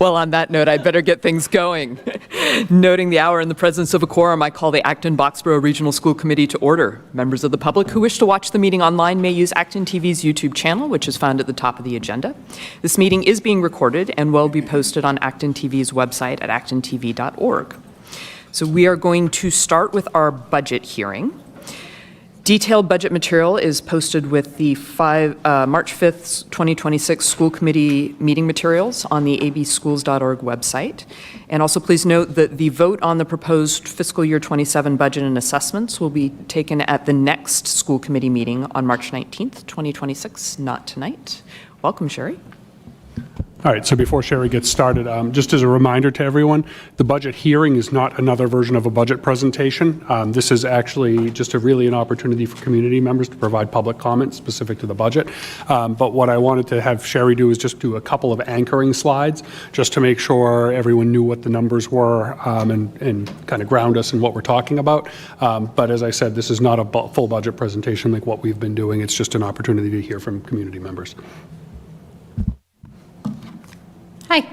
Well, on that note, I'd better get things going. Noting the hour in the presence of a quorum, I call the Acton-Boxborough Regional School Committee to order. Members of the public who wish to watch the meeting online may use ActonTV's YouTube channel, which is found at the top of the agenda. This meeting is being recorded and will be posted on ActonTV's website at actontv.org. So we are going to start with our budget hearing. Detailed budget material is posted with the March 5th, 2026 school committee meeting materials on the abschools.org website. And also please note that the vote on the proposed fiscal year 27 budget and assessments will be taken at the next school committee meeting on March 19th, 2026, not tonight. Welcome, Sherry. All right, so before Sherry gets started, just as a reminder to everyone, the budget hearing is not another version of a budget presentation. This is actually just really an opportunity for community members to provide public comments specific to the budget. But what I wanted to have Sherry do is just do a couple of anchoring slides just to make sure everyone knew what the numbers were and kind of ground us in what we're talking about. But as I said, this is not a full budget presentation like what we've been doing. It's just an opportunity to hear from community members. Hi.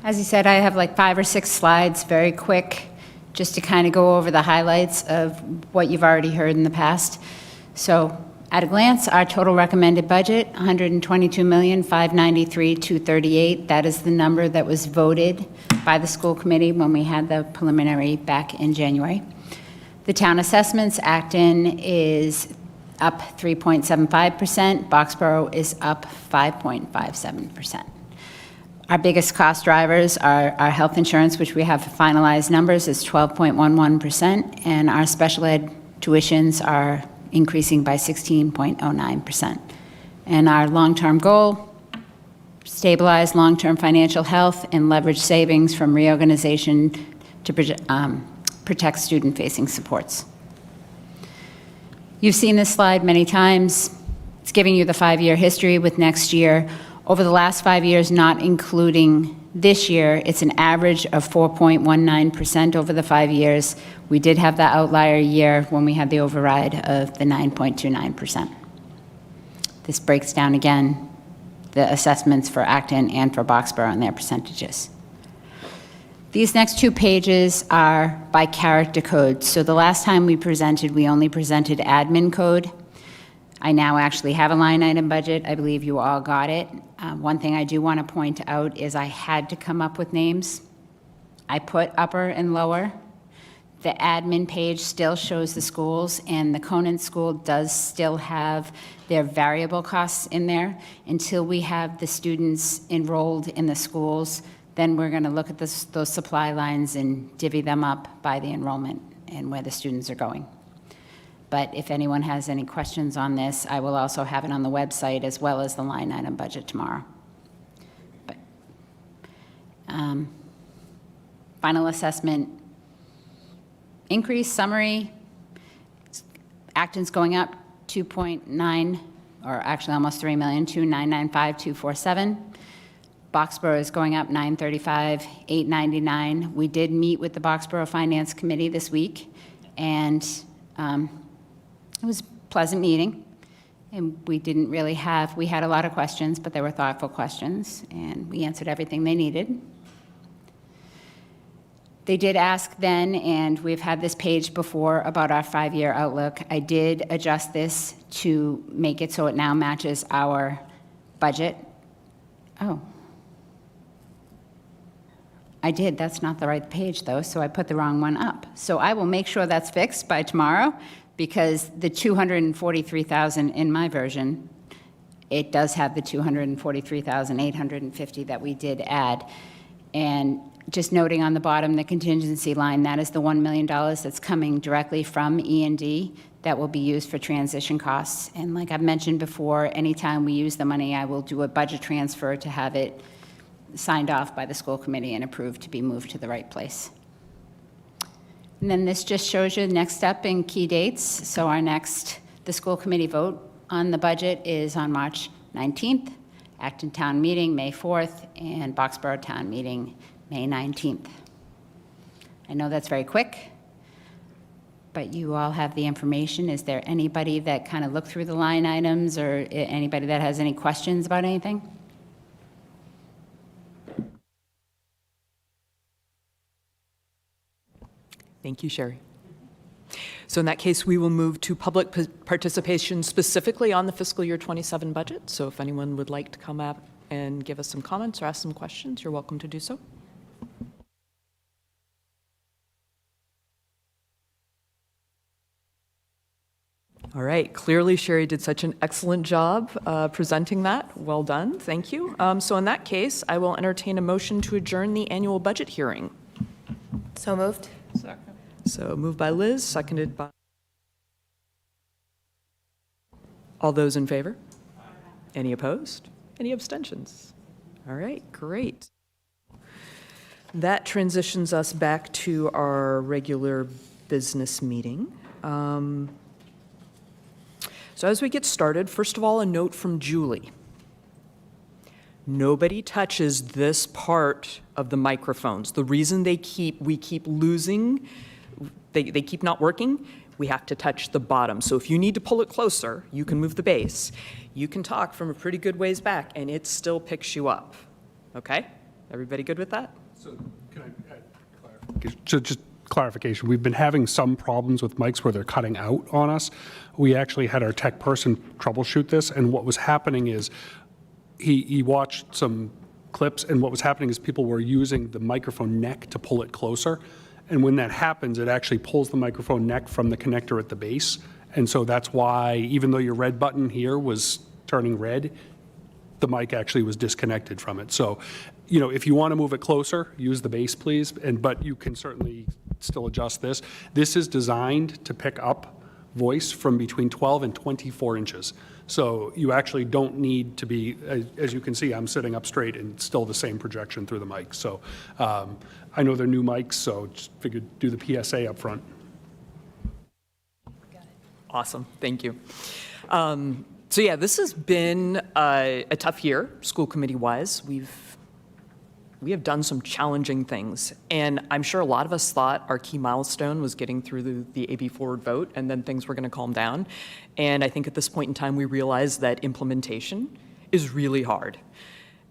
As you said, I have like 5 or 6 slides, very quick, just to kind of go over the highlights of what you've already heard in the past. So at a glance, our total recommended budget, $122,593,238. That is the number that was voted by the school committee when we had the preliminary back in January. The town assessments, Acton is up 3.75%, Boxborough is up 5.57%. Our biggest cost drivers are our health insurance, which we have finalized numbers, is 12.11%, and our special ed tuitions are increasing by 16.09%. And our long-term goal, stabilize long-term financial health and leverage savings from reorganization to protect student-facing supports. You've seen this slide many times. It's giving you the 5-year history with next year. Over the last 5 years, not including this year, it's an average of 4.19% over the 5 years. We did have the outlier year when we had the override of the 9.29%. This breaks down again the assessments for Acton and for Boxborough and their percentages. These next 2 pages are by character code. So the last time we presented, we only presented admin code. I now actually have a line item budget. I believe you all got it. One thing I do want to point out is I had to come up with names. I put upper and lower. The admin page still shows the schools, and the Conant School does still have their variable costs in there. Until we have the students enrolled in the schools, then we're going to look at those supply lines and divvy them up by the enrollment and where the students are going. But if anyone has any questions on this, I will also have it on the website as well as the line item budget tomorrow. But, final assessment increase summary. Acton's going up 2.9, or actually almost 3 million, 2,995,247. Boxborough is going up 935,899. We did meet with the Boxborough Finance Committee this week, and it was a pleasant meeting. And we didn't really have, we had a lot of questions, but they were thoughtful questions, and we answered everything they needed. They did ask then, and we've had this page before about our 5-year outlook. I did adjust this to make it so it now matches our budget. Oh. I did, that's not the right page though, so I put the wrong one up. So I will make sure that's fixed by tomorrow, because the 243,000 in my version, it does have the 243,850 that we did add. And just noting on the bottom, the contingency line, that is the $1 million that's coming directly from E&D that will be used for transition costs. And like I've mentioned before, anytime we use the money, I will do a budget transfer to have it signed off by the school committee and approved to be moved to the right place. And then this just shows you next step in key dates. So the school committee vote on the budget is on March 19th, Acton Town Meeting May 4th, and Boxborough Town Meeting May 19th. I know that's very quick, but you all have the information. Is there anybody that kind of looked through the line items, or anybody that has any questions about anything? Thank you, Sherry. So in that case, we will move to public participation specifically on the fiscal year 27 budget. So if anyone would like to come up and give us some comments or ask some questions, you're welcome to do so. All right, clearly Sherry did such an excellent job presenting that. Well done, thank you. So in that case, I will entertain a motion to adjourn the annual budget hearing. So moved. So moved by Liz, seconded by... All those in favor? Any opposed? Any abstentions? All right, great. That transitions us back to our regular business meeting. So as we get started, first of all, a note from Julie. Nobody touches this part of the microphones. The reason we keep losing, they keep not working, we have to touch the bottom. So if you need to pull it closer, you can move the base. You can talk from a pretty good ways back, and it still picks you up. Okay? Everybody good with that? So can I add clarification? Just clarification. We've been having some problems with mics where they're cutting out on us. We actually had our tech person troubleshoot this, and what was happening is he watched some clips, and what was happening is people were using the microphone neck to pull it closer. And when that happens, it actually pulls the microphone neck from the connector at the base. And so that's why, even though your red button here was turning red, the mic actually was disconnected from it. So, you know, if you want to move it closer, use the base, please. But you can certainly still adjust this. This is designed to pick up voice from between 12 and 24 inches. So you actually don't need to be, as you can see, I'm sitting up straight and still the same projection through the mic. So I know they're new mics, so just figured do the PSA up front. Awesome, thank you. So yeah, this has been a tough year, school committee-wise. We have done some challenging things, and I'm sure a lot of us thought our key milestone was getting through the AB forward vote, and then things were going to calm down. And I think at this point in time, we realized that implementation is really hard.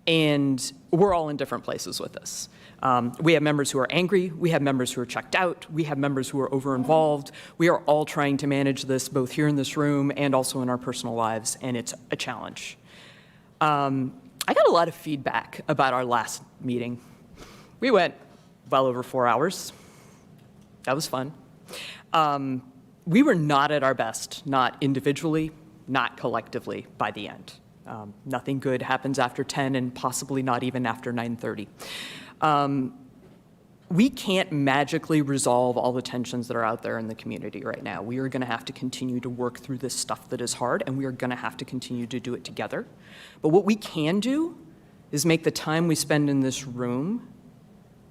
And we're all in different places with this. We have members who are angry, we have members who are checked out, we have members who are over-involved. We are all trying to manage this both here in this room and also in our personal lives, and it's a challenge. I got a lot of feedback about our last meeting. We went well over 4 hours. That was fun. We were not at our best, not individually, not collectively by the end. Nothing good happens after 10 and possibly not even after 9:30. We can't magically resolve all the tensions that are out there in the community right now. We are going to have to continue to work through this stuff that is hard, and we are going to have to continue to do it together. But what we can do is make the time we spend in this room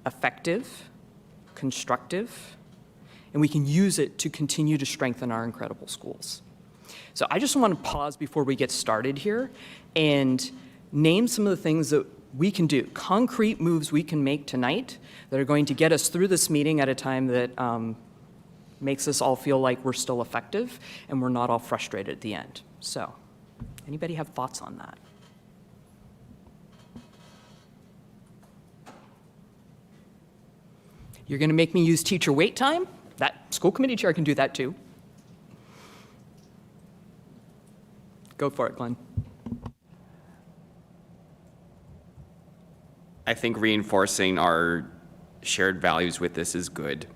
effective, constructive, and we can use it to continue to strengthen our incredible schools. So I just want to pause before we get started here and name some of the things that we can do, concrete moves we can make tonight that are going to get us through this meeting at a time that makes us all feel like we're still effective and we're not all frustrated at the end. So, anybody have thoughts on that? You're going to make me use teacher wait time? That school committee chair can do that too. Go for it, Glenn. I think reinforcing our shared values with this is good.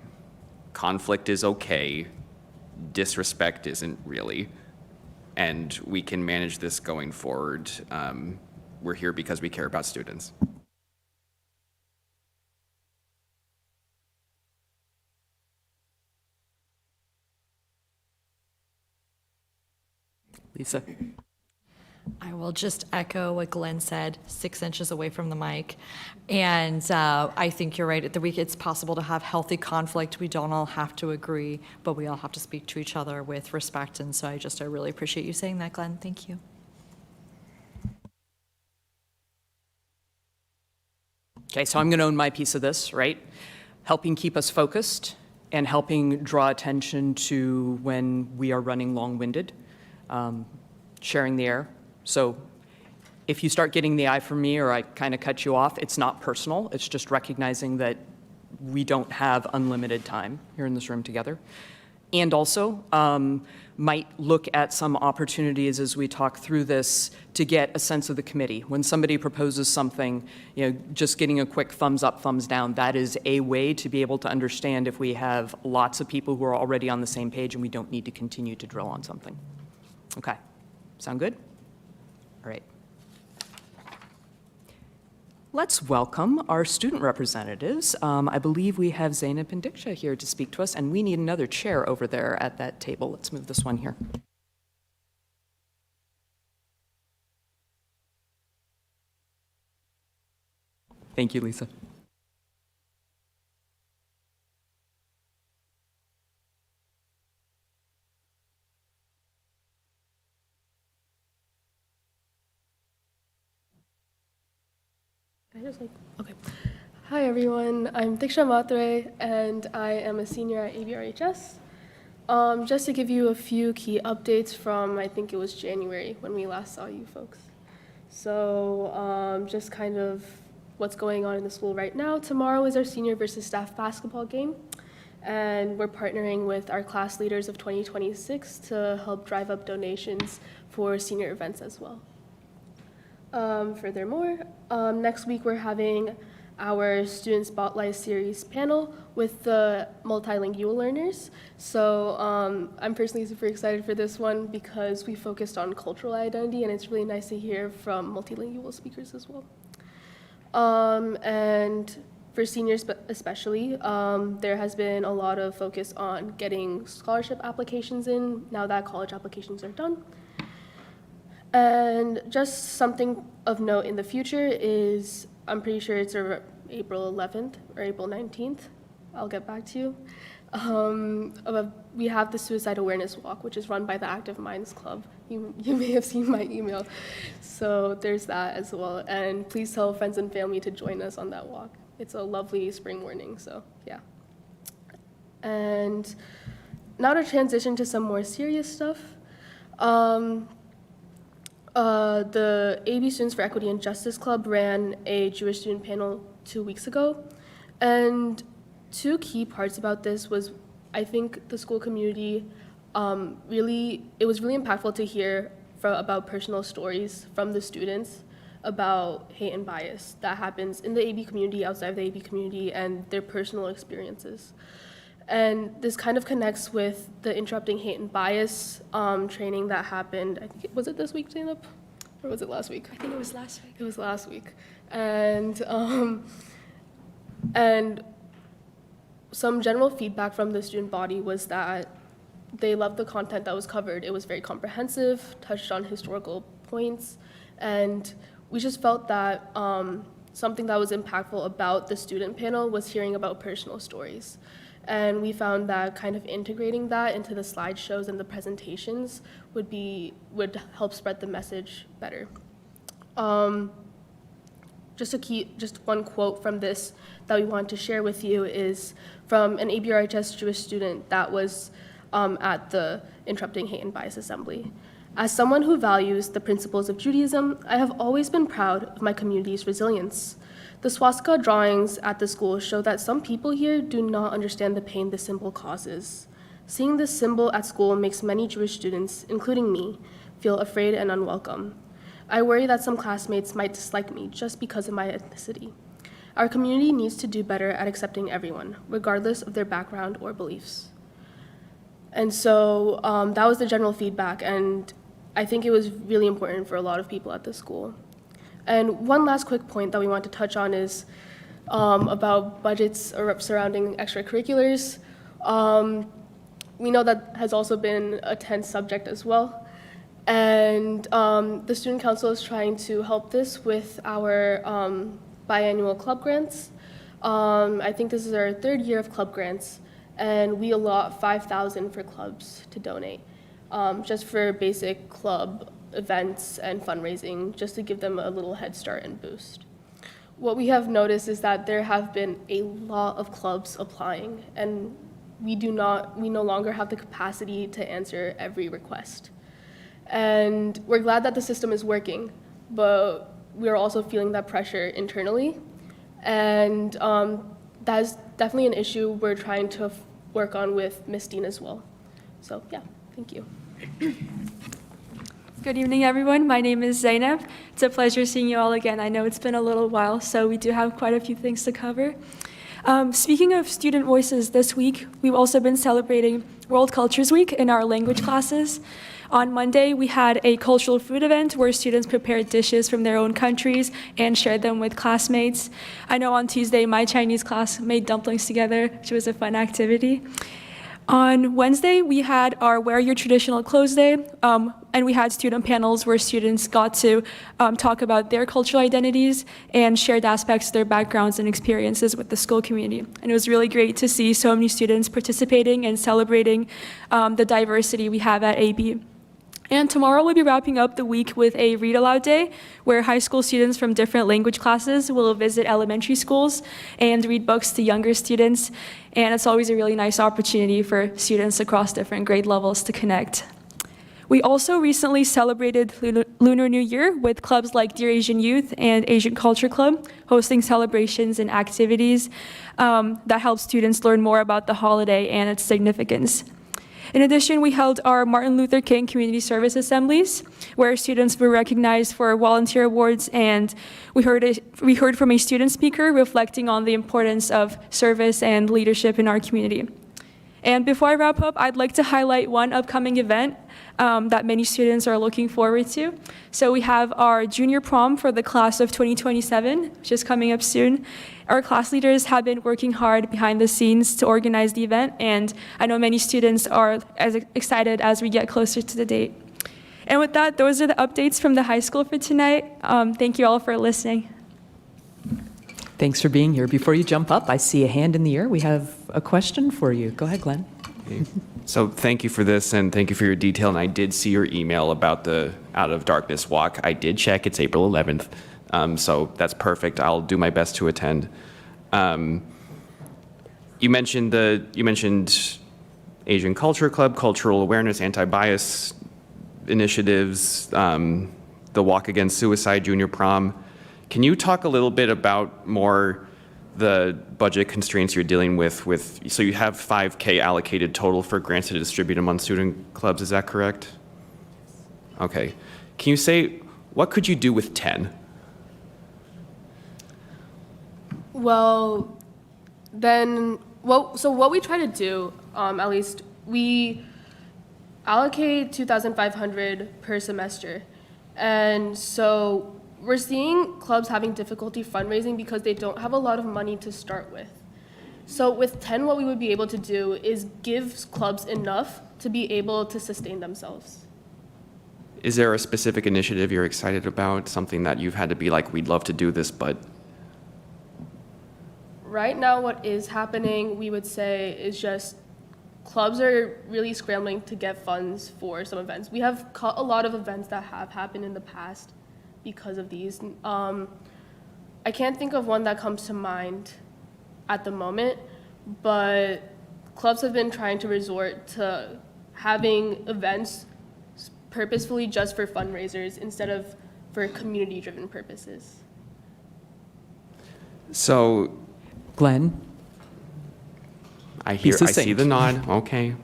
Conflict is okay. Disrespect isn't really. And we can manage this going forward. We're here because we care about students. Lisa. I will just echo what Glenn said, 6 inches away from the mic. And I think you're right. It's possible to have healthy conflict. We don't all have to agree, but we all have to speak to each other with respect. And so I really appreciate you saying that, Glenn. Thank you. Okay, so I'm going to own my piece of this, right? Helping keep us focused and helping draw attention to when we are running long-winded, sharing the air. So if you start getting the eye from me or I kind of cut you off, it's not personal. It's just recognizing that we don't have unlimited time here in this room together. And also might look at some opportunities as we talk through this to get a sense of the committee. When somebody proposes something, just getting a quick thumbs up, thumbs down, that is a way to be able to understand if we have lots of people who are already on the same page and we don't need to continue to drill on something. Okay, sound good? All right. Let's welcome our student representatives. I believe we have Zeynep and Diksha here to speak to us, and we need another chair over there at that table. Let's move this one here. Thank you, Lisa. Okay. Hi everyone, I'm Diksha Mhatre and I am a senior at ABRHS. Just to give you a few key updates from, I think it was January when we last saw you folks. So just kind of what's going on in the school right now. Tomorrow is our senior versus staff basketball game, and we're partnering with our class leaders of 2026 to help drive up donations for senior events as well. Furthermore, next week we're having our Student Spotlight Series panel with the multilingual learners. So I'm personally super excited for this one because we focused on cultural identity, and it's really nice to hear from multilingual speakers as well. And for seniors especially, there has been a lot of focus on getting scholarship applications in now that college applications are done. And just something of note in the future is, I'm pretty sure it's April 11th or April 19th. I'll get back to you. We have the Suicide Awareness Walk, which is run by the Active Minds Club. You may have seen my email. So there's that as well. And please tell friends and family to join us on that walk. It's a lovely spring morning, so yeah. And now to transition to some more serious stuff. The AB Students for Equity and Justice Club ran a Jewish student panel 2 weeks ago. And two key parts about this was, I think the school community it was really impactful to hear about personal stories from the students about hate and bias that happens in the AB community, outside of the AB community, and their personal experiences. And this kind of connects with the Interrupting Hate and Bias training that happened, I think, was it this week, Zeynep? Or was it last week? I think it was last week. It was last week. And some general feedback from the student body was that they loved the content that was covered. It was very comprehensive, touched on historical points, and we just felt that something that was impactful about the student panel was hearing about personal stories. And we found that kind of integrating that into the slideshows and the presentations would help spread the message better. Just one quote from this that we want to share with you is from an ABRHS Jewish student that was at the Interrupting Hate and Bias Assembly. As someone who values the principles of Judaism, I have always been proud of my community's resilience. The swastika drawings at the school show that some people here do not understand the pain this symbol causes. Seeing this symbol at school makes many Jewish students, including me, feel afraid and unwelcome. I worry that some classmates might dislike me just because of my ethnicity. Our community needs to do better at accepting everyone, regardless of their background or beliefs. And so that was the general feedback, and I think it was really important for a lot of people at the school. And one last quick point that we want to touch on is about budgets surrounding extracurriculars. We know that has also been a tense subject as well. And the Student Council is trying to help this with our biannual club grants. I think this is our third year of club grants, and we allot $5,000 for clubs to donate, just for basic club events and fundraising, just to give them a little head start and boost. What we have noticed is that there have been a lot of clubs applying, and we no longer have the capacity to answer every request. And we're glad that the system is working, but we're also feeling that pressure internally. And that is definitely an issue we're trying to work on with Ms. Dean as well. So yeah, thank you. Good evening, everyone. My name is Zeynep. It's a pleasure seeing you all again. I know it's been a little while, so we do have quite a few things to cover. Speaking of student voices, this week we've also been celebrating World Cultures Week in our language classes. On Monday, we had a cultural food event where students prepared dishes from their own countries and shared them with classmates. I know on Tuesday, my Chinese class made dumplings together, which was a fun activity. On Wednesday, we had our Wear Your Traditional Clothes Day, and we had student panels where students got to talk about their cultural identities and shared aspects of their backgrounds and experiences with the school community. And it was really great to see so many students participating and celebrating the diversity we have at AB. And tomorrow we'll be wrapping up the week with a Read Aloud Day, where high school students from different language classes will visit elementary schools and read books to younger students. And it's always a really nice opportunity for students across different grade levels to connect. We also recently celebrated Lunar New Year with clubs like Dear Asian Youth and Asian Culture Club, hosting celebrations and activities that help students learn more about the holiday and its significance. In addition, we held our Martin Luther King Community Service Assemblies, where students were recognized for volunteer awards, and we heard from a student speaker reflecting on the importance of service and leadership in our community. And before I wrap up, I'd like to highlight one upcoming event that many students are looking forward to. So we have our junior prom for the class of 2027, which is coming up soon. Our class leaders have been working hard behind the scenes to organize the event, and I know many students are as excited as we get closer to the date. And with that, those are the updates from the high school for tonight. Thank you all for listening. Thanks for being here. Before you jump up, I see a hand in the air. We have a question for you. Go ahead, Glenn. So thank you for this, and thank you for your detail. And I did see your email about the Out of Darkness walk. I did check. It's April 11th. So that's perfect. I'll do my best to attend. You mentioned Asian Culture Club, cultural awareness, anti-bias initiatives, the Walk Against Suicide Junior Prom. Can you talk a little bit about more the budget constraints you're dealing with? So you have $5K allocated total for grants to distribute among student clubs, is that correct? Okay. Can you say, what could you do with 10? Well, so what we try to do, at least, we allocate $2,500 per semester. And so we're seeing clubs having difficulty fundraising because they don't have a lot of money to start with. So with 10, what we would be able to do is give clubs enough to be able to sustain themselves. Is there a specific initiative you're excited about, something that you've had to be like, we'd love to do this, but? Right now, what is happening, we would say, is just clubs are really scrambling to get funds for some events. We have a lot of events that have happened in the past because of these. I can't think of one that comes to mind at the moment, but clubs have been trying to resort to having events purposefully just for fundraisers instead of for community-driven purposes. So, Glenn? I Be see succinct. the nod, okay.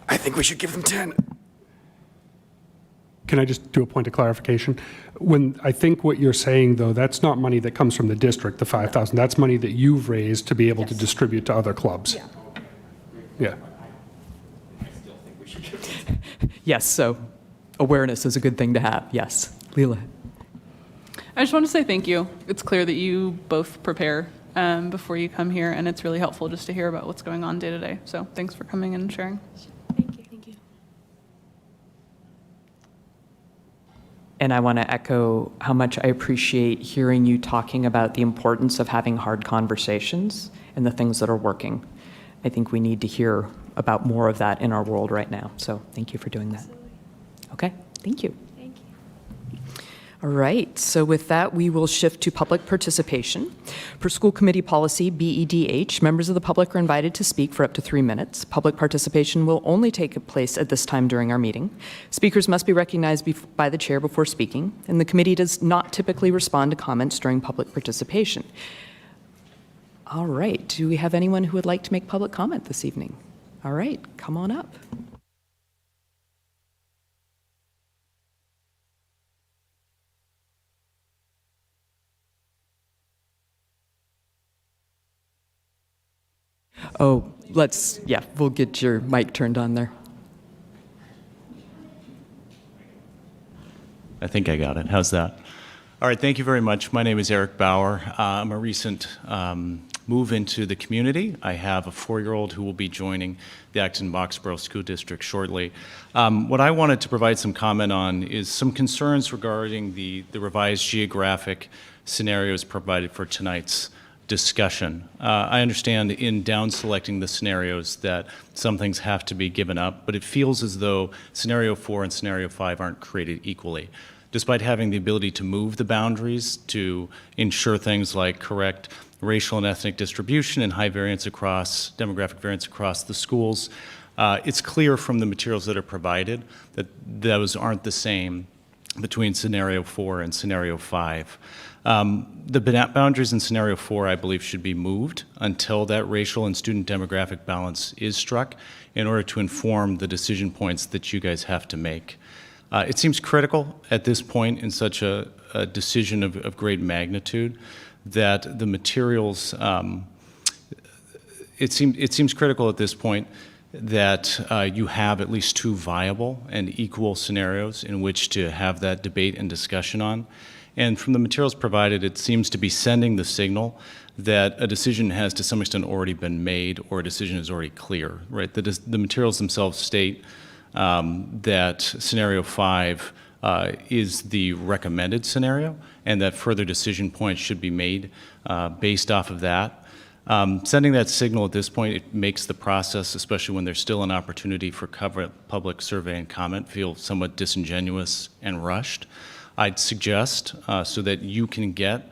I think we should give them 10. Can I just do a point of clarification? I think what you're saying, though, that's not money that comes from the district, the 5,000. That's money that you've raised to be able to distribute to other clubs. Yeah. Yes, so awareness is a good thing to have. Yes. Leela? I just want to say thank you. It's clear that you both prepare before you come here, and it's really helpful just to hear about what's going on day to day. So thanks for coming and sharing. Thank you. Thank you. And I want to echo how much I appreciate hearing you talking about the importance of having hard conversations and the things that are working. I think we need to hear about more of that in our world right now. So thank you for doing that. Absolutely. Okay, thank you. Thank you. All right, so with that, we will shift to public participation. Per school committee policy BEDH, members of the public are invited to speak for up to 3 minutes. Public participation will only take place at this time during our meeting. Speakers must be recognized by the chair before speaking, and the committee does not typically respond to comments during public participation. All right, do we have anyone who would like to make public comment this evening? All right, come on up. Oh, we'll get your mic turned on there. I think I got it. How's that? All right, thank you very much. My name is Eric Bauer. I'm a recent move into the community. I have a 4-year-old who will be joining the Acton-Boxborough School District shortly. What I wanted to provide some comment on is some concerns regarding the revised geographic scenarios provided for tonight's discussion. I understand in down selecting the scenarios that some things have to be given up, but it feels as though scenario 4 and scenario 5 aren't created equally. Despite having the ability to move the boundaries to ensure things like correct racial and ethnic distribution and high variance across, demographic variance across the schools, it's clear from the materials that are provided that those aren't the same between scenario 4 and scenario 5. The boundaries in scenario 4, I believe, should be moved until that racial and student demographic balance is struck in order to inform the decision points that you guys have to make. It seems critical at this point in such a decision of great magnitude that the materials, it seems critical at this point that you have at least 2 viable and equal scenarios in which to have that debate and discussion on. And from the materials provided, it seems to be sending the signal that a decision has to some extent already been made or a decision is already clear, right? The materials themselves state that scenario 5 is the recommended scenario and that further decision points should be made based off of that. Sending that signal at this point, it makes the process, especially when there's still an opportunity for public survey and comment, feel somewhat disingenuous and rushed. I'd suggest, so that you can get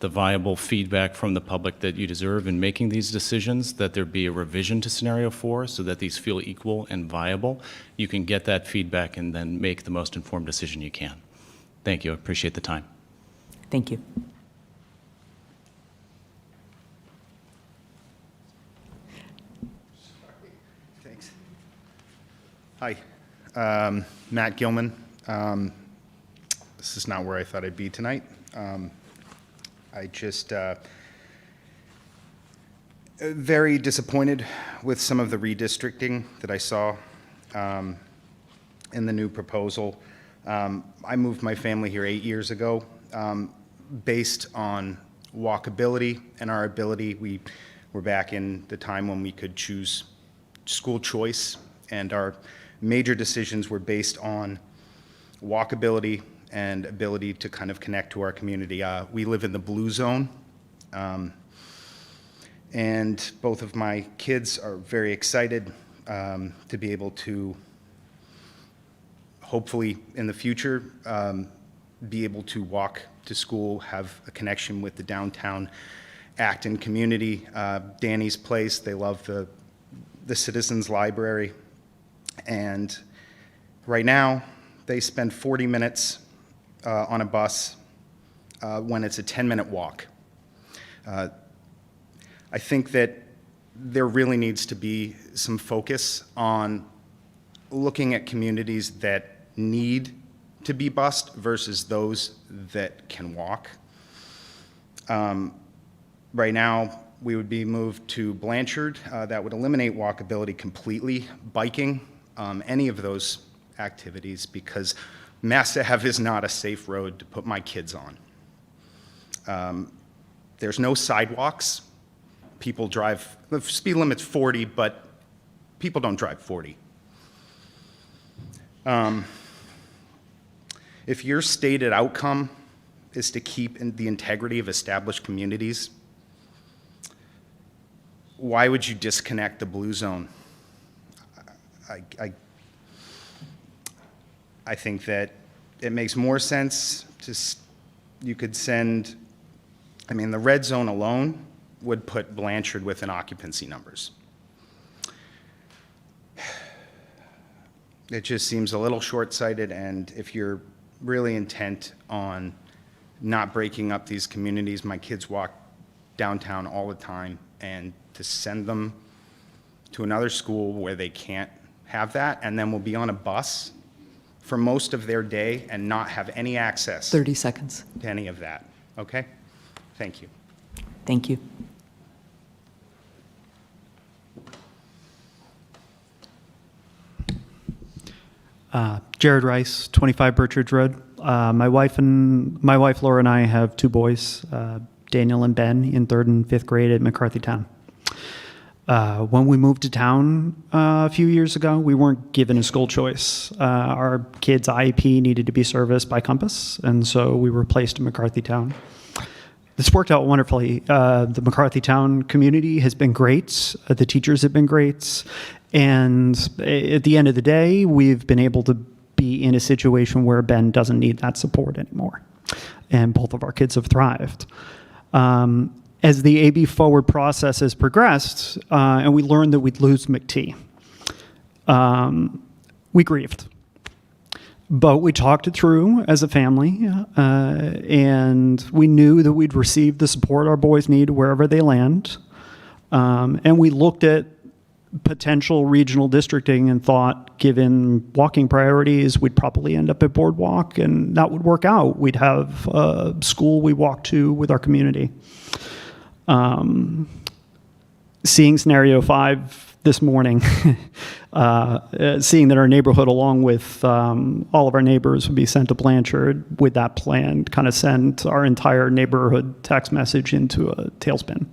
the viable feedback from the public that you deserve in making these decisions, that there be a revision to scenario 4 so that these feel equal and viable. You can get that feedback and then make the most informed decision you can. Thank you. I appreciate the time. Thank you. Thanks. Hi, Matt Gilman. This is not where I thought I'd be tonight. I just very disappointed with some of the redistricting that I saw in the new proposal. I moved my family here 8 years ago based on walkability and our ability. We were back in the time when we could choose school choice, and our major decisions were based on walkability and ability to kind of connect to our community. We live in the blue zone, and both of my kids are very excited to be able to, hopefully in the future, be able to walk to school, have a connection with the downtown Acton community. Danny's place, they love the Citizens Library, and right now they spend 40 minutes on a bus when it's a 10-minute walk. I think that there really needs to be some focus on looking at communities that need to be bused versus those that can walk. Right now, we would be moved to Blanchard. That would eliminate walkability completely. Biking, any of those activities, because Mass Ave is not a safe road to put my kids on. There's no sidewalks. People drive, the speed limit's 40, but people don't drive 40. If your stated outcome is to keep the integrity of established communities, why would you disconnect the blue zone? I think that it makes more sense to, you could send, I mean, the red zone alone would put Blanchard within occupancy numbers. It just seems a little short-sighted, and if you're really intent on not breaking up these communities, my kids walk downtown all the time, and to send them to another school where they can't have that, and then will be on a bus for most of their day and not have any access 30 seconds. to any of that, okay? Thank you. Thank you. Jared Rice, 25 Birchridge Road. My wife Laura and I have two boys, Daniel and Ben, in 3rd and 5th grade at McCarthytown. When we moved to town a few years ago, we weren't given a school choice. Our kids' IEP needed to be serviced by Compass, and so we were placed in McCarthytown. This worked out wonderfully. The McCarthytown community has been great. The teachers have been great. And at the end of the day, we've been able to be in a situation where Ben doesn't need that support anymore. And both of our kids have thrived. As the AB Forward process has progressed, and we learned that we'd lose Mhatre, we grieved. But we talked it through as a family, and we knew that we'd receive the support our boys need wherever they land. And we looked at potential regional districting and thought, given walking priorities, we'd probably end up at Boardwalk, and that would work out. We'd have a school we walk to with our community. Seeing scenario 5 this morning, seeing that our neighborhood, along with all of our neighbors, would be sent to Blanchard with that plan, kind of sent our entire neighborhood text message into a tailspin.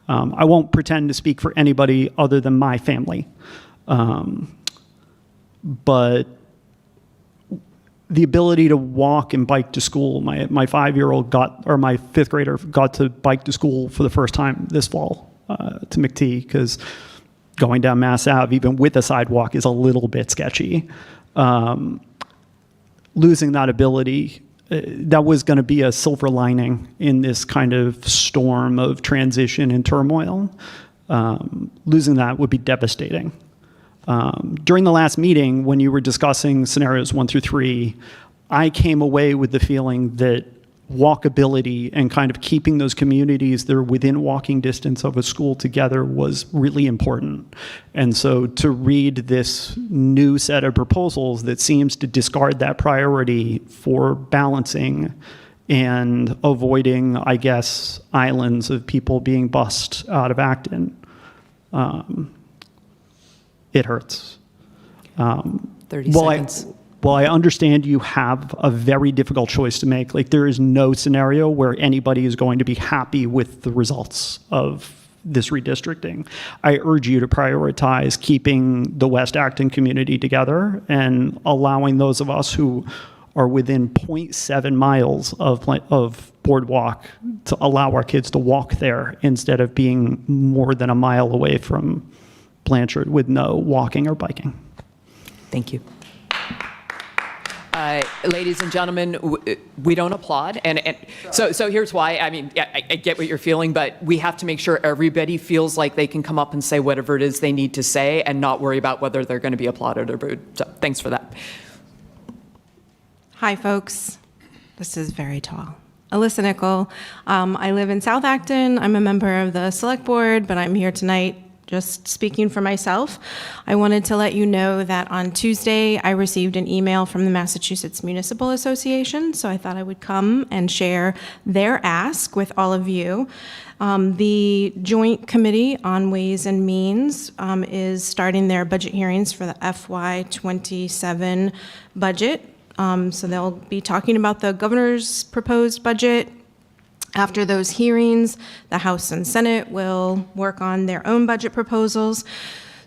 I won't pretend to speak for anybody other than my family, but the ability to walk and bike to school, my 5-year-old or my 5th grader got to bike to school for the first time this fall to Mhatre, because going down Mass Ave, even with a sidewalk, is a little bit sketchy. Losing that ability, that was going to be a silver lining in this kind of storm of transition and turmoil. Losing that would be devastating. During the last meeting, when you were discussing scenarios 1 through 3, I came away with the feeling that walkability and kind of keeping those communities that are within walking distance of a school together was really important. And so to read this new set of proposals that seems to discard that priority for balancing and avoiding, I guess, islands of people being bussed out of Acton, it hurts. 30 seconds. Well, I understand you have a very difficult choice to make. Like, there is no scenario where anybody is going to be happy with the results of this redistricting. I urge you to prioritize keeping the West Acton community together and allowing those of us who are within 0.7 miles of Boardwalk to allow our kids to walk there instead of being more than a mile away from Blanchard with no walking or biking. Thank you. Ladies and gentlemen, we don't applaud, and so here's why. I mean, I get what you're feeling, but we have to make sure everybody feels like they can come up and say whatever it is they need to say and not worry about whether they're going to be applauded or booed. So thanks for that. Hi, folks. This is very tall. Alyssa Nikhil. I live in South Acton. I'm a member of the Select Board, but I'm here tonight just speaking for myself. I wanted to let you know that on Tuesday, I received an email from the Massachusetts Municipal Association, so I thought I would come and share their ask with all of you. The Joint Committee on Ways and Means is starting their budget hearings for the FY27 budget. So they'll be talking about the governor's proposed budget. After those hearings, the House and Senate will work on their own budget proposals.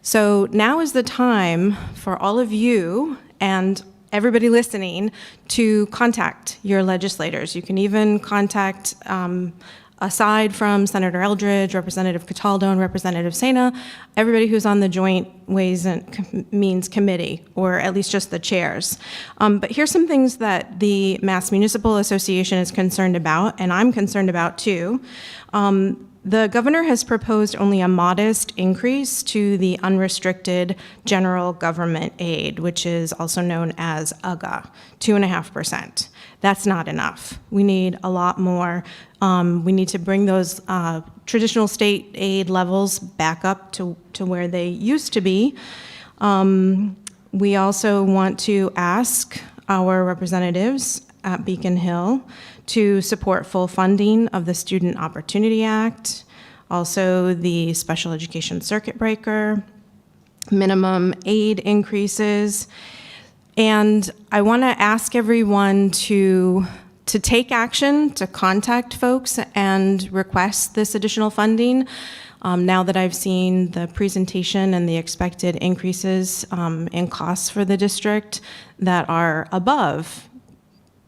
So now is the time for all of you and everybody listening to contact your legislators. You can even contact, aside from Senator Eldridge, Representative Cataldo, and Representative Sena, everybody who's on the Joint Ways and Means Committee, or at least just the chairs. But here's some things that the Mass Municipal Association is concerned about, and I'm concerned about too. The governor has proposed only a modest increase to the unrestricted general government aid, which is also known as UGA, 2.5%. That's not enough. We need a lot more. We need to bring those traditional state aid levels back up to where they used to be. We also want to ask our representatives at Beacon Hill to support full funding of the Student Opportunity Act, also the Special Education Circuit Breaker, minimum aid increases. And I want to ask everyone to take action, to contact folks and request this additional funding. Now that I've seen the presentation and the expected increases in costs for the district that are above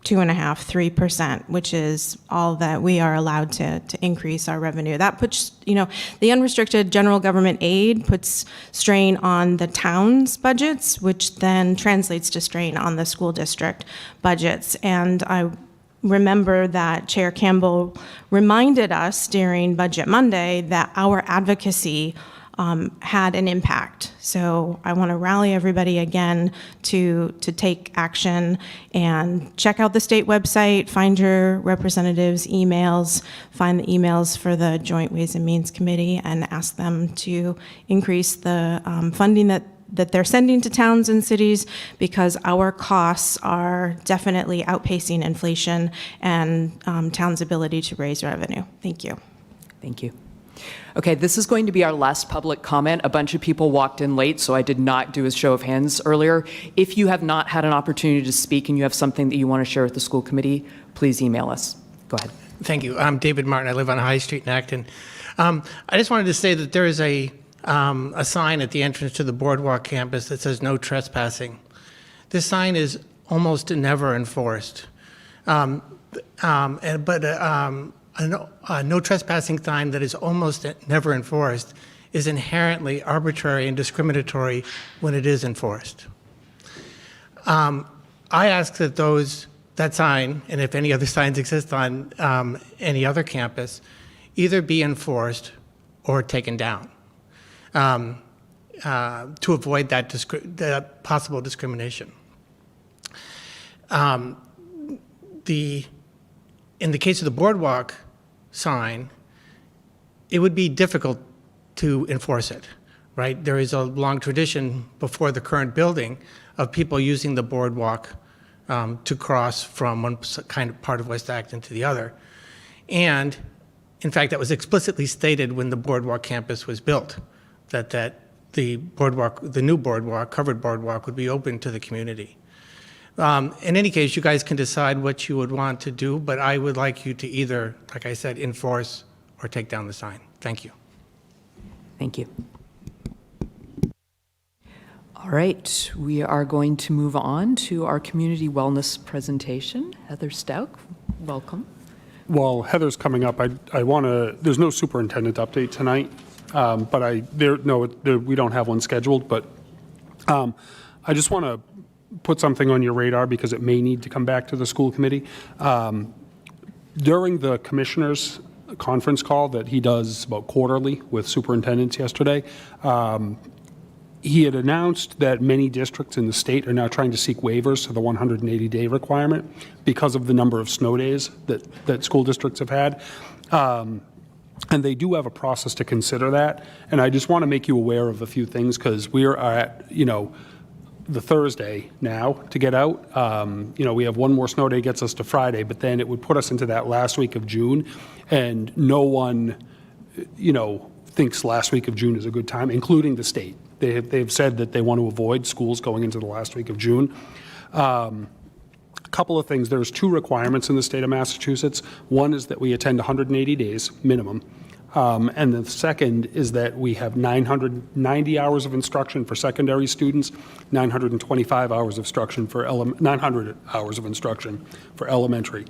2.5%, 3%, which is all that we are allowed to increase our revenue. That puts, the unrestricted general government aid puts strain on the town's budgets, which then translates to strain on the school district budgets. And I remember that Chair Campbell reminded us during Budget Monday that our advocacy had an impact. So I want to rally everybody again to take action and check out the state website, find your representatives' emails, find the emails for the Joint Ways and Means Committee, and ask them to increase the funding that they're sending to towns and cities, because our costs are definitely outpacing inflation and towns' ability to raise revenue. Thank you. Thank you. Okay, this is going to be our last public comment. A bunch of people walked in late, so I did not do a show of hands earlier. If you have not had an opportunity to speak and you have something that you want to share with the school committee, please email us. Go ahead. Thank you. I'm David Martin. I live on High Street in Acton. I just wanted to say that there is a sign at the entrance to the Boardwalk campus that says no trespassing. This sign is almost never enforced. A no trespassing sign that is almost never enforced is inherently arbitrary and discriminatory when it is enforced. I ask that that sign, and if any other signs exist on any other campus, either be enforced or taken down to avoid that possible discrimination. In the case of the Boardwalk sign, it would be difficult to enforce it, right? There is a long tradition before the current building of people using the boardwalk to cross from one kind of part of West Acton to the other. And in fact, that was explicitly stated when the Boardwalk campus was built, that the new boardwalk, covered boardwalk, would be open to the community. In any case, you guys can decide what you would want to do, but I would like you to either, like I said, enforce or take down the sign. Thank you. Thank you. All right, we are going to move on to our community wellness presentation. Heather Stouch, welcome. While Heather's coming up, I want to, there's no superintendent update tonight, but we don't have one scheduled, but I just want to put something on your radar because it may need to come back to the school committee. During the commissioner's conference call that he does about quarterly with superintendents yesterday, he had announced that many districts in the state are now trying to seek waivers to the 180-day requirement because of the number of snow days that school districts have had. And they do have a process to consider that. And I just want to make you aware of a few things because we are at, the Thursday now to get out. We have one more snow day gets us to Friday, but then it would put us into that last week of June. And no one, thinks last week of June is a good time, including the state. They've said that they want to avoid schools going into the last week of June. A couple of things. There's two requirements in the state of Massachusetts. One is that we attend 180 days minimum. And the second is that we have 990 hours of instruction for secondary students, 925 hours of instruction for 900 hours of instruction for elementary.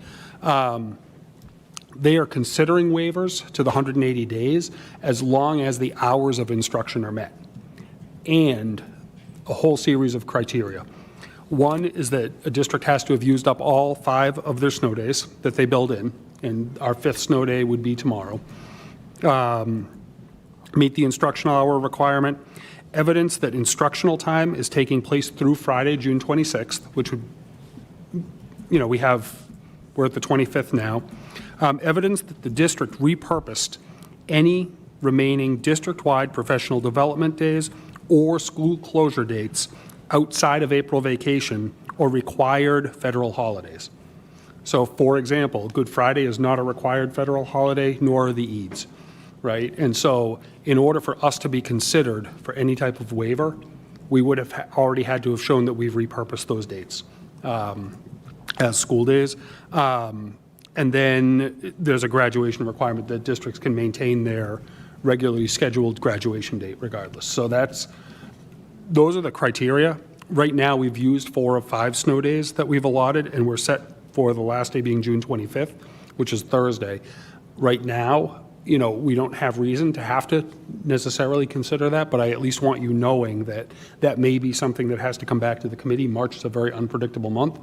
They are considering waivers to the 180 days as long as the hours of instruction are met, and a whole series of criteria. One is that a district has to have used up all 5 of their snow days that they build in, and our 5th snow day would be tomorrow. meet the instructional hour requirement, evidence that instructional time is taking place through Friday, June 26th, which would, we're at the 25th now, evidence that the district repurposed any remaining district-wide professional development days or school closure dates outside of April vacation or required federal holidays. So, for example, Good Friday is not a required federal holiday, nor are the Eids, right? And so, in order for us to be considered for any type of waiver, we would have already had to have shown that we've repurposed those dates as school days. And then there's a graduation requirement that districts can maintain their regularly scheduled graduation date regardless. So those are the criteria. Right now, we've used 4 of 5 snow days that we've allotted, and we're set for the last day being June 25th, which is Thursday. Right now, we don't have reason to have to necessarily consider that, but I at least want you knowing that that may be something that has to come back to the committee. March is a very unpredictable month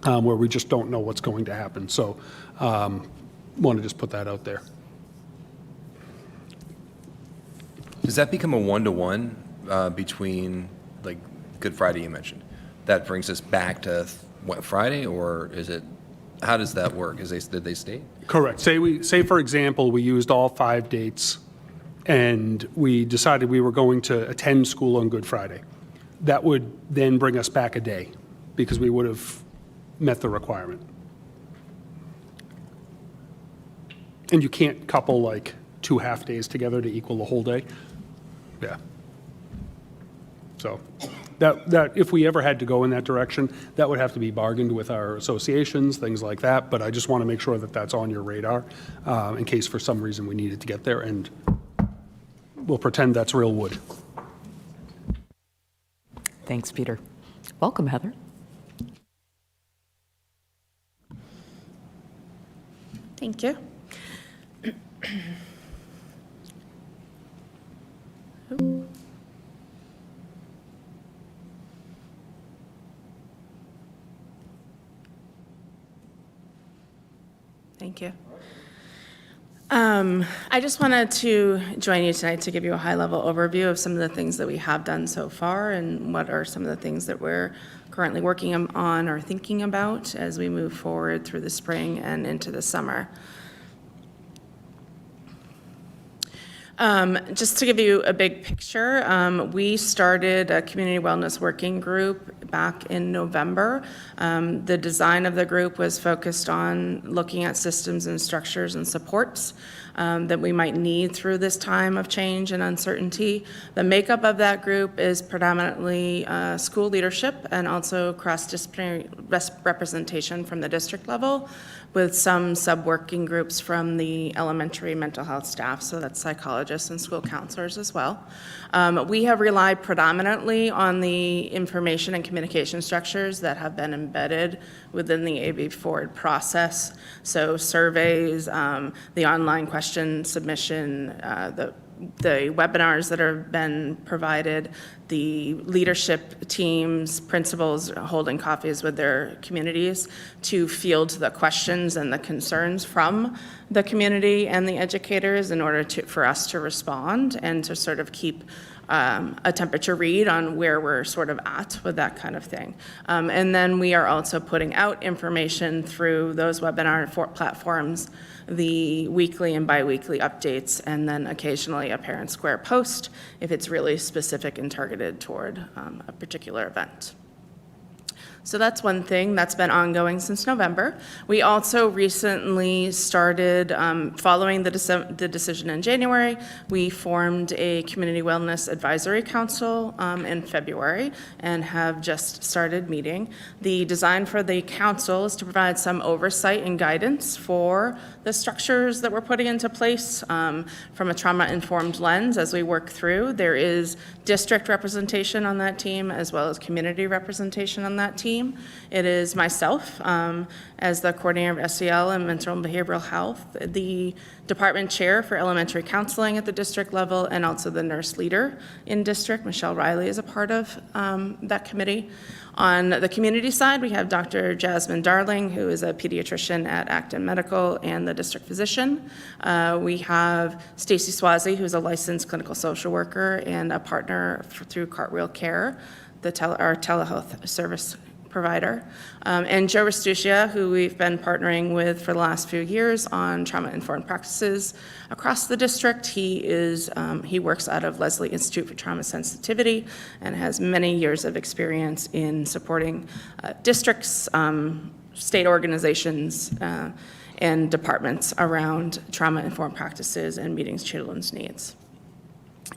where we just don't know what's going to happen. So want to just put that out there. Does that become a one-to-one between, like, Good Friday you mentioned? That brings us back to what, Friday, or is it, how does that work? Did they stay? Correct. Say for example, we used all 5 dates and we decided we were going to attend school on Good Friday. That would then bring us back a day because we would have met the requirement. And you can't couple like 2 half days together to equal the whole day. Yeah. So that if we ever had to go in that direction, that would have to be bargained with our associations, things like that. But I just want to make sure that that's on your radar in case for some reason we needed to get there. And we'll pretend that's real wood. Thanks, Peter. Welcome, Heather. Thank you. Thank you. I just wanted to join you tonight to give you a high-level overview of some of the things that we have done so far and what are some of the things that we're currently working on or thinking about as we move forward through the spring and into the summer. Just to give you a big picture, we started a community wellness working group back in November. The design of the group was focused on looking at systems and structures and supports that we might need through this time of change and uncertainty. The makeup of that group is predominantly school leadership and also cross-disciplinary representation from the district level, with some sub-working groups from the elementary mental health staff, so that's psychologists and school counselors as well. We have relied predominantly on the information and communication structures that have been embedded within the AB Forward process, so surveys, the online question submission, the webinars that have been provided, the leadership teams, principals holding coffees with their communities to field the questions and the concerns from the community and the educators in order for us to respond and to sort of keep a temperature read on where we're sort of at with that kind of thing. And then we are also putting out information through those webinar platforms, the weekly and biweekly updates, and then occasionally a Parent Square post if it's really specific and targeted toward a particular event. So that's one thing that's been ongoing since November. We also recently started, following the decision in January, we formed a Community Wellness Advisory Council in February and have just started meeting. The design for the council is to provide some oversight and guidance for the structures that we're putting into place from a trauma-informed lens as we work through. There is district representation on that team as well as community representation on that team. team. It is myself as the coordinator of SEL and mental and behavioral health, the department chair for elementary counseling at the district level, and also the nurse leader in district. Michelle Riley is a part of that committee. On the community side, we have Dr. Jasmine Darling, who is a pediatrician at Acton Medical and the district physician. We have Stacy Swazi, who's a licensed clinical social worker and a partner through Cartwheel Care, our telehealth service provider, and Joe Restuccia, who we've been partnering with for the last few years on trauma-informed practices across the district. He works out of Leslie Institute for Trauma Sensitivity and has many years of experience in supporting districts, state organizations, and departments around trauma-informed practices and meeting children's needs.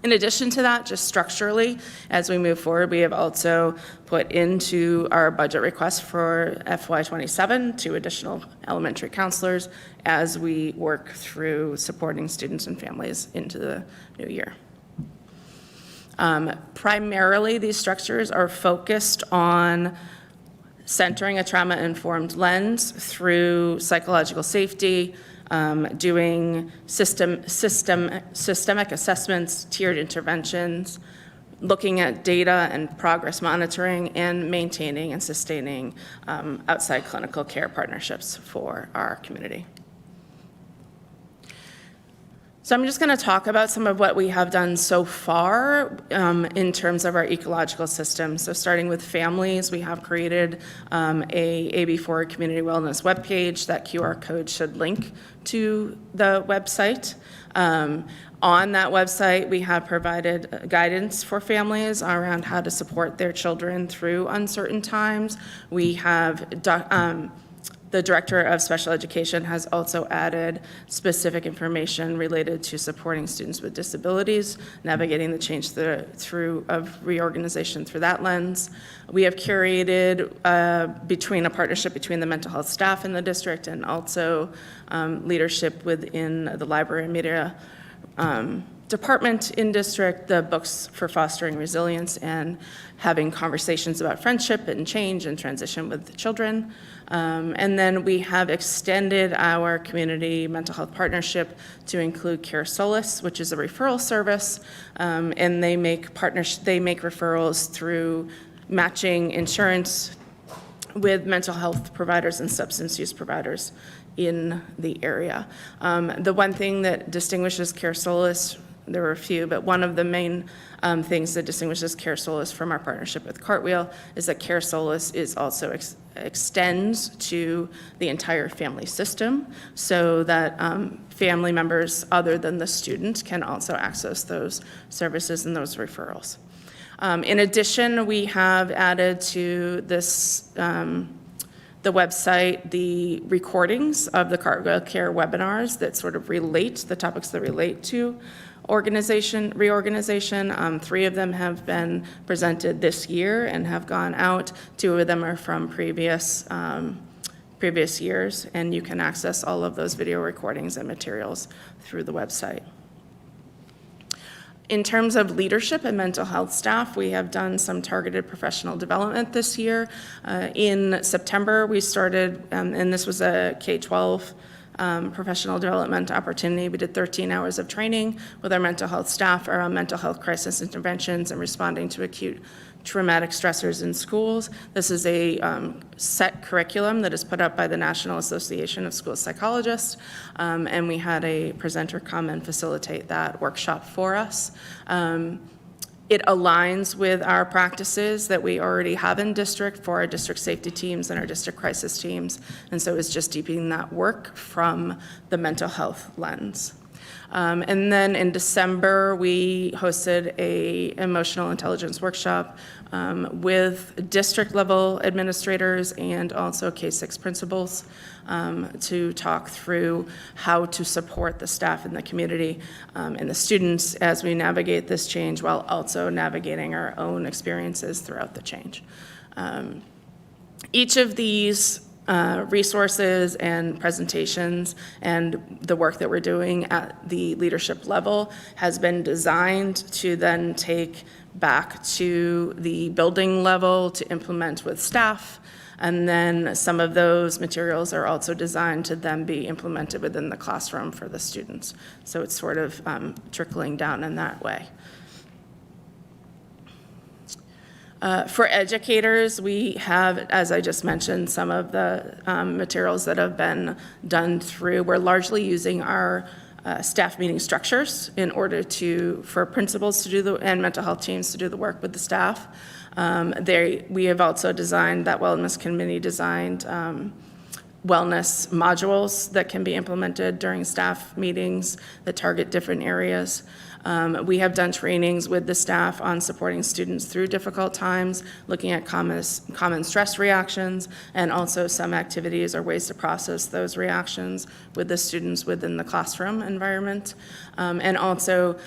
In addition to that, just structurally, as we move forward, we have also put into our budget request for FY27 2 additional elementary counselors as we work through supporting students and families into the new year. Primarily, these structures are focused on centering a trauma-informed lens through psychological safety, doing systemic assessments, tiered interventions, looking at data and progress monitoring, and maintaining and sustaining outside clinical care partnerships for our community. So I'm just going to talk about some of what we have done so far in terms of our ecological system. So starting with families, we have created a AB4 community wellness webpage. That QR code should link to the website. On that website, we have provided guidance for families around how to support their children through uncertain times. We have the Director of Special Education has also added specific information related to supporting students with disabilities, navigating the change of reorganization through that lens. We have curated a partnership between the mental health staff in the district and also leadership within the library and media department in district, the books for fostering resilience and having conversations about friendship and change and transition with children. And then we have extended our community mental health partnership to include Care Solace, which is a referral service, and they make referrals through matching insurance with mental health providers and substance use providers in the area. The one thing that distinguishes Care Solace, there were a few, but one of the main things that distinguishes Care Solace from our partnership with Cartwheel is that Care Solace is also extends to the entire family system, so that family members other than the student can also access those services and those referrals. In addition, we have added to this the website the recordings of the Cartwheel Care webinars that sort of the topics that relate to reorganization. 3 of them have been presented this year and have gone out. 2 of them are from previous years, and you can access all of those video recordings and materials through the website. In terms of leadership and mental health staff, we have done some targeted professional development this year. In September, we started, and this was a K-12 professional development opportunity. We did 13 hours of training with our mental health staff around mental health crisis interventions and responding to acute traumatic stressors in schools. This is a set curriculum that is put up by the National Association of School Psychologists, and we had a presenter come and facilitate that workshop for us. It aligns with our practices that we already have in district for our district safety teams and our district crisis teams, and so it's just deepening that work from the mental health lens. And then in December, we hosted a emotional intelligence workshop with district level administrators and also K-6 principals to talk through how to support the staff in the community and the students as we navigate this change while also navigating our own experiences throughout the change. Each of these resources and presentations and the work that we're doing at the leadership level has been designed to then take back to the building level to implement with staff. And then some of those materials are also designed to then be implemented within the classroom for the students. So it's sort of trickling down in that way. For educators, we have, as I just mentioned, some of the materials that have been done through. We're largely using our staff meeting structures in order for principals to do and mental health teams to do the work with the staff. We have also designed, that wellness committee designed wellness modules that can be implemented during staff meetings that target different areas. We have done trainings with the staff on supporting students through difficult times, looking at common stress reactions, and also some activities or ways to process those reactions with the students within the classroom environment, and also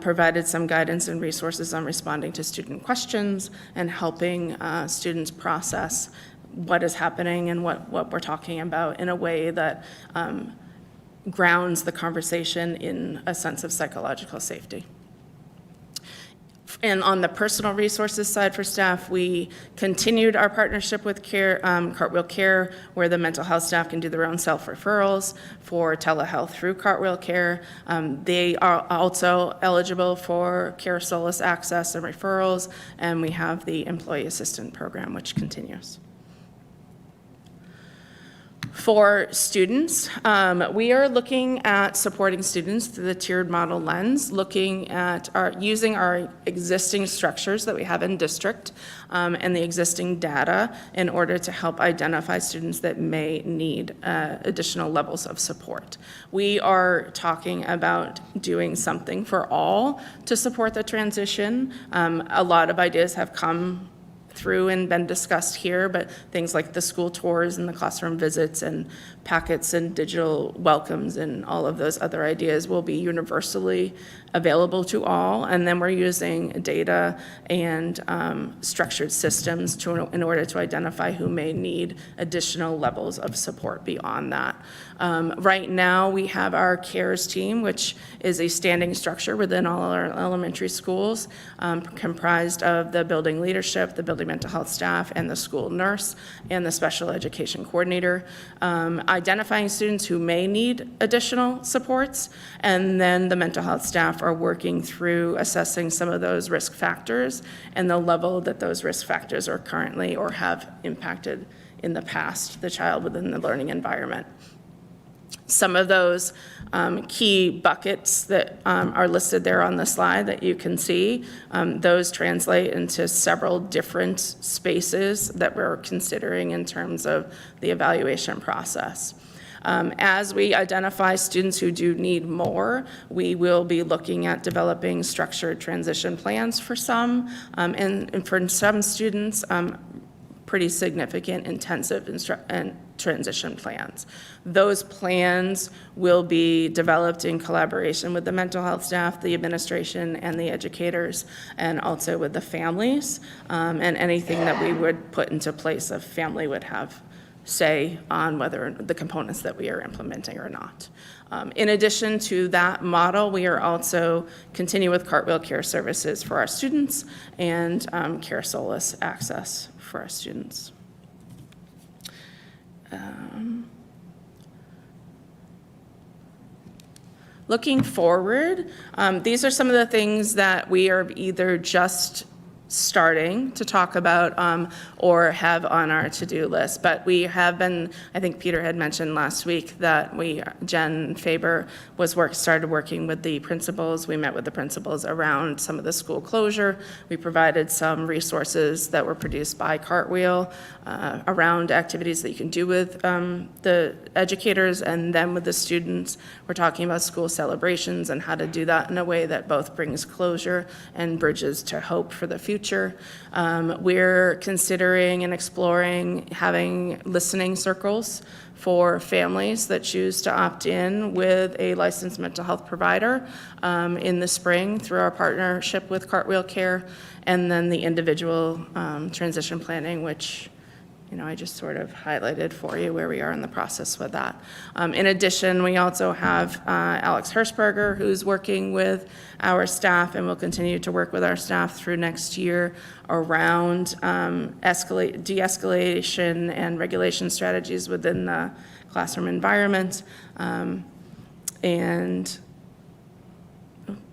provided some guidance and resources on responding to student questions and helping students process what is happening and what we're talking about in a way that grounds the conversation in a sense of psychological safety. And on the personal resources side for staff, we continued our partnership with Cartwheel Care, where the mental health staff can do their own self-referrals for telehealth through Cartwheel Care. They are also eligible for Care Solace access and referrals, and we have the Employee Assistant Program, which continues. For students, we are looking at supporting students through the tiered model lens, looking at using our existing structures that we have in district and the existing data in order to help identify students that may need additional levels of support. We are talking about doing something for all to support the transition. A lot of ideas have come through and been discussed here, but things like the school tours and the classroom visits and packets and digital welcomes and all of those other ideas will be universally available to all. And then we're using data and structured systems in order to identify who may need additional levels of support beyond that. Right now, we have our CARES team, which is a standing structure within all our elementary schools, comprised of the building leadership, the building mental health staff, and the school nurse, and the special education coordinator, identifying students who may need additional supports, and then the mental health staff are working through assessing some of those risk factors and the level that those risk factors are currently or have impacted in the past the child within the learning environment. Some of those key buckets that are listed there on the slide that you can see, those translate into several different spaces that we're considering in terms of the evaluation process. As we identify students who do need more, we will be looking at developing structured transition plans for some, and for some students, pretty significant intensive and transition plans. Those plans will be developed in collaboration with the mental health staff, the administration, and the educators, and also with the families. And anything that we would put into place, a family would have say on whether the components that we are implementing or not. In addition to that model, we are also continue with Cartwheel Care Services for our students and Care Solace access for our students. Looking forward, these are some of the things that we are either just starting to talk about or have on our to-do list. But we have been, I think Peter had mentioned last week that Jen Faber started working with the principals. We met with the principals around some of the school closure. We provided some resources that were produced by Cartwheel around activities that you can do with the educators and then with the students. We're talking about school celebrations and how to do that in a way that both brings closure and bridges to hope for the future. We're considering and exploring having listening circles for families that choose to opt in with a licensed mental health provider in the spring through our partnership with Cartwheel Care, and then the individual transition planning, which I just sort of highlighted for you where we are in the process with that. In addition, we also have Alex Hirschberger, who's working with our staff and will continue to work with our staff through next year around de-escalation and regulation strategies within the classroom environment. And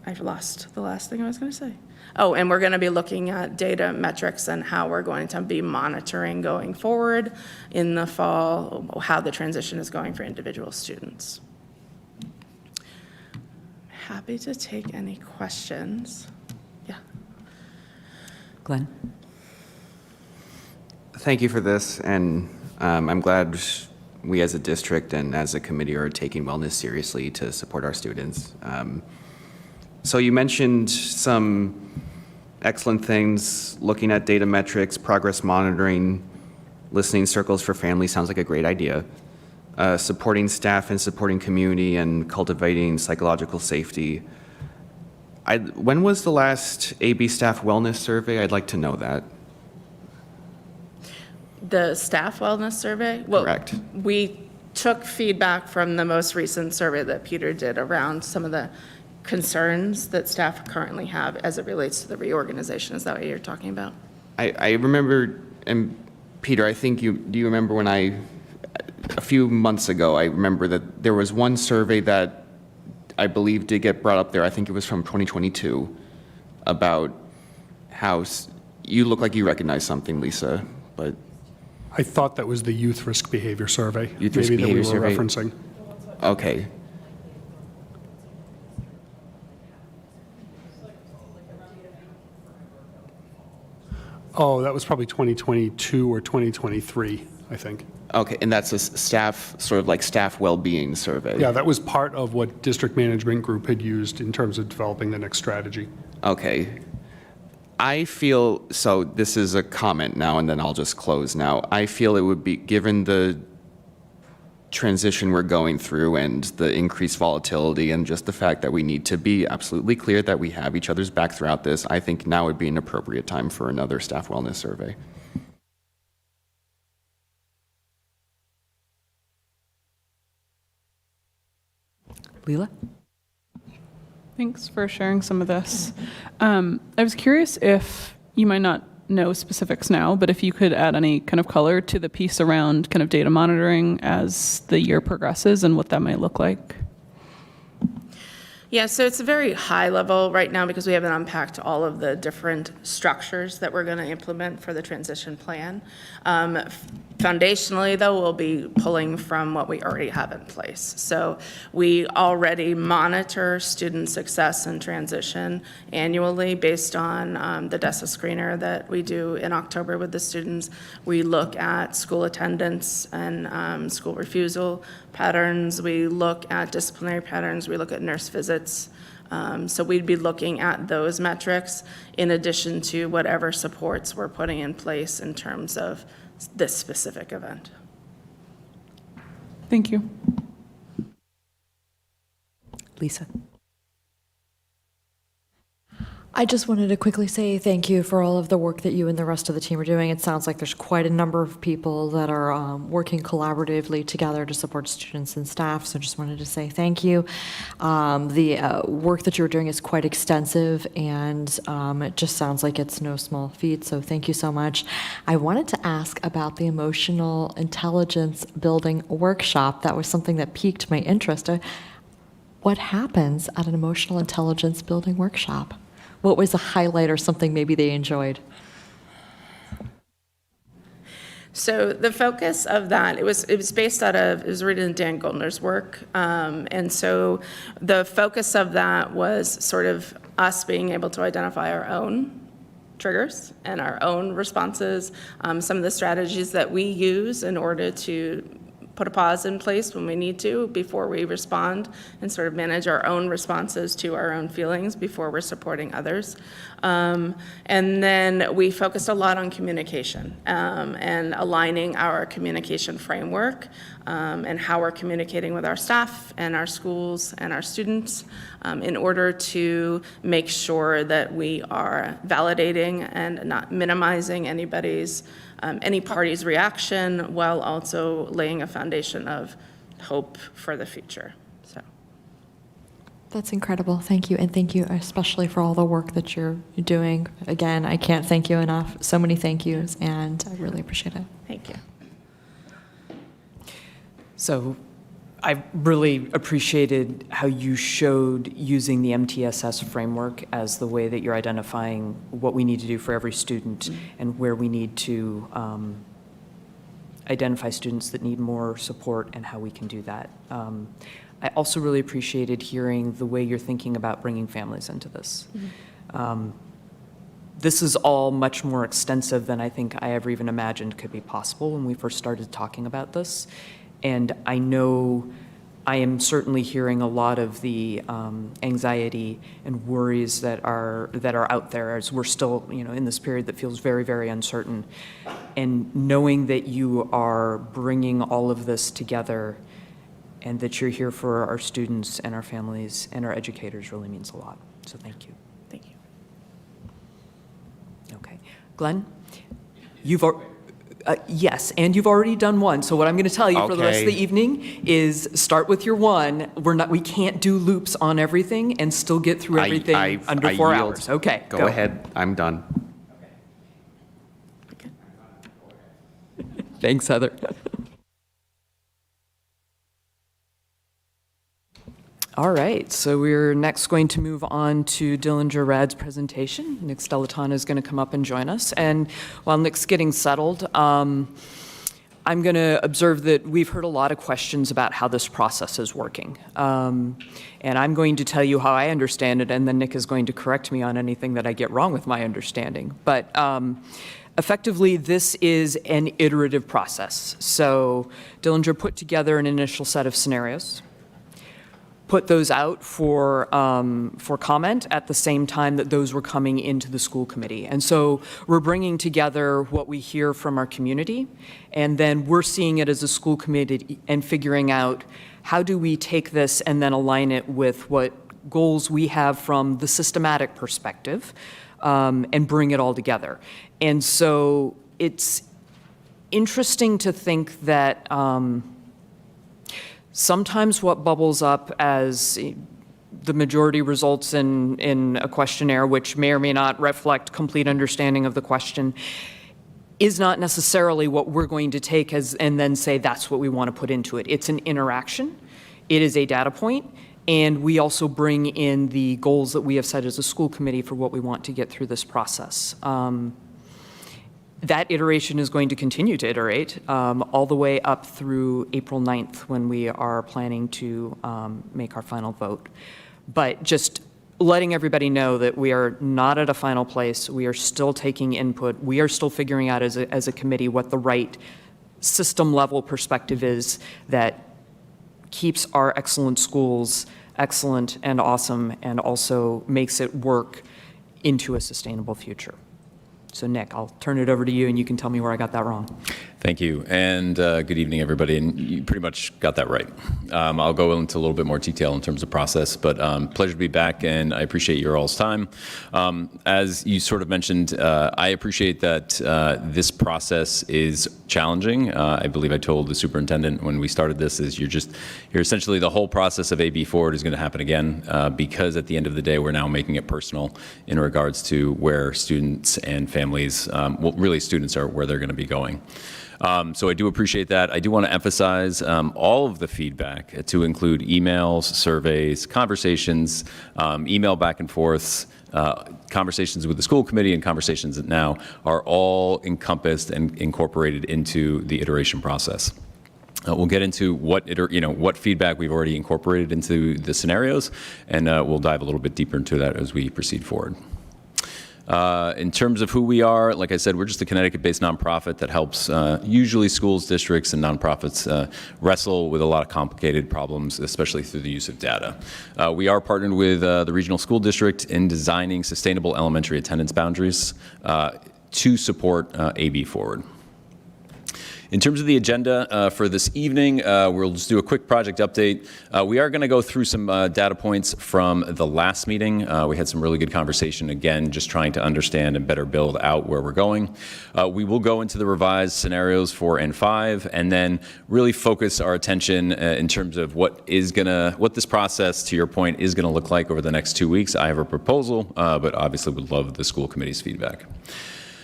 I've lost the last thing I was going to say. Oh, and we're going to be looking at data metrics and how we're going to be monitoring going forward in the fall, how the transition is going for individual students. Happy to take any questions. Yeah. Glenn? Thank you for this, and I'm glad we as a district and as a committee are taking wellness seriously to support our students. So you mentioned some excellent things, looking at data metrics, progress monitoring, listening circles for families sounds like a great idea. Supporting staff and supporting community and cultivating psychological safety. When was the last AB staff wellness survey? I'd like to know that. The staff wellness survey? Well, Correct. We took feedback from the most recent survey that Peter did around some of the concerns that staff currently have as it relates to the reorganization. Is that what you're talking about? I remember, and Peter, I think do you remember when a few months ago, I remember that there was one survey that I believe did get brought up there, I think it was from 2022, about how, you look like you recognize something, Lisa, but. I thought that was the youth risk behavior survey. Youth risk maybe behavior that we were survey. referencing. Okay. Oh, that was probably 2022 or 2023, I think. Okay, and that's a staff, sort of like staff well-being survey? Yeah, that was part of what district management group had used in terms of developing the next strategy. Okay. I feel, so this is a comment now and then I'll just close now. I feel it would be, given the transition we're going through and the increased volatility and just the fact that we need to be absolutely clear that we have each other's back throughout this, I think now would be an appropriate time for another staff wellness survey. Leela? Thanks for sharing some of this. I was curious if you might not know specifics now, but if you could add any kind of color to the piece around kind of data monitoring as the year progresses and what that might look like. Yeah, so it's a very high level right now because we haven't unpacked all of the different structures that we're going to implement for the transition plan. Foundationally, though, we'll be pulling from what we already have in place. So we already monitor student success and transition annually based on the DESA screener that we do in October with the students. We look at school attendance and school refusal patterns. We look at disciplinary patterns. We look at nurse visits. So we'd be looking at those metrics in addition to whatever supports we're putting in place in terms of this specific event. Thank you. Lisa? I just wanted to quickly say thank you for all of the work that you and the rest of the team are doing. It sounds like there's quite a number of people that are working collaboratively together to support students and staff, so just wanted to say thank you. The work that you're doing is quite extensive, and it just sounds like it's no small feat, so thank you so much. I wanted to ask about the emotional intelligence building workshop. That was something that piqued my interest. What happens at an emotional intelligence building workshop? What was a highlight or something maybe they enjoyed? So the focus of that, it was based out of, it was written in Dan Goldner's work. And so the focus of that was sort of us being able to identify our own triggers and our own responses, some of the strategies that we use in order to put a pause in place when we need to before we respond and sort of manage our own responses to our own feelings before we're supporting others. And then we focused a lot on communication and aligning our communication framework and how we're communicating with our staff and our schools and our students in order to make sure that we are validating and not minimizing anybody's any party's reaction, while also laying a foundation of hope for the future. So. That's incredible. Thank you. And thank you especially for all the work that you're doing. Again, I can't thank you enough. So many thank yous, and I really appreciate it. Thank you. So I really appreciated how you showed using the MTSS framework as the way that you're identifying what we need to do for every student and where we need to identify students that need more support and how we can do that. I also really appreciated hearing the way you're thinking about bringing families into this. This is all much more extensive than I think I ever even imagined could be possible when we first started talking about this. And I know I am certainly hearing a lot of the anxiety and worries that are out there as we're still, in this period that feels very, very uncertain. And knowing that you are bringing all of this together and that you're here for our students and our families and our educators really means a lot. So thank you. Thank you. Okay. Glenn, yes, and you've already done one. So what I'm going to tell you for the rest of the evening is start with your one. We can't do loops on everything and still get through everything under 4 hours. Okay. Go ahead. I'm done. Okay. Thanks, Heather. All right, so we're next going to move on to Dillinger RAD's presentation. Nick Stellitano is going to come up and join us. And while Nick's getting settled, I'm going to observe that we've heard a lot of questions about how this process is working. And I'm going to tell you how I understand it, and then Nick is going to correct me on anything that I get wrong with my understanding. But effectively, this is an iterative process. So Dillinger put together an initial set of scenarios, put those out for comment at the same time that those were coming into the school committee. And so we're bringing together what we hear from our community, and then we're seeing it as a school committee and figuring out how do we take this and then align it with what goals we have from the systematic perspective, and bring it all together. And so it's interesting to think that sometimes what bubbles up as the majority results in a questionnaire, which may or may not reflect complete understanding of the question, is not necessarily what we're going to take and then say that's what we want to put into it. It's an interaction. It is a data point. And we also bring in the goals that we have set as a school committee for what we want to get through this process. That iteration is going to continue to iterate all the way up through April 9th when we are planning to make our final vote. But just letting everybody know that we are not at a final place. We are still taking input. We are still figuring out as a committee what the right system level perspective is that keeps our excellent schools excellent and awesome and also makes it work into a sustainable future. So Nick, I'll turn it over to you and you can tell me where I got that wrong. Thank you, and good evening, everybody. And you pretty much got that right. I'll go into a little bit more detail in terms of process, but pleasure to be back, and I appreciate your all's time. As you sort of mentioned, I appreciate that this process is challenging. I believe I told the superintendent when we started this is you're essentially the whole process of AB Forward is going to happen again because at the end of the day, we're now making it personal in regards to where students and families, well, really students are where they're going to be going. So I do appreciate that. I do want to emphasize all of the feedback to include emails, surveys, conversations, email back and forths, conversations with the school committee and conversations that now are all encompassed and incorporated into the iteration process. We'll get into what feedback we've already incorporated into the scenarios, and we'll dive a little bit deeper into that as we proceed forward. In terms of who we are, like I said, we're just a Connecticut-based nonprofit that helps usually schools, districts, and nonprofits wrestle with a lot of complicated problems, especially through the use of data. We are partnered with the regional school district in designing sustainable elementary attendance boundaries to support AB Forward. In terms of the agenda for this evening, we'll just do a quick project update. We are going to go through some data points from the last meeting. We had some really good conversation, again, just trying to understand and better build out where we're going. We will go into the revised scenarios 4 and 5, and then really focus our attention in terms of what this process, to your point, is going to look like over the next 2 weeks. I have a proposal, but obviously would love the school committee's feedback.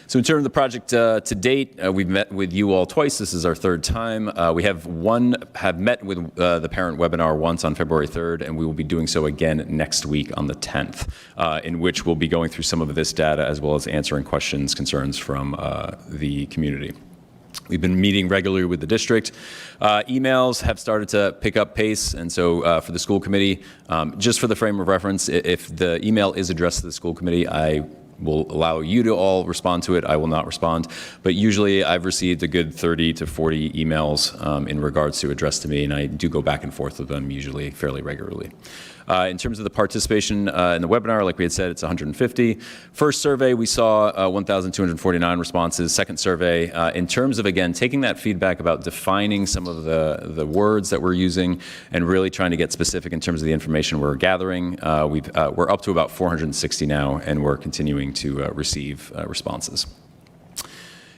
So in terms of the project to date, we've met with you all twice. This is our third time. We have met with the parent webinar once on February 3rd, and we will be doing so again next week on the 10th, in which we'll be going through some of this data as well as answering questions, concerns from the community. We've been meeting regularly with the district. Emails have started to pick up pace, and so for the school committee, just for the frame of reference, if the email is addressed to the school committee, I will allow you to all respond to it. I will not respond. But usually I've received a good 30 to 40 emails in regards to addressed to me, and I do go back and forth with them usually fairly regularly. In terms of the participation in the webinar, like we had said, it's 150. First survey, we saw 1,249 responses. Second survey, in terms of, again, taking that feedback about defining some of the words that we're using and really trying to get specific in terms of the information we're gathering, we're up to about 460 now, and we're continuing to receive responses.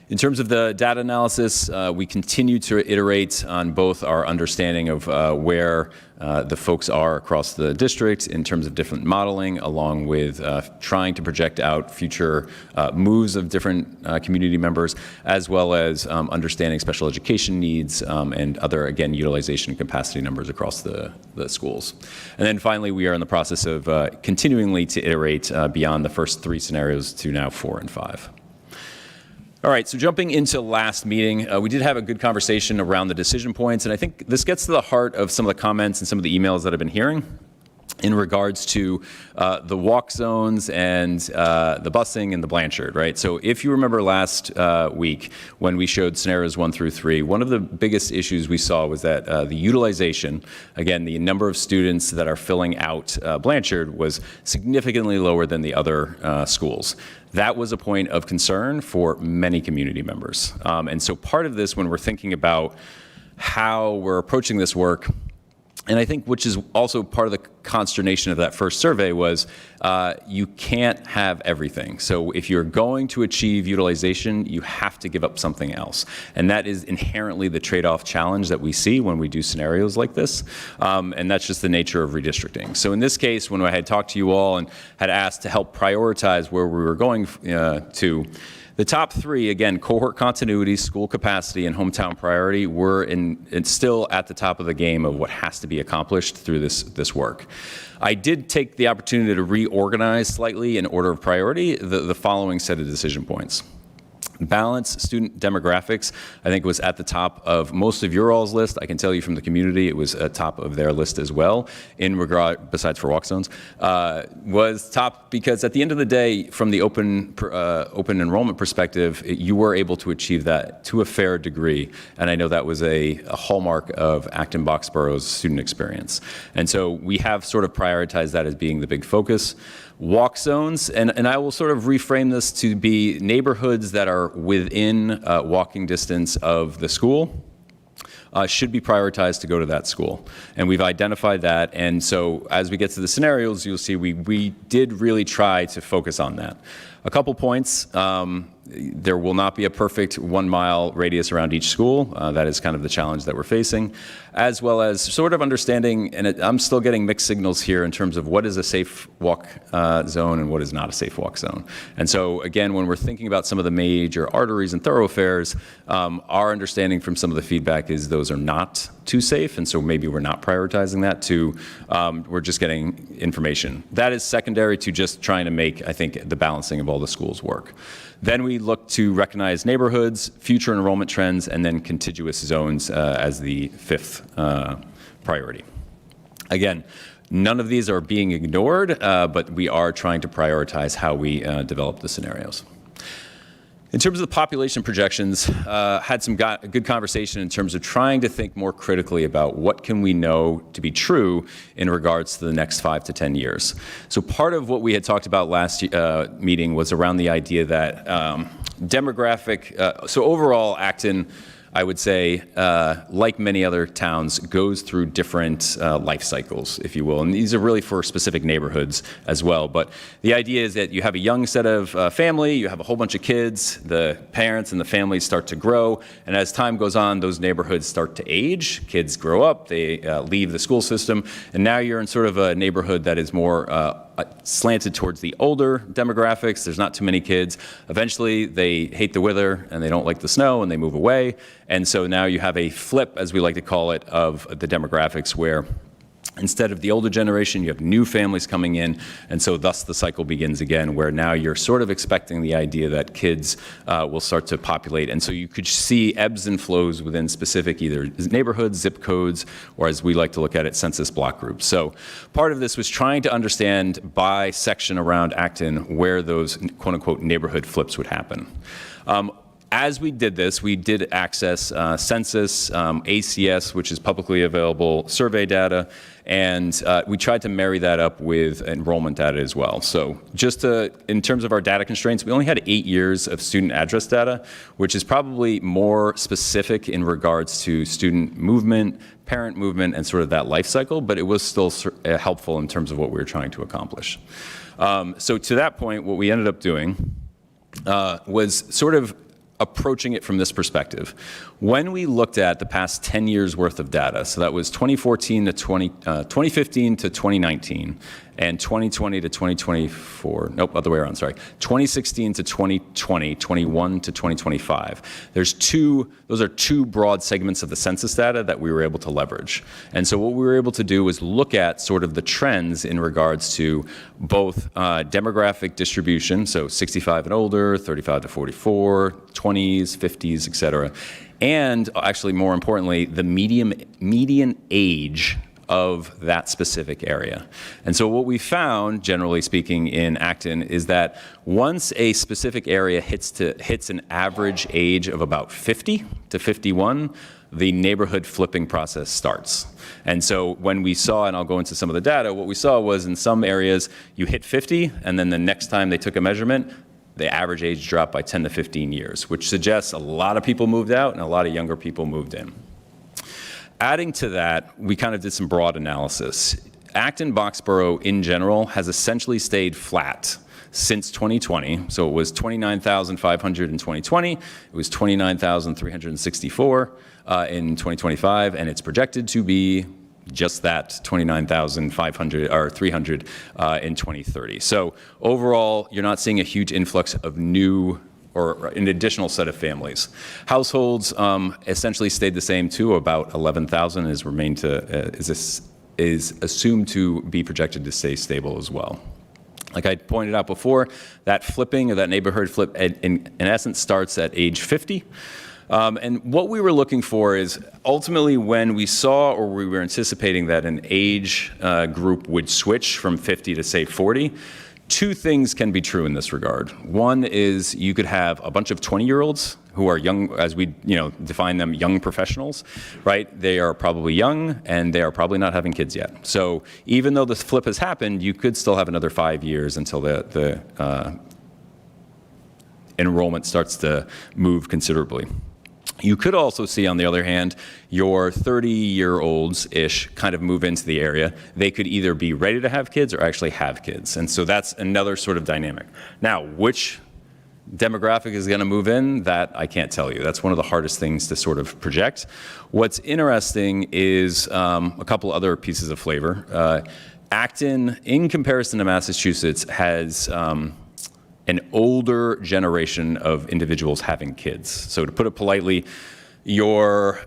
In terms of the data analysis, we continue to iterate on both our understanding of where the folks are across the district in terms of different modeling, along with trying to project out future moves of different community members, as well as understanding special education needs and other, again, utilization and capacity numbers across the schools. And then finally, we are in the process of continuingly to iterate beyond the first 3 scenarios to now 4 and 5. All right, so jumping into last meeting, we did have a good conversation around the decision points, and I think this gets to the heart of some of the comments and some of the emails that I've been hearing in regards to the walk zones and the busing and the Blanchard, right? So if you remember last week when we showed scenarios 1 through 3, one of the biggest issues we saw was that the utilization, again, the number of students that are filling out Blanchard was significantly lower than the other schools. That was a point of concern for many community members. And so part of this, when we're thinking about how we're approaching this work, and I think which is also part of the consternation of that first survey was you can't have everything. So if you're going to achieve utilization, you have to give up something else. And that is inherently the trade-off challenge that we see when we do scenarios like this. And that's just the nature of redistricting. So in this case, when I had talked to you all and had asked to help prioritize where we were going to, the top 3, again, cohort continuity, school capacity, and hometown priority were still at the top of the game of what has to be accomplished through this work. I did take the opportunity to reorganize slightly in order of priority the following set of decision points. Balance student demographics, I think, was at the top of most of your all's list. I can tell you from the community, it was at top of their list as well, in regard, besides for walk zones, was top because at the end of the day, from the open enrollment perspective, you were able to achieve that to a fair degree. And I know that was a hallmark of Acton-Boxborough's student experience. And so we have sort of prioritized that as being the big focus. Walk zones, and I will sort of reframe this to be neighborhoods that are within walking distance of the school should be prioritized to go to that school. And we've identified that, and so as we get to the scenarios, you'll see we did really try to focus on that. A couple points. There will not be a perfect 1 mile radius around each school. That is kind of the challenge that we're facing, as well as sort of understanding, and I'm still getting mixed signals here in terms of what is a safe walk zone and what is not a safe walk zone. And so again, when we're thinking about some of the major arteries and thoroughfares, our understanding from some of the feedback is those are not too safe, and so maybe we're not prioritizing that to, we're just getting information. That is secondary to just trying to make, I think, the balancing of all the schools work. Then we look to recognize neighborhoods, future enrollment trends, and then contiguous zones as the 5th priority. Again, none of these are being ignored, but we are trying to prioritize how we develop the scenarios. In terms of the population projections, had some good conversation in terms of trying to think more critically about what can we know to be true in regards to the next 5 to 10 years. So part of what we had talked about last meeting was around the idea that demographic, so overall Acton, I would say, like many other towns, goes through different life cycles, if you will. And these are really for specific neighborhoods as well. But the idea is that you have a young set of family, you have a whole bunch of kids, the parents and the families start to grow, and as time goes on, those neighborhoods start to age. Kids grow up, they leave the school system, and now you're in sort of a neighborhood that is more slanted towards the older demographics. There's not too many kids. Eventually, they hate the weather and they don't like the snow and they move away. And so now you have a flip, as we like to call it, of the demographics where instead of the older generation, you have new families coming in, and so thus the cycle begins again, where now you're sort of expecting the idea that kids will start to populate. And so you could see ebbs and flows within specific either neighborhoods, zip codes, or as we like to look at it, census block groups. So part of this was trying to understand by section around Acton where those quote-unquote neighborhood flips would happen. As we did this, we did access census, ACS, which is publicly available survey data, and we tried to marry that up with enrollment data as well. So just in terms of our data constraints, we only had 8 years of student address data, which is probably more specific in regards to student movement, parent movement, and sort of that life cycle, but it was still helpful in terms of what we were trying to accomplish. So to that point, what we ended up doing was sort of approaching it from this perspective. When we looked at the past 10 years worth of data, so that was 2015 to 2019 and 2020 to 2024, nope, other way around, sorry, 2016 to 2020, 21 to 2025. Those are two broad segments of the census data that we were able to leverage. And so what we were able to do was look at sort of the trends in regards to both demographic distribution, so 65 and older, 35 to 44, 20s, 50s, et cetera, and actually more importantly, the median age of that specific area. And so what we found, generally speaking, in Acton is that once a specific area hits an average age of about 50 to 51, the neighborhood flipping process starts. And so when we saw, and I'll go into some of the data, what we saw was in some areas you hit 50, and then the next time they took a measurement, the average age dropped by 10 to 15 years, which suggests a lot of people moved out and a lot of younger people moved in. Adding to that, we kind of did some broad analysis. Acton-Boxborough in general has essentially stayed flat since 2020. So it was 29,500 in 2020, it was 29,364 in 2025, and it's projected to be just that 29,500 or 300 in 2030. So overall, you're not seeing a huge influx of new or an additional set of families. Households essentially stayed the same too, about 11,000 is assumed to be projected to stay stable as well. Like I pointed out before, that flipping or that neighborhood flip in essence starts at age 50. And what we were looking for is ultimately when we saw or we were anticipating that an age group would switch from 50 to say 40, two things can be true in this regard. One is you could have a bunch of 20-year-olds who are young, as we define them, young professionals, right? They are probably young and they are probably not having kids yet. So even though this flip has happened, you could still have another 5 years until the enrollment starts to move considerably. You could also see, on the other hand, your 30-year-olds-ish kind of move into the area. They could either be ready to have kids or actually have kids. And so that's another sort of dynamic. Now, which demographic is going to move in, that I can't tell you. That's one of the hardest things to sort of project. What's interesting is a couple other pieces of flavor. Acton, in comparison to Massachusetts, has an older generation of individuals having kids. So to put it politely, your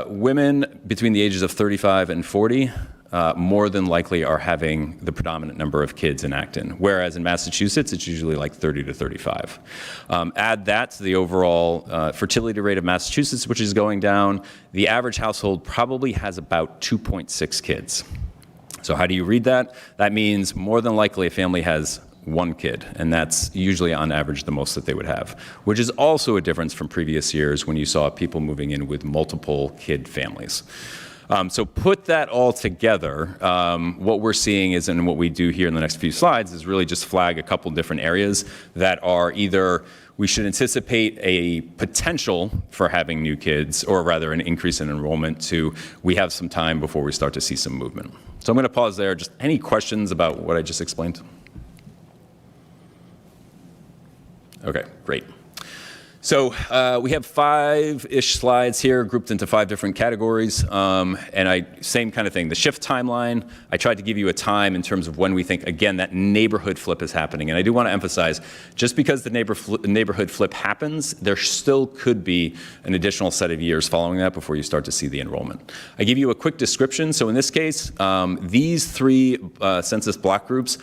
women between the ages of 35 and 40 more than likely are having the predominant number of kids in Acton, whereas in Massachusetts, it's usually like 30 to 35. Add that to the overall fertility rate of Massachusetts, which is going down. The average household probably has about 2.6 kids. So how do you read that? That means more than likely a family has one kid, and that's usually on average the most that they would have, which is also a difference from previous years when you saw people moving in with multiple kid families. So put that all together, what we're seeing is, and what we do here in the next few slides, is really just flag a couple different areas that are either we should anticipate a potential for having new kids, or rather an increase in enrollment, to we have some time before we start to see some movement. So I'm going to pause there. Just any questions about what I just explained? Okay, great. So we have 5-ish slides here grouped into 5 different categories. And same kind of thing. The shift timeline, I tried to give you a time in terms of when we think, again, that neighborhood flip is happening. And I do want to emphasize, just because the neighborhood flip happens, there still could be an additional set of years following that before you start to see the enrollment. I give you a quick description. So in this case, these 3 census block groups,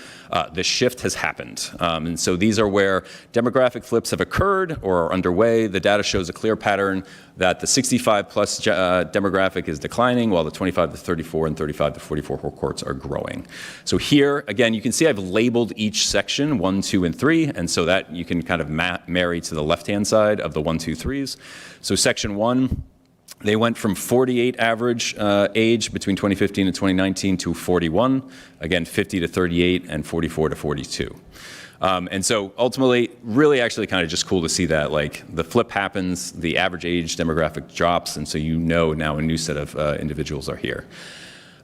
the shift has happened. And so these are where demographic flips have occurred or are underway. The data shows a clear pattern that the 65 plus demographic is declining, while the 25 to 34 and 35 to 44 cohorts are growing. So here, again, you can see I've labeled each section 1, 2, and 3, and so that you can kind of marry to the left-hand side of the 1, 2, 3s. So section 1, they went from 48 average age between 2015 and 2019 to 41, again, 50 to 38 and 44 to 42. And so ultimately, really actually kind of just cool to see that, like the flip happens, the average age demographic drops, and so you know now a new set of individuals are here.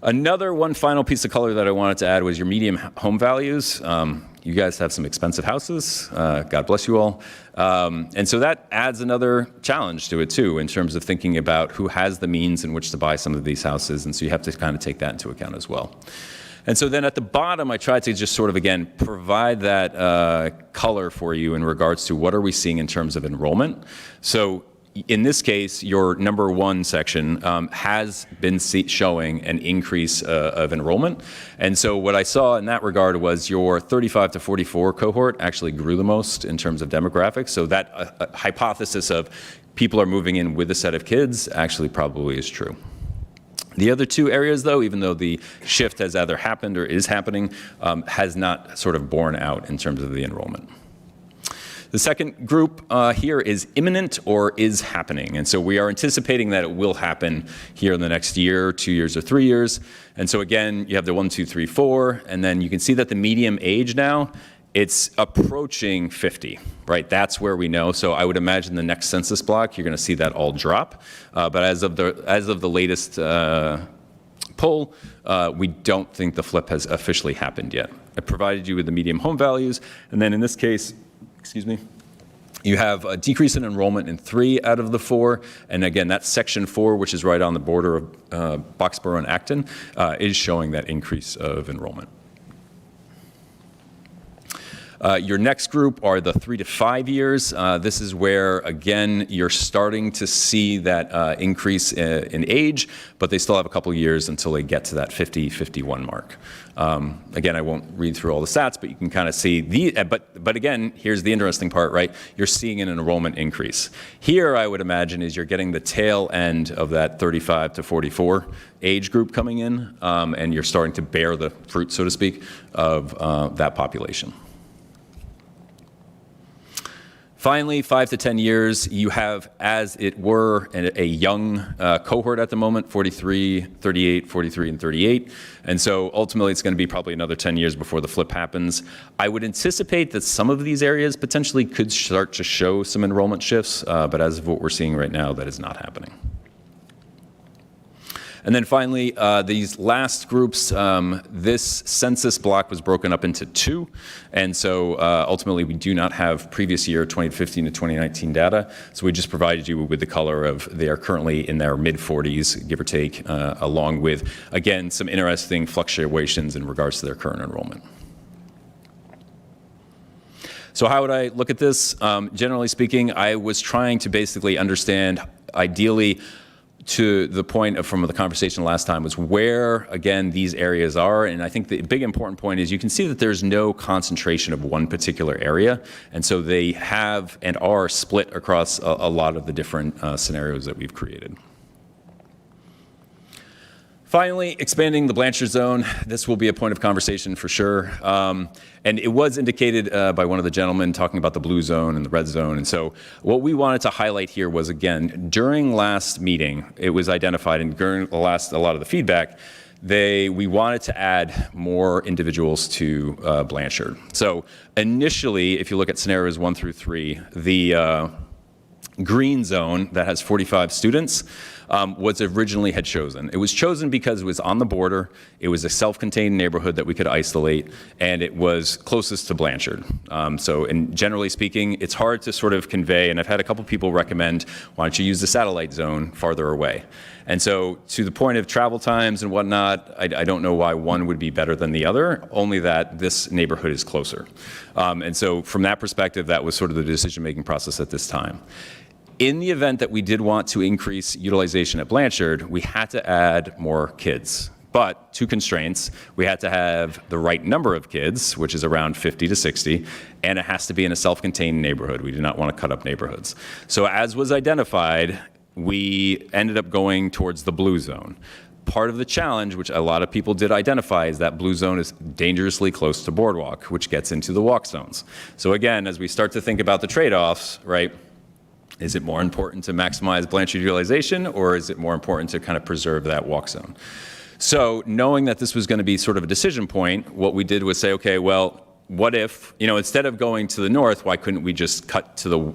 Another one final piece of color that I wanted to add was your median home values. You guys have some expensive houses, God bless you all. And so that adds another challenge to it too, in terms of thinking about who has the means in which to buy some of these houses, and so you have to kind of take that into account as well. And so then at the bottom, I tried to just sort of, again, provide that color for you in regards to what are we seeing in terms of enrollment. So in this case, your number 1 section has been showing an increase of enrollment. And so what I saw in that regard was your 35 to 44 cohort actually grew the most in terms of demographics. So that hypothesis of people are moving in with a set of kids actually probably is true. The other 2 areas, though, even though the shift has either happened or is happening, has not sort of borne out in terms of the enrollment. The second group here is imminent or is happening. And so we are anticipating that it will happen here in the next year, 2 years, or 3 years. And so again, you have the 1, 2, 3, 4, and then you can see that the median age now, it's approaching 50, right? That's where we know. So I would imagine the next census block, you're going to see that all drop. But as of the latest poll, we don't think the flip has officially happened yet. I provided you with the median home values, and then in this case, excuse me, you have a decrease in enrollment in 3 out of the 4, and again, that's section 4, which is right on the border of Boxborough and Acton, is showing that increase of enrollment. Your next group are the 3 to 5 years. This is where, again, you're starting to see that increase in age, but they still have a couple years until they get to that 50, 51 mark. Again, I won't read through all the stats, but you can kind of see but again, here's the interesting part, right? You're seeing an enrollment increase. Here, I would imagine, is you're getting the tail end of that 35 to 44 age group coming in, and you're starting to bear the fruit, so to speak, of that population. Finally, 5 to 10 years, you have, as it were, a young cohort at the moment, 43, 38, 43, and 38. And so ultimately, it's going to be probably another 10 years before the flip happens. I would anticipate that some of these areas potentially could start to show some enrollment shifts, but as of what we're seeing right now, that is not happening. And then finally, these last groups, this census block was broken up into 2. And so ultimately, we do not have previous year 2015 to 2019 data. So we just provided you with the color of they are currently in their mid-40s, give or take, along with, again, some interesting fluctuations in regards to their current enrollment. So how would I look at this? Generally speaking, I was trying to basically understand, ideally, to the point of, from the conversation last time, was where, again, these areas are. And I think the big important point is you can see that there's no concentration of one particular area. And so they have and are split across a lot of the different scenarios that we've created. Finally, expanding the Blanchard zone. This will be a point of conversation for sure. And it was indicated by one of the gentlemen talking about the blue zone and the red zone. And so what we wanted to highlight here was, again, during last meeting, it was identified, and during a lot of the feedback, we wanted to add more individuals to Blanchard. So initially, if you look at scenarios 1 through 3, the green zone that has 45 students was originally had chosen. It was chosen because it was on the border, it was a self-contained neighborhood that we could isolate, and it was closest to Blanchard. And generally speaking, it's hard to sort of convey, and I've had a couple people recommend, why don't you use the satellite zone farther away? And so to the point of travel times and whatnot, I don't know why one would be better than the other, only that this neighborhood is closer. And so from that perspective, that was sort of the decision-making process at this time. In the event that we did want to increase utilization at Blanchard, we had to add more kids. But 2 constraints: we had to have the right number of kids, which is around 50 to 60, and it has to be in a self-contained neighborhood. We did not want to cut up neighborhoods. So as was identified, we ended up going towards the blue zone. Part of the challenge, which a lot of people did identify, is that blue zone is dangerously close to Boardwalk, which gets into the walk zones. So again, as we start to think about the trade-offs, right, is it more important to maximize Blanchard utilization, or is it more important to kind of preserve that walk zone? So knowing that this was going to be sort of a decision point, what we did was say, okay, well, what if, instead of going to the north, why couldn't we just cut to the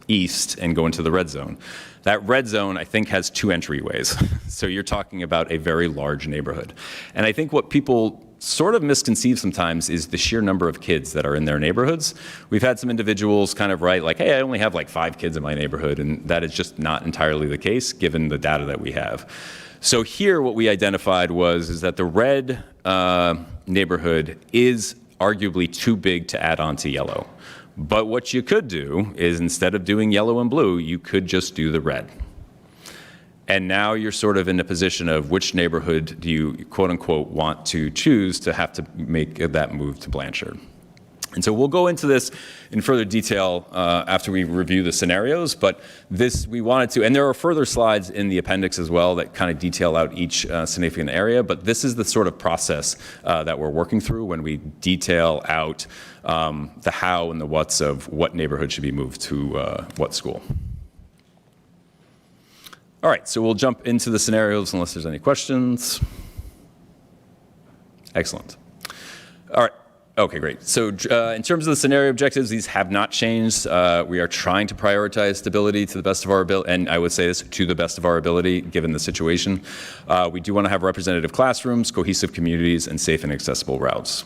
east and go into the red zone? That red zone, I think, has 2 entryways. So you're talking about a very large neighborhood. And I think what people sort of misconceive sometimes is the sheer number of kids that are in their neighborhoods. We've had some individuals kind of write like, hey, I only have like 5 kids in my neighborhood, and that is just not entirely the case given the data that we have. So here what we identified is that the red neighborhood is arguably too big to add on to yellow. But what you could do is, instead of doing yellow and blue, you could just do the red. And now you're sort of in a position of which neighborhood do you, quote unquote, want to choose to have to make that move to Blanchard. And so we'll go into this in further detail after we review the scenarios, but this we wanted to, and there are further slides in the appendix as well that kind of detail out each significant area, but this is the sort of process that we're working through when we detail out the how and the whats of what neighborhood should be moved to what school. All right, so we'll jump into the scenarios unless there's any questions. Excellent. All right. Okay, great. So in terms of the scenario objectives, these have not changed. We are trying to prioritize stability to the best of our ability, and I would say this, to the best of our ability, given the situation. We do want to have representative classrooms, cohesive communities, and safe and accessible routes.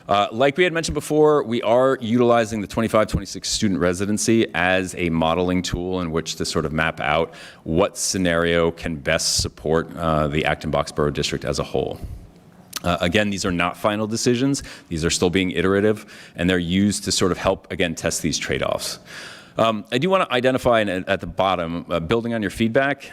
Like we had mentioned before, we are utilizing the 25-26 student residency as a modeling tool in which to sort of map out what scenario can best support the Acton-Boxborough district as a whole. Again, these are not final decisions. These are still being iterative, and they're used to sort of help, again, test these trade-offs. I do want to identify at the bottom, building on your feedback,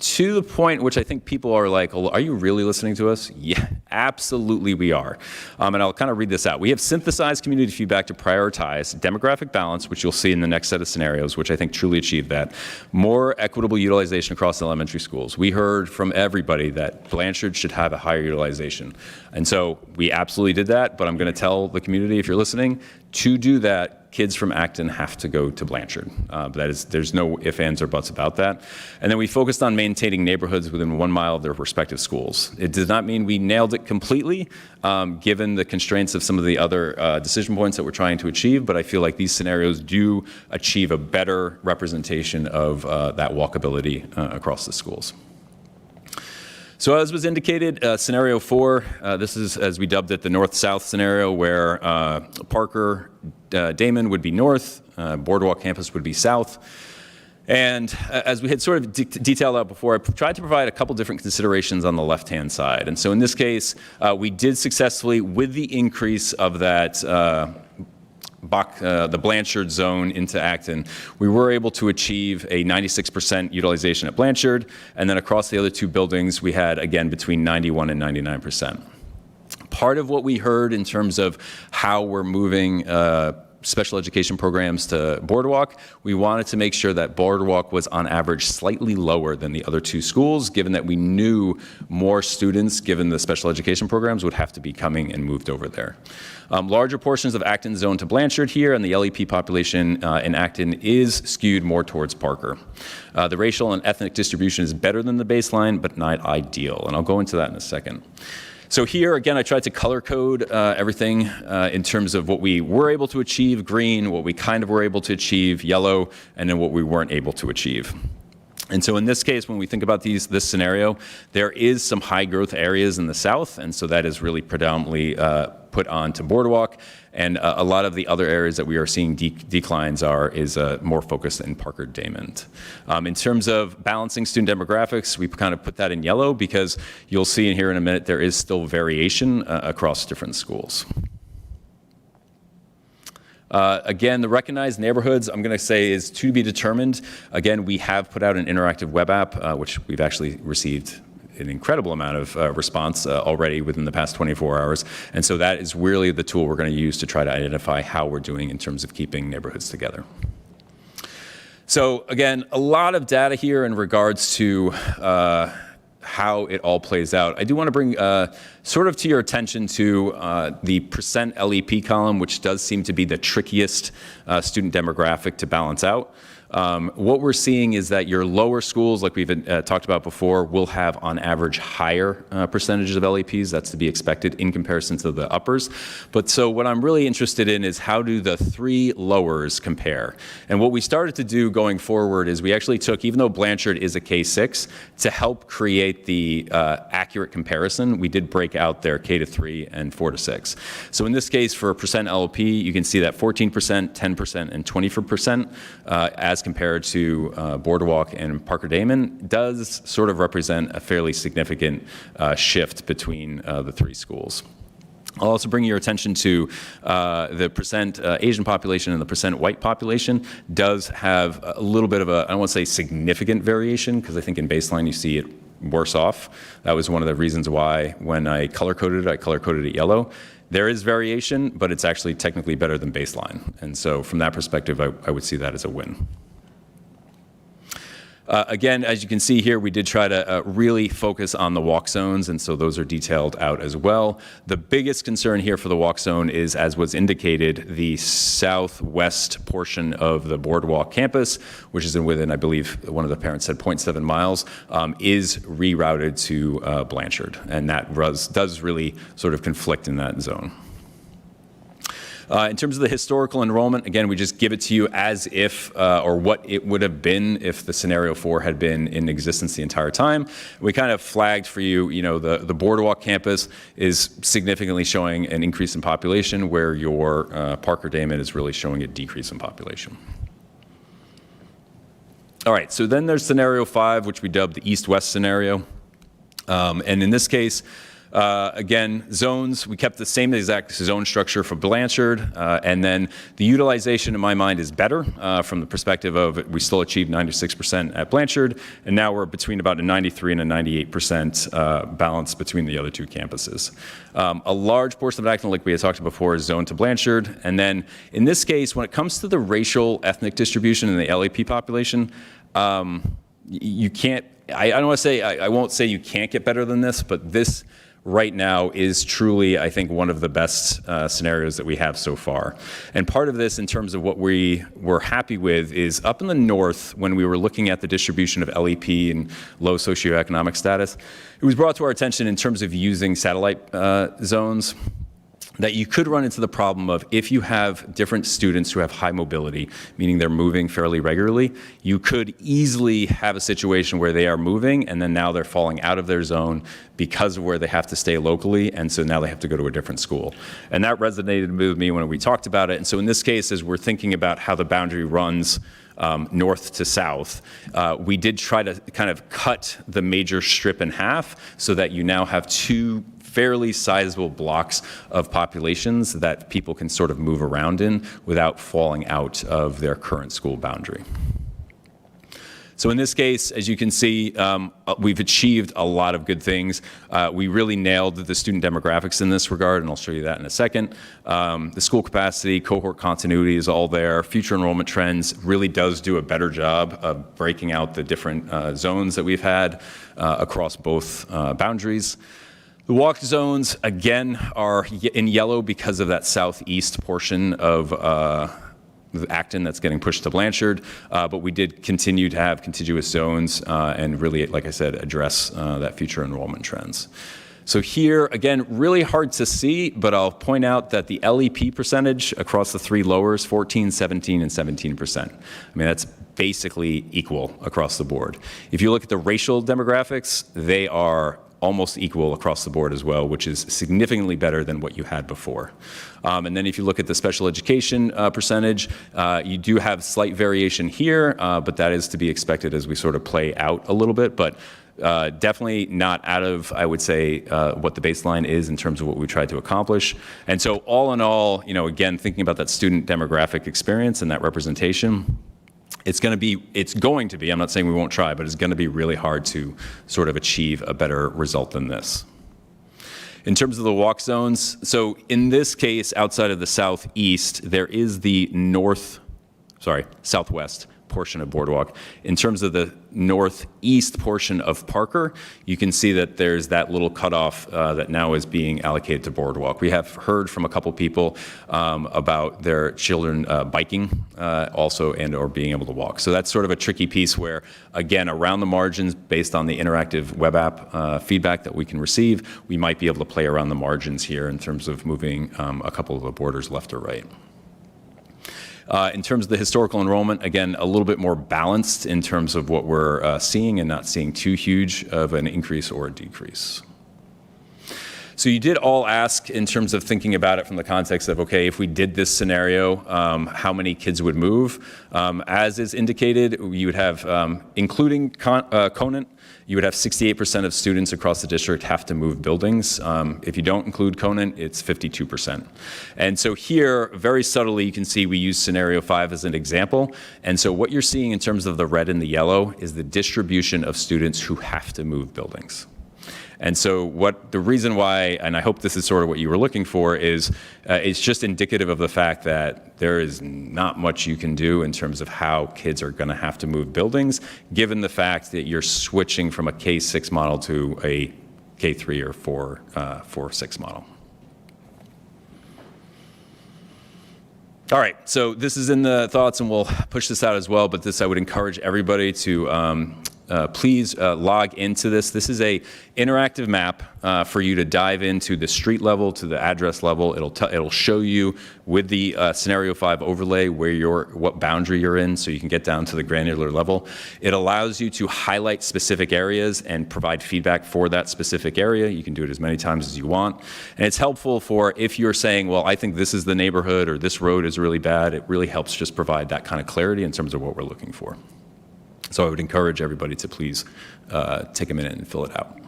to the point which I think people are like, are you really listening to us? Yeah, absolutely we are. And I'll kind of read this out. We have synthesized community feedback to prioritize demographic balance, which you'll see in the next set of scenarios, which I think truly achieve that. More equitable utilization across elementary schools. We heard from everybody that Blanchard should have a higher utilization. And so we absolutely did that, but I'm going to tell the community, if you're listening, to do that, kids from Acton have to go to Blanchard. There's no ifs, ands, or buts about that. And then we focused on maintaining neighborhoods within 1 mile of their respective schools. It does not mean we nailed it completely, given the constraints of some of the other decision points that we're trying to achieve, but I feel like these scenarios do achieve a better representation of that walkability across the schools. So as was indicated, scenario 4, this is, as we dubbed it, the north-south scenario, where Parker Damon would be north, Boardwalk campus would be south. And as we had sort of detailed out before, I tried to provide a couple different considerations on the left-hand side. And so in this case, we did successfully, with the increase of that the Blanchard zone into Acton, we were able to achieve a 96% utilization at Blanchard, and then across the other 2 buildings, we had, again, between 91 and 99%. Part of what we heard in terms of how we're moving special education programs to Boardwalk, we wanted to make sure that Boardwalk was on average slightly lower than the other two schools, given that we knew more students, given the special education programs, would have to be coming and moved over there. Larger portions of Acton zone to Blanchard here, and the LEP population in Acton is skewed more towards Parker. The racial and ethnic distribution is better than the baseline, but not ideal, and I'll go into that in a second. So here, again, I tried to color code everything in terms of what we were able to achieve, green, what we kind of were able to achieve, yellow, and then what we weren't able to achieve. And so in this case, when we think about this scenario, there is some high growth areas in the south, and so that is really predominantly put onto Boardwalk, and a lot of the other areas that we are seeing declines is more focused in Parker-Damon. In terms of balancing student demographics, we kind of put that in yellow because you'll see in here in a minute there is still variation across different schools. Again, the recognized neighborhoods, I'm going to say, is to be determined. Again, we have put out an interactive web app, which we've actually received an incredible amount of response already within the past 24 hours. And so that is really the tool we're going to use to try to identify how we're doing in terms of keeping neighborhoods together. So again, a lot of data here in regards to how it all plays out. I do want to bring sort of to your attention to the percent LEP column, which does seem to be the trickiest student demographic to balance out. What we're seeing is that your lower schools, like we've talked about before, will have on average higher percentages of LEPs. That's to be expected in comparison to the uppers. But so what I'm really interested in is how do the three lowers compare? And what we started to do going forward is we actually took, even though Blanchard is a K6, to help create the accurate comparison, we did break out their K to 3 and 4 to 6. So in this case, for percent LEP, you can see that 14%, 10%, and 20% as compared to Boardwalk and Parker-Damon does sort of represent a fairly significant shift between the three schools. I'll also bring your attention to the percent Asian population and the percent white population does have a little bit of a, I don't want to say significant variation, because I think in baseline you see it worse off. That was one of the reasons why when I color-coded it yellow. There is variation, but it's actually technically better than baseline. And so from that perspective, I would see that as a win. Again, as you can see here, we did try to really focus on the walk zones, and so those are detailed out as well. The biggest concern here for the walk zone is, as was indicated, the southwest portion of the Boardwalk campus, which is within, I believe, one of the parents said 0.7 miles, is rerouted to Blanchard, and that does really sort of conflict in that zone. In terms of the historical enrollment, again, we just give it to you as if, or what it would have been if the scenario 4 had been in existence the entire time. We kind of flagged for you, the Boardwalk campus is significantly showing an increase in population, where your Parker-Damon is really showing a decrease in population. All right, so then there's scenario 5, which we dubbed the east-west scenario. And in this case, again, zones, we kept the same exact zone structure for Blanchard, and then the utilization in my mind is better from the perspective of we still achieved 96% at Blanchard, and now we're between about a 93 and a 98% balance between the other two campuses. A large portion of Acton, like we had talked about before, is zoned to Blanchard, and then in this case, when it comes to the racial ethnic distribution in the LEP population, you can't, I don't want to say, I won't say you can't get better than this, but this right now is truly, I think, one of the best scenarios that we have so far. And part of this, in terms of what we were happy with, is up in the north, when we were looking at the distribution of LEP and low socioeconomic status, it was brought to our attention in terms of using satellite zones, that you could run into the problem of, if you have different students who have high mobility, meaning they're moving fairly regularly, you could easily have a situation where they are moving and then now they're falling out of their zone because of where they have to stay locally, and so now they have to go to a different school. And that resonated with me when we talked about it. And so in this case, as we're thinking about how the boundary runs north to south, we did try to kind of cut the major strip in half so that you now have two fairly sizable blocks of populations that people can sort of move around in without falling out of their current school boundary. So in this case, as you can see, we've achieved a lot of good things. We really nailed the student demographics in this regard, and I'll show you that in a second. The school capacity, cohort continuity is all there. Future enrollment trends really does do a better job of breaking out the different zones that we've had across both boundaries. The walk zones, again, are in yellow because of that southeast portion of Acton that's getting pushed to Blanchard, but we did continue to have contiguous zones and really, like I said, address that future enrollment trends. So here, again, really hard to see, but I'll point out that the LEP percentage across the three lowers, 14, 17, and 17%. I mean, that's basically equal across the board. If you look at the racial demographics, they are almost equal across the board as well, which is significantly better than what you had before. And then if you look at the special education percentage, you do have slight variation here, but that is to be expected as we sort of play out a little bit. But definitely not out of, I would say, what the baseline is in terms of what we tried to accomplish. And so all in all, again, thinking about that student demographic experience and that representation, it's going to be, I'm not saying we won't try, but it's going to be really hard to sort of achieve a better result than this. In terms of the walk zones, so in this case, outside of the southeast, there is the southwest portion of Boardwalk. In terms of the northeast portion of Parker, you can see that there's that little cutoff that now is being allocated to Boardwalk. We have heard from a couple people about their children biking also and or being able to walk. So that's sort of a tricky piece where, again, around the margins, based on the interactive web app feedback that we can receive, we might be able to play around the margins here in terms of moving a couple of the borders left or right. In terms of the historical enrollment, again, a little bit more balanced in terms of what we're seeing and not seeing too huge of an increase or a decrease. So you did all ask in terms of thinking about it from the context of, okay, if we did this scenario, how many kids would move? As is indicated, you would have, including Conant, you would have 68% of students across the district have to move buildings. If you don't include Conant, it's 52%. And so here, very subtly, you can see we use scenario 5 as an example. And so what you're seeing in terms of the red and the yellow is the distribution of students who have to move buildings. And so the reason why, and I hope this is sort of what you were looking for, is it's just indicative of the fact that there is not much you can do in terms of how kids are going to have to move buildings, given the fact that you're switching from a K-6 model to a K-3 or 4-6 model. All right, so this is in the thoughts, and we'll push this out as well, but this I would encourage everybody to please log into this. This is a interactive map for you to dive into the street level to the address level. It'll show you with the scenario 5 overlay what boundary you're in, so you can get down to the granular level. It allows you to highlight specific areas and provide feedback for that specific area. You can do it as many times as you want. And it's helpful for if you're saying, well, I think this is the neighborhood or this road is really bad. It really helps just provide that kind of clarity in terms of what we're looking for. So I would encourage everybody to please take a minute and fill it out.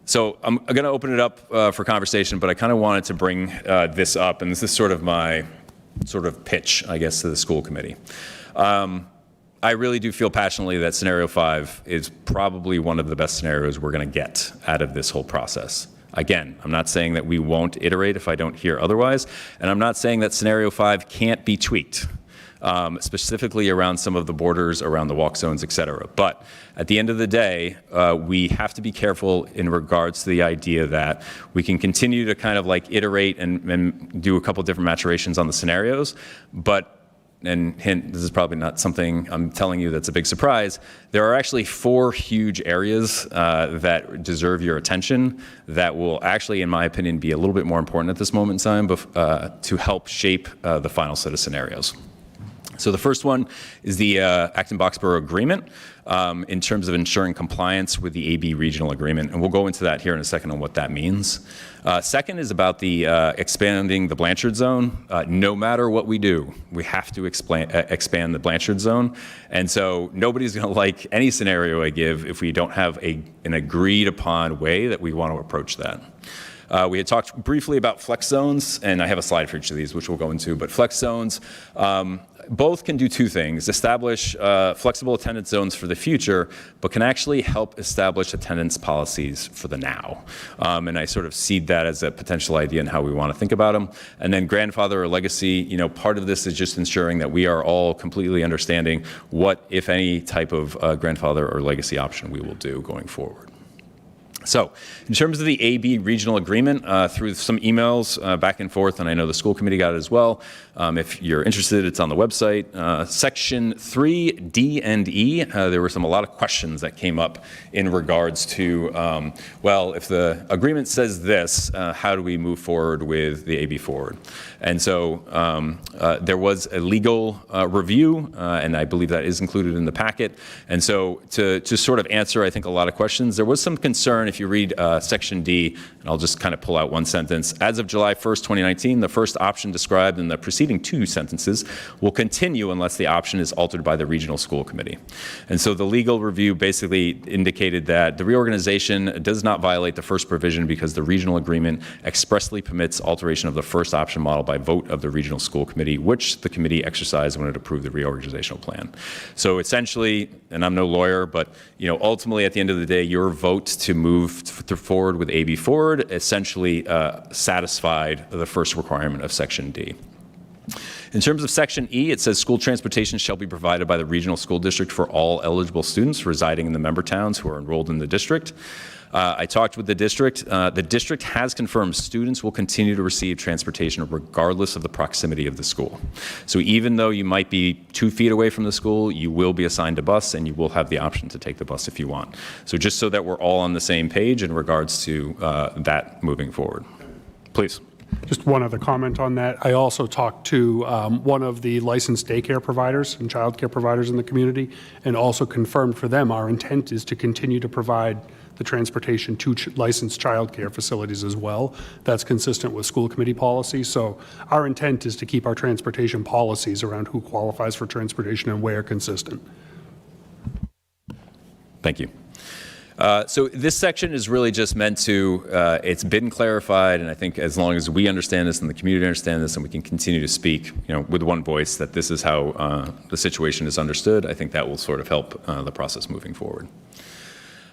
So I'm going to open it up for conversation, but I kind of wanted to bring this up, and this is sort of my pitch, I guess, to the school committee. I really do feel passionately that scenario 5 is probably one of the best scenarios we're going to get out of this whole process. Again, I'm not saying that we won't iterate if I don't hear otherwise, and I'm not saying that scenario 5 can't be tweaked. Specifically around some of the borders, around the walk zones, et cetera. But at the end of the day, we have to be careful in regards to the idea that we can continue to kind of like iterate and do a couple different maturations on the scenarios, but, and hint, this is probably not something I'm telling you that's a big surprise, there are actually 4 huge areas that deserve your attention that will actually, in my opinion, be a little bit more important at this moment in time to help shape the final set of scenarios. So the first one is the Acton-Boxborough agreement in terms of ensuring compliance with the AB regional agreement, and we'll go into that here in a second on what that means. Second is about the expanding the Blanchard zone. No matter what we do, we have to expand the Blanchard zone, and so nobody's going to like any scenario I give if we don't have an agreed upon way that we want to approach that. We had talked briefly about flex zones, and I have a slide for each of these, which we'll go into, but flex zones, both can do two things: establish flexible attendance zones for the future, but can actually help establish attendance policies for the now. And I sort of seed that as a potential idea in how we want to think about them. And then grandfather or legacy, part of this is just ensuring that we are all completely understanding what, if any, type of grandfather or legacy option we will do going forward. So, in terms of the AB regional agreement, through some emails back and forth, and I know the school committee got it as well. If you're interested, it's on the website. Section 3, D and E, there were a lot of questions that came up in regards to, well, if the agreement says this, how do we move forward with the AB forward? And so there was a legal review, and I believe that is included in the packet. And so to sort of answer, I think, a lot of questions, there was some concern. If you read Section D, and I'll just kind of pull out one sentence. As of July 1st, 2019, the first option described in the preceding two sentences will continue unless the option is altered by the regional school committee. And so the legal review basically indicated that the reorganization does not violate the first provision because the regional agreement expressly permits alteration of the first option model by vote of the regional school committee, which the committee exercised when it approved the reorganizational plan. So essentially, and I'm no lawyer, but ultimately at the end of the day, your vote to move forward with AB forward essentially satisfied the first requirement of Section D. In terms of Section E, it says school transportation shall be provided by the regional school district for all eligible students residing in the member towns who are enrolled in the district. I talked with the district. The district has confirmed students will continue to receive transportation regardless of the proximity of the school. So even though you might be 2 feet away from the school, you will be assigned a bus and you will have the option to take the bus if you want. So just so that we're all on the same page in regards to that moving forward. Please. Just one other comment on that. I also talked to one of the licensed daycare providers and childcare providers in the community, and also confirmed for them our intent is to continue to provide the transportation to licensed childcare facilities as well. That's consistent with school committee policy. So our intent is to keep our transportation policies around who qualifies for transportation and where consistent. Thank you. So this section is really just meant to, it's been clarified, and I think as long as we understand this and the community understand this and we can continue to speak, with one voice that this is how the situation is understood, I think that will sort of help the process moving forward.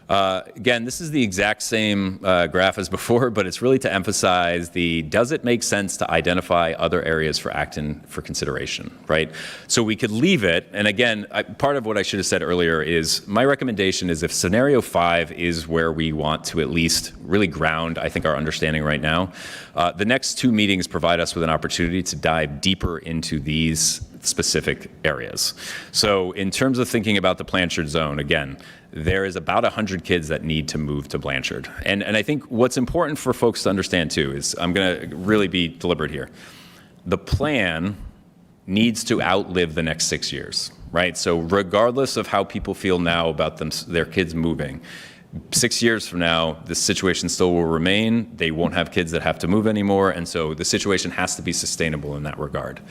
Again, this is the exact same graph as before, but it's really to emphasize does it make sense to identify other areas for Acton for consideration, right? So we could leave it, and again, part of what I should have said earlier is my recommendation is if scenario 5 is where we want to at least really ground, I think, our understanding right now, the next 2 meetings provide us with an opportunity to dive deeper into these specific areas. So in terms of thinking about the Blanchard zone, again, there is about 100 kids that need to move to Blanchard. And I think what's important for folks to understand too is, I'm going to really be deliberate here. The plan needs to outlive the next 6 years, right? So regardless of how people feel now about their kids moving, 6 years from now, this situation still will remain. They won't have kids that have to move anymore. And so the situation has to be sustainable in that regard.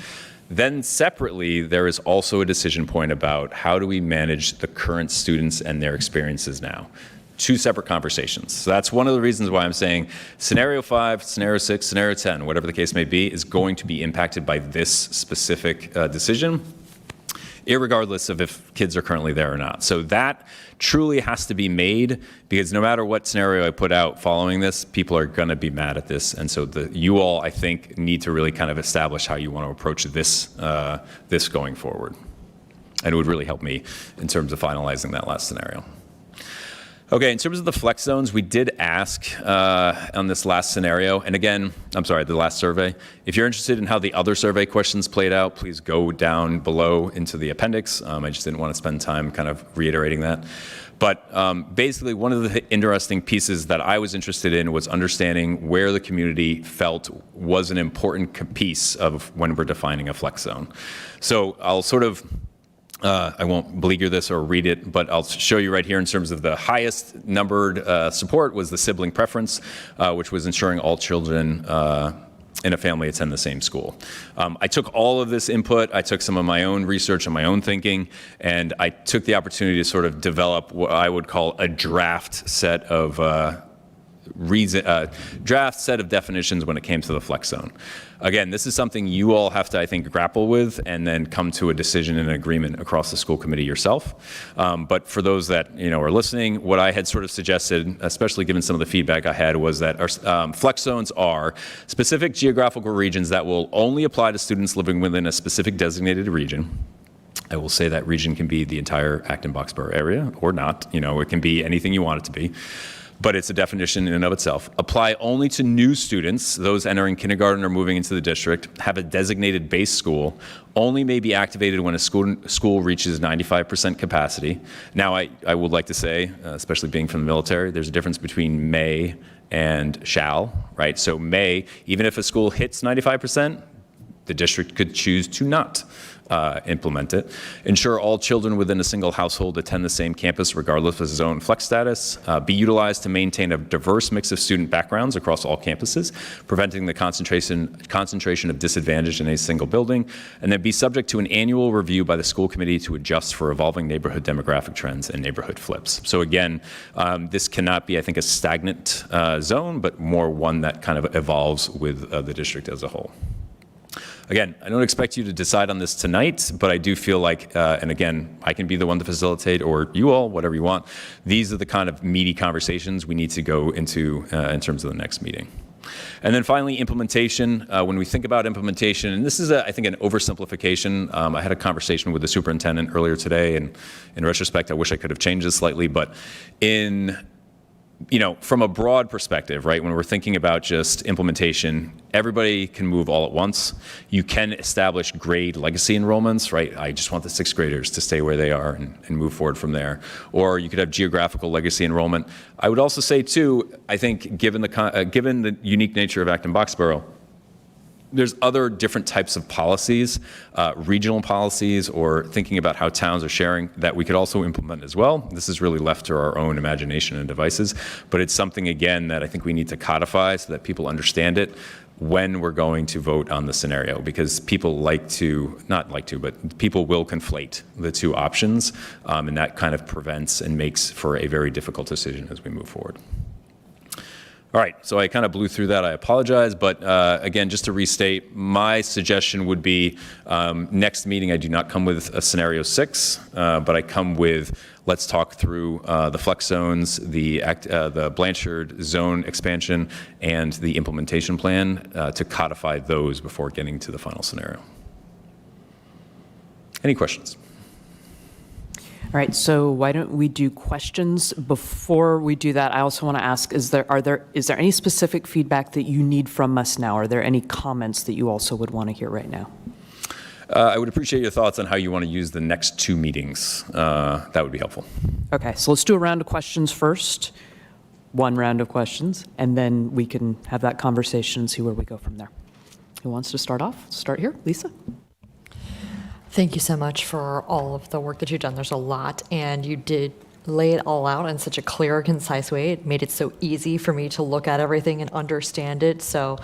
Then separately, there is also a decision point about how do we manage the current students and their experiences now. 2 separate conversations. So that's one of the reasons why I'm saying scenario 5, scenario 6, scenario 10, whatever the case may be, is going to be impacted by this specific decision, irregardless of if kids are currently there or not. So that truly has to be made, because no matter what scenario I put out following this, people are going to be mad at this. And so you all, I think, need to really kind of establish how you want to approach this, this going forward. And it would really help me in terms of finalizing that last scenario. Okay, in terms of the flex zones, we did ask on this last scenario, and again, I'm sorry, the last survey. If you're interested in how the other survey questions played out, please go down below into the appendix. I just didn't want to spend time kind of reiterating that. But basically, one of the interesting pieces that I was interested in was understanding where the community felt was an important piece of when we're defining a flex zone. So I'll sort of I won't beleaguer this or read it, but I'll show you right here in terms of the highest numbered support was the sibling preference, which was ensuring all children in a family attend the same school. I took all of this input, I took some of my own research and my own thinking, and I took the opportunity to sort of develop what I would call a draft set of draft set of definitions when it came to the flex zone. Again, this is something you all have to, I think, grapple with and then come to a decision and agreement across the school committee yourself. But for those that are listening, what I had sort of suggested, especially given some of the feedback I had, was that our flex zones are specific geographical regions that will only apply to students living within a specific designated region. I will say that region can be the entire Acton-Boxborough area or not. It can be anything you want it to be. But it's a definition in and of itself. Apply only to new students, those entering kindergarten or moving into the district, have a designated base school, only may be activated when a school reaches 95% capacity. Now, I would like to say, especially being from the military, there's a difference between may and shall, right? So may, even if a school hits 95%, the district could choose to not implement it. Ensure all children within a single household attend the same campus regardless of zone flex status. Be utilized to maintain a diverse mix of student backgrounds across all campuses, preventing the concentration of disadvantage in a single building. And then be subject to an annual review by the school committee to adjust for evolving neighborhood demographic trends and neighborhood flips. So again, this cannot be, I think, a stagnant zone, but more one that kind of evolves with the district as a whole. Again, I don't expect you to decide on this tonight, but I do feel like, and again, I can be the one to facilitate, or you all, whatever you want. These are the kind of meaty conversations we need to go into in terms of the next meeting. And then finally, implementation. When we think about implementation, and this is, I think, an oversimplification. I had a conversation with the superintendent earlier today, and in retrospect, I wish I could have changed this slightly, but from a broad perspective, right, when we're thinking about just implementation, everybody can move all at once. You can establish grade legacy enrollments, right? I just want the 6th graders to stay where they are and move forward from there. Or you could have geographical legacy enrollment. I would also say, too, I think given the unique nature of Acton-Boxborough, there's other different types of policies, regional policies, or thinking about how towns are sharing that we could also implement as well. This is really left to our own imagination and devices, but it's something, again, that I think we need to codify so that people understand it when we're going to vote on the scenario, because people but people will conflate the two options, and that kind of prevents and makes for a very difficult decision as we move forward. All right, so I kind of blew through that. I apologize, but again, just to restate, my suggestion would be next meeting I do not come with a scenario 6, but I come with let's talk through the flex zones, the Blanchard zone expansion, and the implementation plan to codify those before getting to the final scenario. Any questions? All right, so why don't we do questions? Before we do that, I also want to ask, is there any specific feedback that you need from us now? Are there any comments that you also would want to hear right now? I would appreciate your thoughts on how you want to use the next 2 meetings. That would be helpful. Okay, so let's do a round of questions first. 1 round of questions, and then we can have that conversation and see where we go from there. Who wants to start off? Start here, Lisa. Thank you so much for all of the work that you've done. There's a lot, and you did lay it all out in such a clear, concise way. It made it so easy for me to look at everything and understand it. So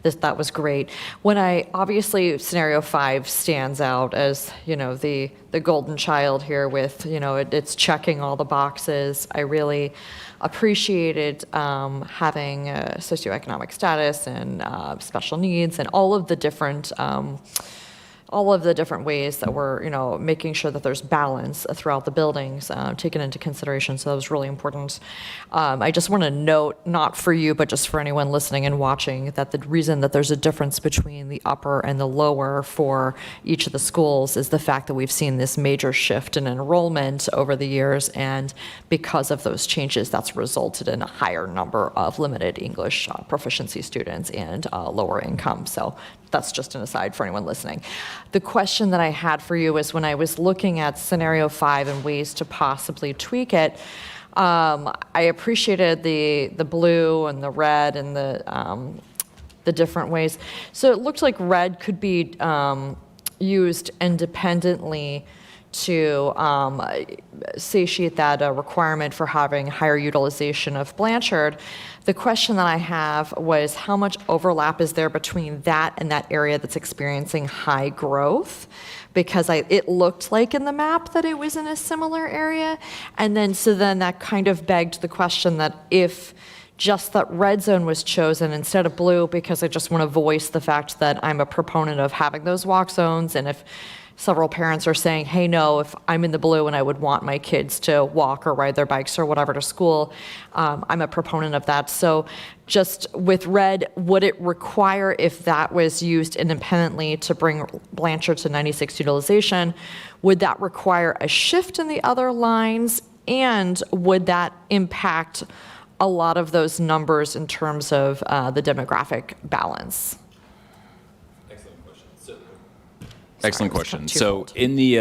that was great. Obviously, scenario 5 stands out as, the golden child here with, it's checking all the boxes. I really appreciated having socioeconomic status and special needs and all of the different ways that we're, making sure that there's balance throughout the buildings taken into consideration. So that was really important. I just want to note, not for you, but just for anyone listening and watching, that the reason that there's a difference between the upper and the lower for each of the schools is the fact that we've seen this major shift in enrollment over the years. And because of those changes, that's resulted in a higher number of limited English proficiency students and lower income. So that's just an aside for anyone listening. The question that I had for you is when I was looking at scenario 5 and ways to possibly tweak it, I appreciated the blue and the red and the different ways. So it looked like red could be used independently to satiate that requirement for having higher utilization of Blanchard. The question that I have was how much overlap is there between that and that area that's experiencing high growth? Because it looked like in the map that it was in a similar area. And then, so then that kind of begged the question that if just that red zone was chosen instead of blue because I just want to voice the fact that I'm a proponent of having those walk zones. And if several parents are saying, hey, no, if I'm in the blue and I would want my kids to walk or ride their bikes or whatever to school, I'm a proponent of that. So just with red, would it require, if that was used independently to bring Blanchard to 96 utilization, would that require a shift in the other lines? And would that impact a lot of those numbers in terms of the demographic balance? Excellent question. So in the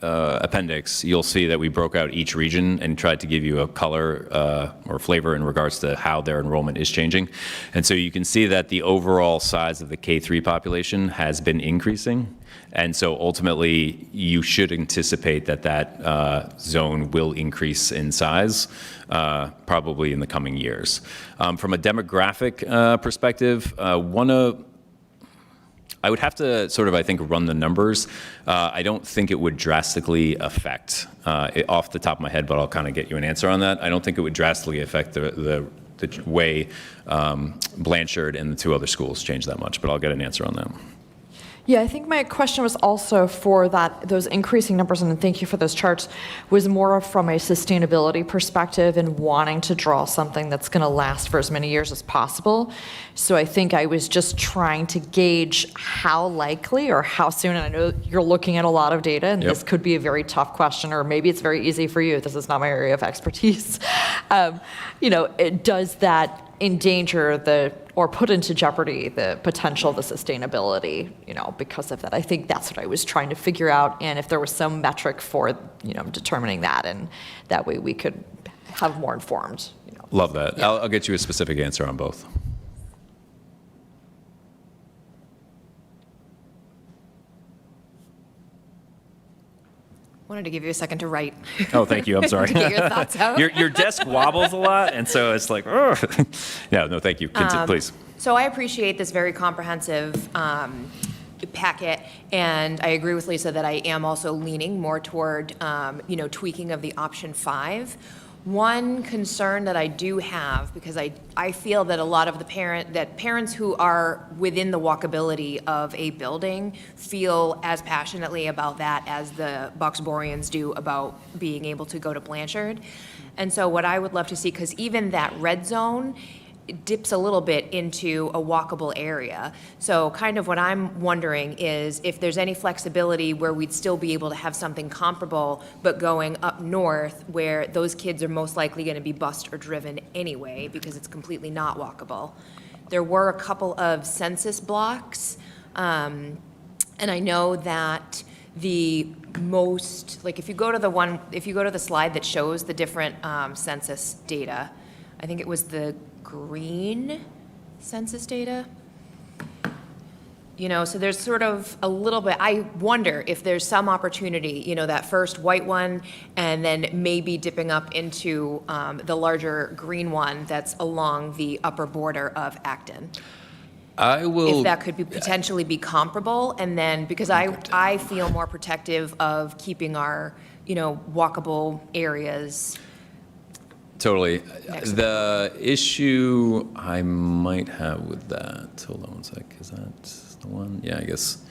appendix, you'll see that we broke out each region and tried to give you a color or flavor in regards to how their enrollment is changing. And so you can see that the overall size of the K-3 population has been increasing. And so ultimately, you should anticipate that that zone will increase in size probably in the coming years. From a demographic perspective, I would have to sort of, I think, run the numbers. I don't think it would drastically affect, off the top of my head, but I'll kind of get you an answer on that. I don't think it would drastically affect the way Blanchard and the two other schools change that much, but I'll get an answer on that. Yeah, I think my question was also for those increasing numbers, and thank you for those charts, was more from a sustainability perspective and wanting to draw something that's going to last for as many years as possible. So I think I was just trying to gauge how likely or how soon, and I know you're looking at a lot of data, and this could be a very tough question, or maybe it's very easy for you. This is not my area of expertise. Does that endanger or put into jeopardy the potential of the sustainability, because of that? I think that's what I was trying to figure out, and if there was some metric for, determining that, and that way we could have more informed. Love that. Yeah. I'll get you a specific answer on both. Wanted to give you a second to write. Oh, thank you. I'm sorry. To get your thoughts out. Your desk wobbles a lot, and so it's like, yeah, no, thank you. Please. So I appreciate this very comprehensive packet, and I agree with Lisa that I am also leaning more toward, tweaking of the option 5. One concern that I do have, because I feel that a lot of parents who are within the walkability of a building feel as passionately about that as the Boxboroughians do about being able to go to Blanchard. And so what I would love to see, because even that red zone dips a little bit into a walkable area. So kind of what I'm wondering is if there's any flexibility where we'd still be able to have something comparable, but going up north where those kids are most likely going to be bused or driven anyway because it's completely not walkable. There were a couple of census blocks, and I know that the most, like if you go to the slide that shows the different census data, I think it was the green census data. So there's sort of a little bit, I wonder if there's some opportunity, that first white one, and then maybe dipping up into the larger green one that's along the upper border of Acton. If that could potentially be comparable, and then, because I feel more protective of keeping our, walkable areas. Totally. The issue I might have with that, hold on one sec, is that the one? Yeah, I guess.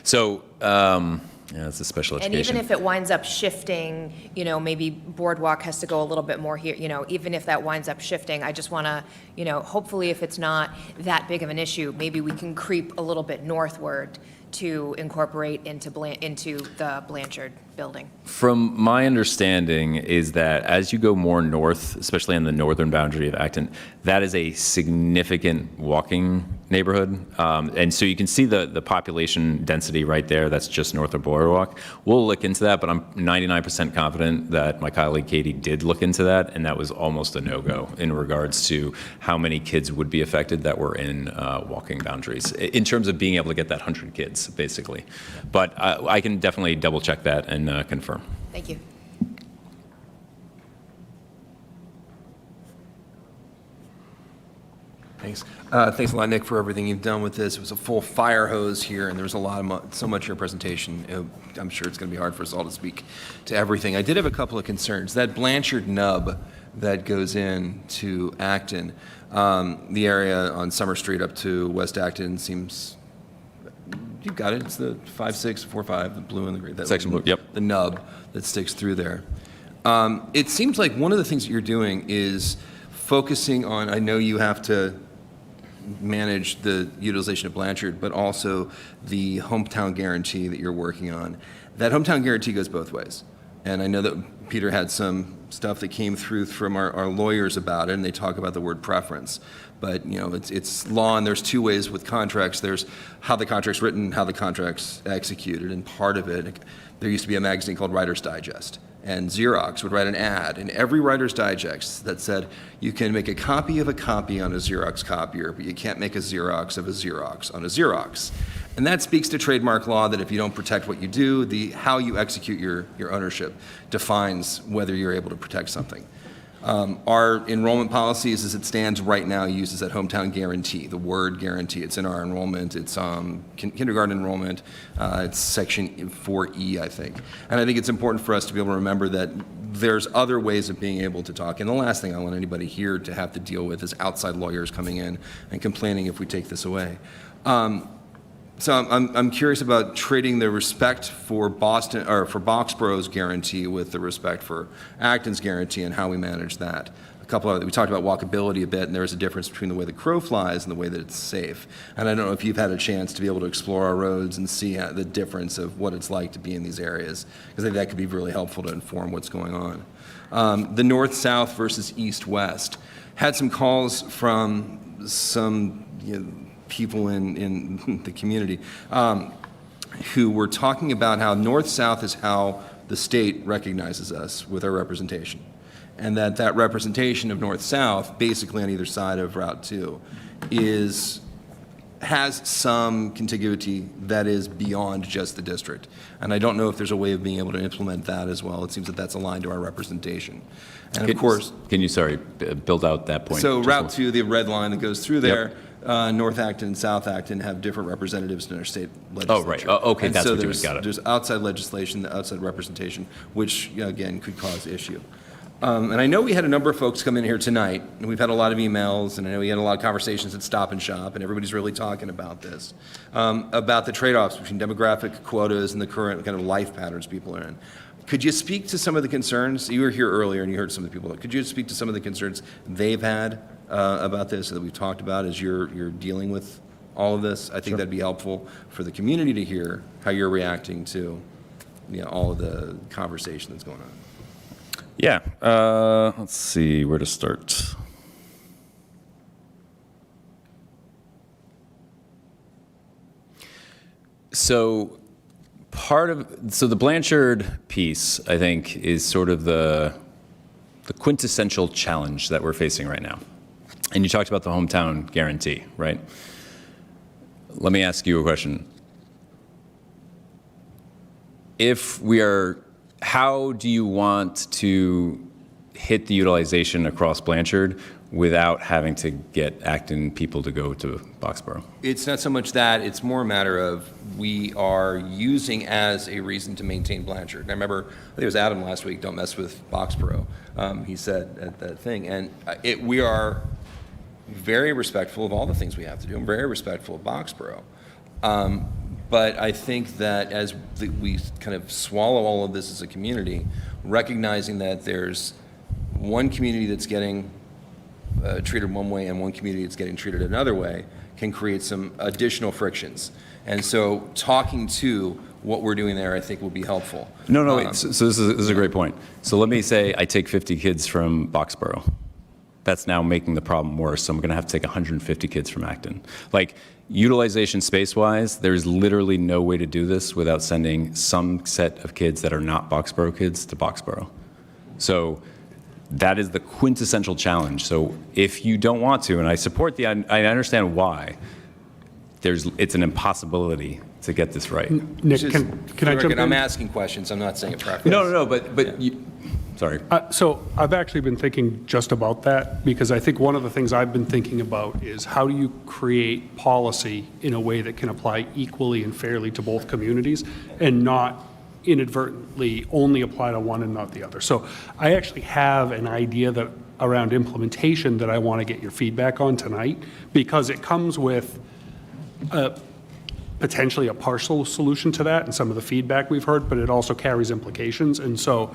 So, it's a special education. And even if it winds up shifting, maybe Boardwalk has to go a little bit more here, even if that winds up shifting, I just want to, hopefully if it's not that big of an issue, maybe we can creep a little bit northward to incorporate into the Blanchard building. From my understanding is that as you go more north, especially on the northern boundary of Acton, that is a significant walking neighborhood. And so you can see the population density right there. That's just north of Boardwalk. We'll look into that, but I'm 99% confident that my colleague Katie did look into that, and that was almost a no-go in regards to how many kids would be affected that were in walking boundaries, in terms of being able to get that 100 kids, basically. But I can definitely double-check that and confirm. Thank you. Thanks. Thanks a lot, Nick, for everything you've done with this. It was a full fire hose here, and there was a lot of so much in your presentation. I'm sure it's going to be hard for us all to speak to everything. I did have a couple of concerns. That Blanchard nub that goes in to Acton, the area on Summer Street up to West Acton seems. You've got it. It's the 5645, the blue and the green. Section blue. Yep. The nub that sticks through there. It seems like one of the things that you're doing is focusing on. I know you have to manage the utilization of Blanchard, but also the hometown guarantee that you're working on. That hometown guarantee goes both ways. And I know that Peter had some stuff that came through from our lawyers about it, and they talk about the word preference. But, you know, it's law, and there's two ways with contracts. There's how the contract's written, how the contract's executed, and part of it, there used to be a magazine called Writer's Digest. And Xerox would write an ad in every Writer's Digest that said, you can make a copy of a copy on a Xerox copier, but you can't make a Xerox of a Xerox on a Xerox. And that speaks to trademark law, that if you don't protect what you do, how you execute your ownership defines whether you're able to protect something. Our enrollment policies, as it stands right now, uses that hometown guarantee, the word guarantee. It's in our enrollment. It's kindergarten enrollment. It's section 4E, I think. And I think it's important for us to be able to remember that there's other ways of being able to talk. And the last thing I want anybody here to have to deal with is outside lawyers coming in and complaining if we take this away. So I'm curious about trading the respect for Boston or for Boxborough's guarantee with the respect for Acton's guarantee and how we manage that. A couple of we talked about walkability a bit, and there's a difference between the way the crow flies and the way that it's safe. And I don't know if you've had a chance to be able to explore our roads and see the difference of what it's like to be in these areas, because I think that could be really helpful to inform what's going on. The north-south versus east-west. Had some calls from some people in the community who were talking about how north-south is how the state recognizes us with our representation. And that representation of north-south, basically on either side of Route 2, has some contiguity that is beyond just the district. And I don't know if there's a way of being able to implement that as well. It seems that that's aligned to our representation. And of course... Can you, build out that point? So Route 2, the red line that goes through there, North Acton and South Acton have different representatives in our state legislature. Oh, right. Oh, okay, and that's so what you mean. Got it. There's outside legislation, the outside representation, which, again, could cause issue. And I know we had a number of folks come in here tonight, and we've had a lot of emails, and I know we had a lot of conversations at Stop and Shop, and everybody's really talking about this, about the trade-offs between demographic quotas and the current kind of life patterns people are in. Could you speak to some of the concerns? You were here earlier, and you heard some of the people. Could you speak to some of the concerns they've had about this that we've talked about as you're dealing with all of this? I think that'd be helpful for the community to hear how you're reacting to all of the conversation that's going on. Yeah, let's see where to start. So the Blanchard piece, I think, is sort of the quintessential challenge that we're facing right now. And you talked about the hometown guarantee, right? Let me ask you a question. How do you want to hit the utilization across Blanchard without having to get Acton people to go to Boxborough? It's not so much that, it's more a matter of we are using as a reason to maintain Blanchard. And I remember, I think it was Adam last week, don't mess with Boxborough, he said at that thing. And we are very respectful of all the things we have to do. I'm very respectful of Boxborough. But I think that as we kind of swallow all of this as a community, recognizing that there's one community that's getting treated one way and one community that's getting treated another way can create some additional frictions. And so talking to what we're doing there, I think, will be helpful. No, wait. So this is a great point. So let me say I take 50 kids from Boxborough. That's now making the problem worse. So I'm going to have to take 150 kids from Acton. Like, utilization space-wise, there's literally no way to do this without sending some set of kids that are not Boxborough kids to Boxborough. So that is the quintessential challenge. So if you don't want to, and I support I understand why, it's an impossibility to get this right. Nick, can I jump in? I'm asking questions. I'm not saying a preference. No, but Sorry. So I've actually been thinking just about that, because I think one of the things I've been thinking about is how do you create policy in a way that can apply equally and fairly to both communities and not inadvertently only apply to one and not the other. So I actually have an idea that around implementation that I want to get your feedback on tonight, because it comes with potentially a partial solution to that and some of the feedback we've heard, but it also carries implications. And so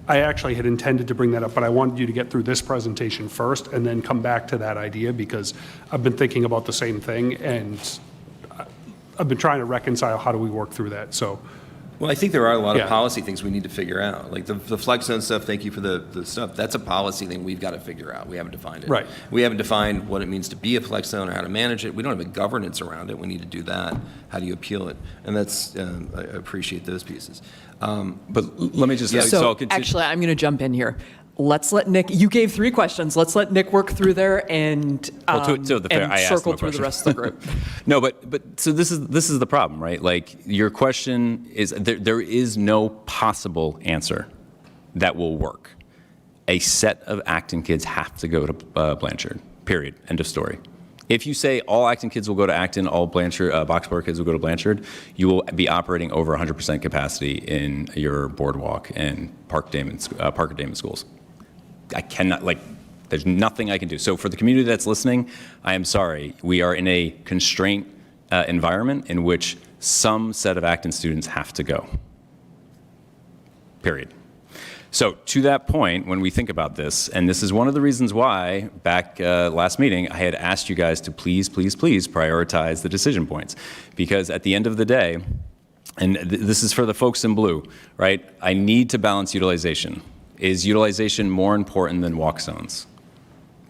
I actually had intended to bring that up, but I wanted you to get through this presentation first and then come back to that idea, because I've been thinking about the same thing and I've been trying to reconcile how do we work through that. So. Well, I think there are a lot Yeah. of policy things we need to figure out. Like the flex zone stuff, thank you for the stuff. That's a policy thing we've got to figure out. We haven't defined it. Right. We haven't defined what it means to be a flex zone or how to manage it. We don't have a governance around it. We need to do that. How do you appeal it? And that's, I appreciate those pieces. But let me just, So I'll continue. actually, I'm going to jump in here. Let's let Nick, you gave 3 questions. Let's let Nick work through there and, I asked circle no through the question. rest of the group. No, but so this is the problem, right? Like your question is there is no possible answer that will work. A set of Acton kids have to go to Blanchard. Period. End of story. If you say all Acton kids will go to Acton, all Blanchard, Boxborough kids will go to Blanchard, you will be operating over 100% capacity in your boardwalk and Park Damon schools. I cannot, there's nothing I can do. So for the community that's listening, I am sorry. We are in a constraint environment in which some set of Acton students have to go. Period. So to that point, when we think about this, and this is one of the reasons why back last meeting, I had asked you guys to please, please, please prioritize the decision points. Because at the end of the day, and this is for the folks in blue, right? I need to balance utilization. Is utilization more important than walk zones?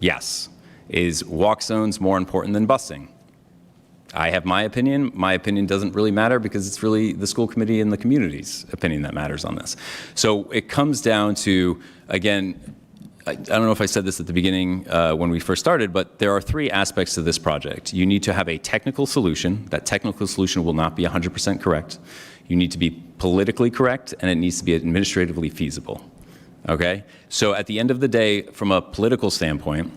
Yes. Is walk zones more important than busing? I have my opinion. My opinion doesn't really matter because it's really the school committee and the community's opinion that matters on this. So it comes down to, again, I don't know if I said this at the beginning when we first started, but there are 3 aspects to this project. You need to have a technical solution. That technical solution will not be 100% correct. You need to be politically correct, and it needs to be administratively feasible. Okay? So at the end of the day, from a political standpoint,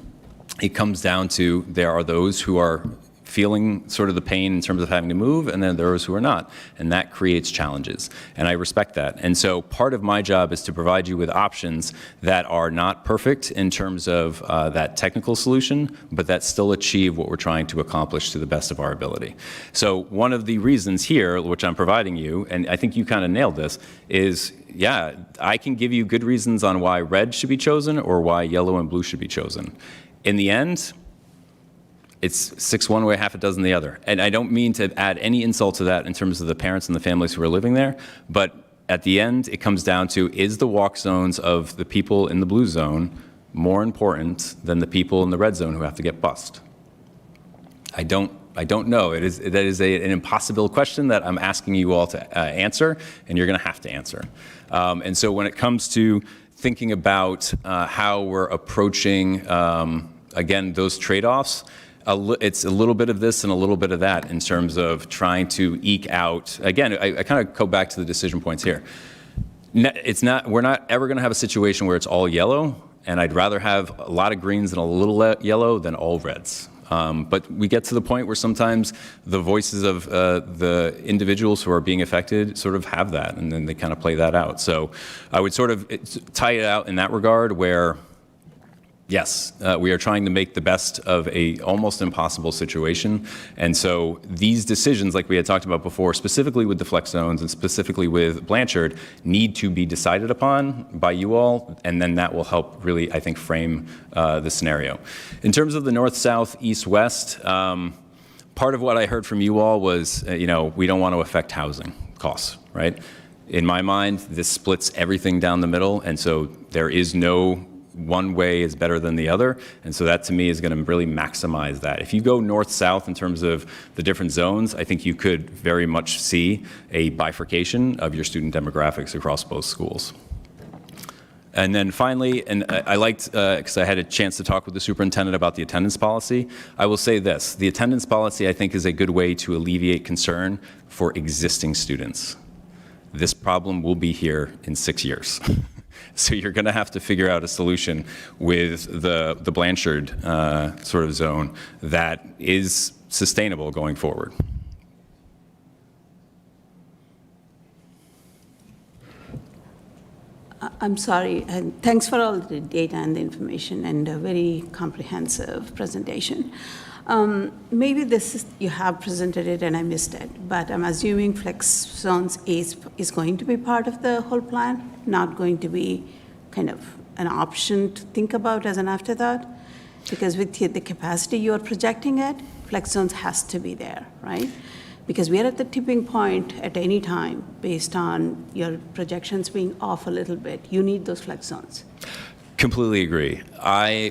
it comes down to there are those who are feeling sort of the pain in terms of having to move, and then there are those who are not. And that creates challenges. And I respect that. And so part of my job is to provide you with options that are not perfect in terms of that technical solution, but that still achieve what we're trying to accomplish to the best of our ability. So one of the reasons here, which I'm providing you, and I think you kind of nailed this, is yeah, I can give you good reasons on why red should be chosen or why yellow and blue should be chosen. In the end, it's 6 one way, half a dozen the other. And I don't mean to add any insult to that in terms of the parents and the families who are living there, but at the end, it comes down to, is the walk zones of the people in the blue zone more important than the people in the red zone who have to get bused? I don't know. That is an impossible question that I'm asking you all to answer, and you're going to have to answer. And so when it comes to thinking about how we're approaching, again, those trade-offs, it's a little bit of this and a little bit of that in terms of trying to eke out. Again, I kind of go back to the decision points here. We're not ever going to have a situation where it's all yellow, and I'd rather have a lot of greens and a little yellow than all reds. But we get to the point where sometimes the voices of the individuals who are being affected sort of have that, and then they kind of play that out. So I would sort of tie it out in that regard where, yes, we are trying to make the best of a almost impossible situation. And so these decisions, like we had talked about before, specifically with the flex zones and specifically with Blanchard, need to be decided upon by you all, and then that will help really, I think, frame the scenario. In terms of the north, south, east, west, part of what I heard from you all was, we don't want to affect housing costs, right? In my mind, this splits everything down the middle, and so there is no one way is better than the other, and so that to me is going to really maximize that. If you go north-south in terms of the different zones, I think you could very much see a bifurcation of your student demographics across both schools. And then finally, and I liked, because I had a chance to talk with the superintendent about the attendance policy, I will say this, the attendance policy I think is a good way to alleviate concern for existing students. This problem will be here in 6 years. So you're going to have to figure out a solution with the Blanchard sort of zone that is sustainable going forward. I'm sorry, and thanks for all the data and the information and a very comprehensive presentation. Maybe you have presented it and I missed it, but I'm assuming flex zones is going to be part of the whole plan, not going to be kind of an option to think about as an afterthought? Because with the capacity you are projecting it, flex zones has to be there, right? Because we are at the tipping point at any time based on your projections being off a little bit. You need those flex zones. Completely agree.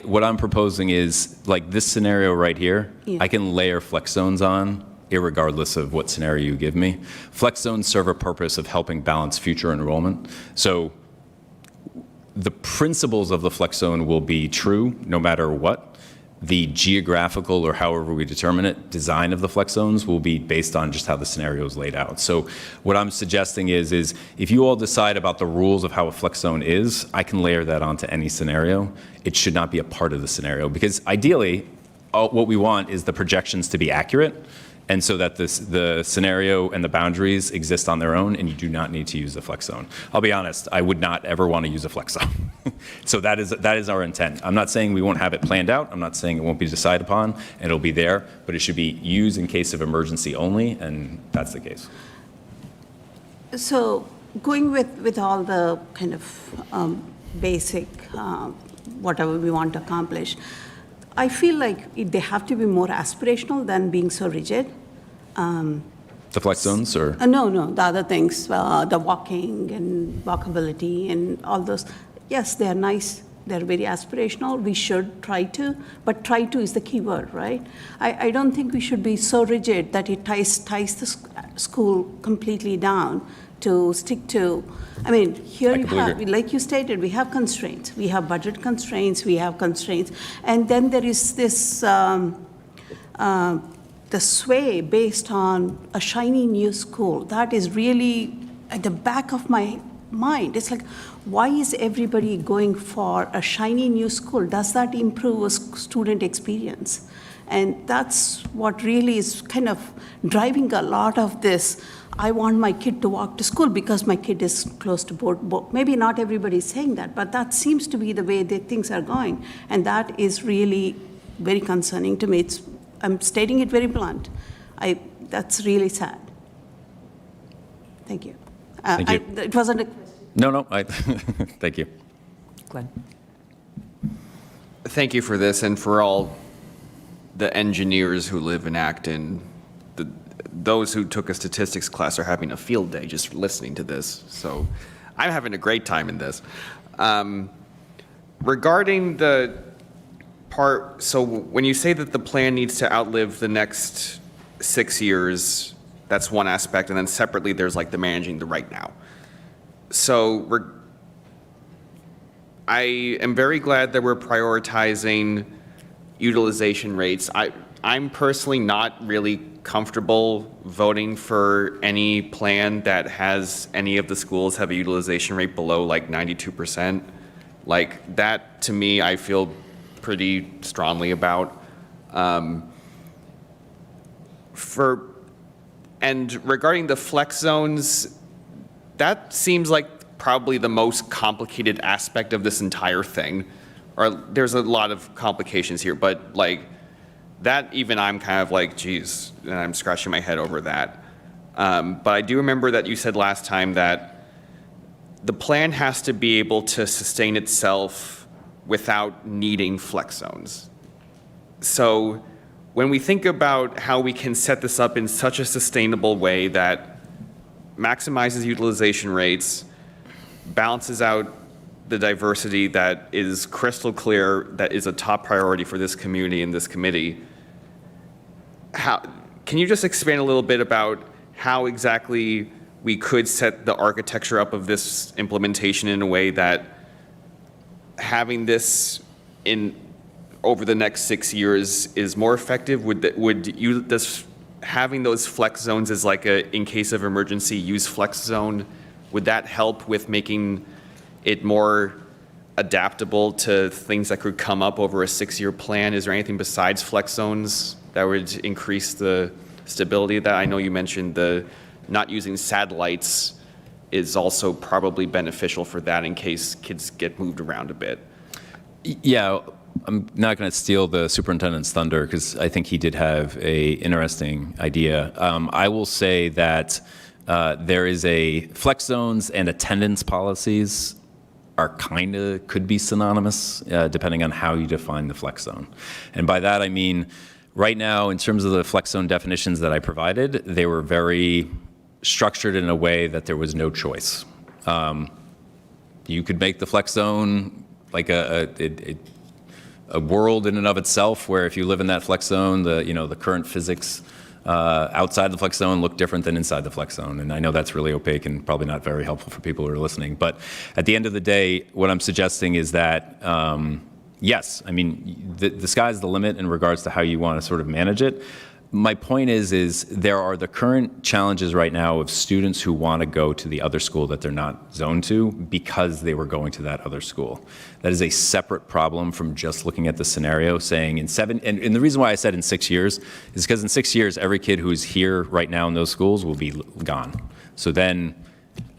What I'm proposing is, like this scenario right here, Yeah. I can layer flex zones on irregardless of what scenario you give me. Flex zones serve a purpose of helping balance future enrollment. So the principles of the flex zone will be true no matter what. The geographical, or however we determine it, design of the flex zones will be based on just how the scenario is laid out. So what I'm suggesting is if you all decide about the rules of how a flex zone is, I can layer that onto any scenario. It should not be a part of the scenario, because ideally, what we want is the projections to be accurate, and so that the scenario and the boundaries exist on their own, and you do not need to use the flex zone. I'll be honest, I would not ever want to use a flex zone. So that is our intent. I'm not saying we won't have it planned out. I'm not saying it won't be decided upon, and it'll be there, but it should be used in case of emergency only, and that's the case. So going with all the kind of basic whatever we want to accomplish, I feel like they have to be more aspirational than being so rigid. The flex zones, or? No, the other things, the walking and walkability and all those. Yes, they're nice. They're very aspirational. We should try to, but try to is the key word, right? I don't think we should be so rigid that it ties the school completely down to stick to. I mean, here you have, like you stated, we have constraints. We have budget constraints, we have constraints. And then there is this, the sway based on a shiny new school. That is really at the back of my mind. It's like, why is everybody going for a shiny new school? Does that improve a student experience? And that's what really is kind of driving a lot of this. I want my kid to walk to school because my kid is close to board. Maybe not everybody is saying that, but that seems to be the way things are going. And that is really very concerning to me. I'm stating it very blunt. That's really sad. Thank you. Thank you. It wasn't a question. No, thank you. Glenn. Thank you for this, and for all the engineers who live in Acton. Those who took a statistics class are having a field day just listening to this. So I'm having a great time in this. Regarding the part, so when you say that the plan needs to outlive the next 6 years, that's one aspect, and then separately there's like the managing the right now. So I am very glad that we're prioritizing utilization rates. I'm personally not really comfortable voting for any plan that has any of the schools have a utilization rate below like 92%. Like that, to me, I feel pretty strongly about. And regarding the flex zones, that seems like probably the most complicated aspect of this entire thing. Or there's a lot of complications here, but like that, even I'm kind of like, geez, and I'm scratching my head over that. But I do remember that you said last time that the plan has to be able to sustain itself without needing flex zones. So when we think about how we can set this up in such a sustainable way that maximizes utilization rates, balances out the diversity that is crystal clear, that is a top priority for this community and this committee, can you just expand a little bit about how exactly we could set the architecture up of this implementation in a way that having this in over the next 6 years is more effective? Does having those flex zones as like a, in case of emergency, use flex zone, would that help with making it more adaptable to things that could come up over a 6-year plan? Is there anything besides flex zones that would increase the stability of that? I know you mentioned the not using satellites is also probably beneficial for that in case kids get moved around a bit. Yeah, I'm not going to steal the superintendent's thunder because I think he did have a interesting idea. I will say that there is a flex zones and attendance policies are could be synonymous depending on how you define the flex zone. And by that I mean, right now in terms of the flex zone definitions that I provided, they were very structured in a way that there was no choice. You could make the flex zone like a world in and of itself, where if you live in that flex zone, the current physics outside the flex zone look different than inside the flex zone. And I know that's really opaque and probably not very helpful for people who are listening. But at the end of the day, what I'm suggesting is that, yes, I mean, the sky's the limit in regards to how you want to sort of manage it. My point is there are the current challenges right now of students who want to go to the other school that they're not zoned to because they were going to that other school. That is a separate problem from just looking at the scenario saying and the reason why I said in 6 years is because in 6 years, every kid who's here right now in those schools will be gone. So then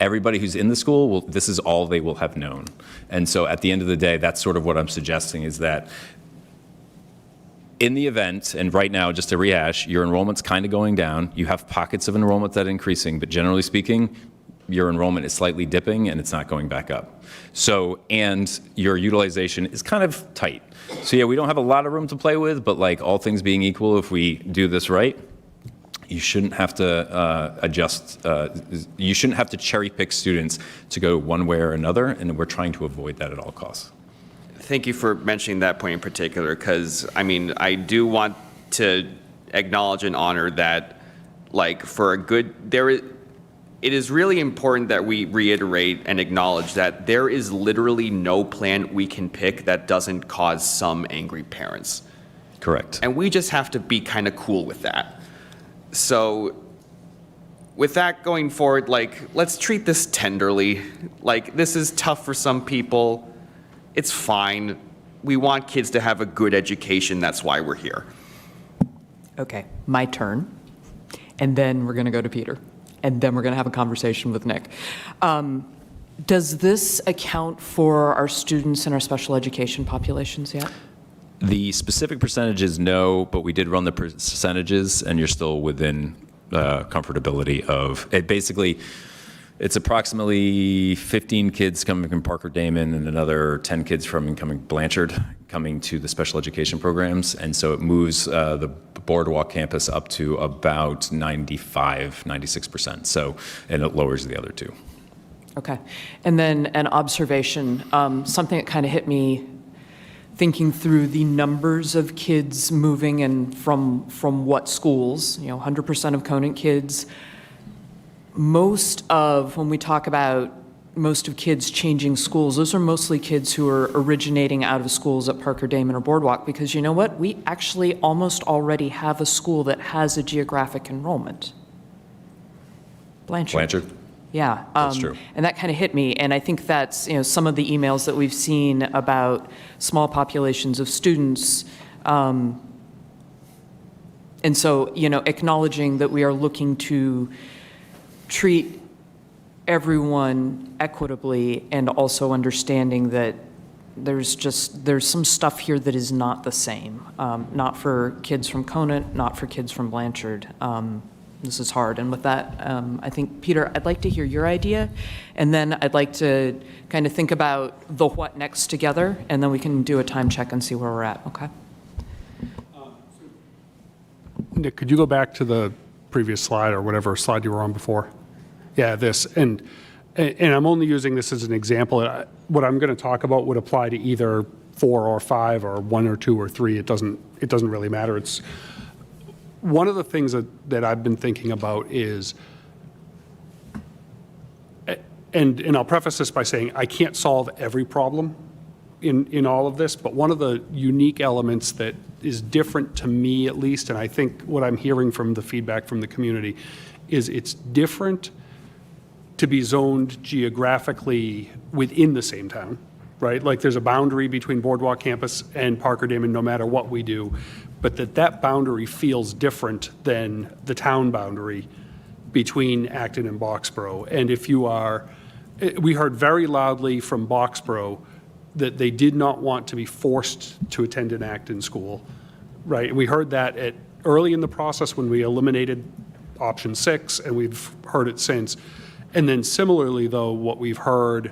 everybody who's in the school, this is all they will have known. And so at the end of the day, that's sort of what I'm suggesting is that in the event, and right now, just to rehash, your enrollment's kind of going down. You have pockets of enrollment that are increasing, but generally speaking, your enrollment is slightly dipping and it's not going back up. So, and your utilization is kind of tight. So yeah, we don't have a lot of room to play with, but like all things being equal, if we do this right, you shouldn't have to you shouldn't have to cherry pick students to go one way or another, and we're trying to avoid that at all costs. Thank you for mentioning that point in particular, because I mean, I do want to acknowledge and honor that, like, for a good, it is really important that we reiterate and acknowledge that there is literally no plan we can pick that doesn't cause some angry parents. Correct. And we just have to be kind of cool with that. So with that going forward, like, let's treat this tenderly. Like, this is tough for some people. It's fine. We want kids to have a good education. That's why we're here. Okay, my turn. And then we're going to go to Peter. And then we're going to have a conversation with Nick. Does this account for our students in our special education populations yet? The specific percentages, no, but we did run the percentages, and you're still within comfortability of it. Basically, it's approximately 15 kids coming from Parker Damon and another 10 kids from Blanchard coming to the special education programs. And so it moves the Boardwalk campus up to about 95, 96%. So, and it lowers the other two. Okay. And then an observation, something that kind of hit me thinking through the numbers of kids moving and from what schools, 100% of Conant kids. Most of, when we talk about most of kids changing schools, those are mostly kids who are originating out of schools at Parker Damon or Boardwalk, because you know what? We actually almost already have a school that has a geographic enrollment. Blanchard. Yeah. That's true. And that kind of hit me, and I think that's, some of the emails that we've seen about small populations of students. And so, acknowledging that we are looking to treat everyone equitably, and also understanding that there's some stuff here that is not the same. Not for kids from Conant, not for kids from Blanchard. This is hard. And with that, I think, Peter, I'd like to hear your idea, and then I'd like to kind of think about the what next together, and then we can do a time check and see where we're at, okay? Nick, could you go back to the previous slide, or whatever slide you were on before? Yeah, this. And I'm only using this as an example. What I'm going to talk about would apply to either 4 or 5 or 1 or 2 or 3. It doesn't really matter. It's one of the things that I've been thinking about is, and I'll preface this by saying I can't solve every problem in all of this, but one of the unique elements that is different to me, at least, and I think what I'm hearing from the feedback from the community, is it's different to be zoned geographically within the same town, right? Like there's a boundary between Boardwalk Campus and Parker Damon no matter what we do, but that boundary feels different than the town boundary between Acton and Boxborough. And if you are, we heard very loudly from Boxborough that they did not want to be forced to attend an Acton school, right? And we heard that early in the process when we eliminated option 6, and we've heard it since. And then similarly, though, what we've heard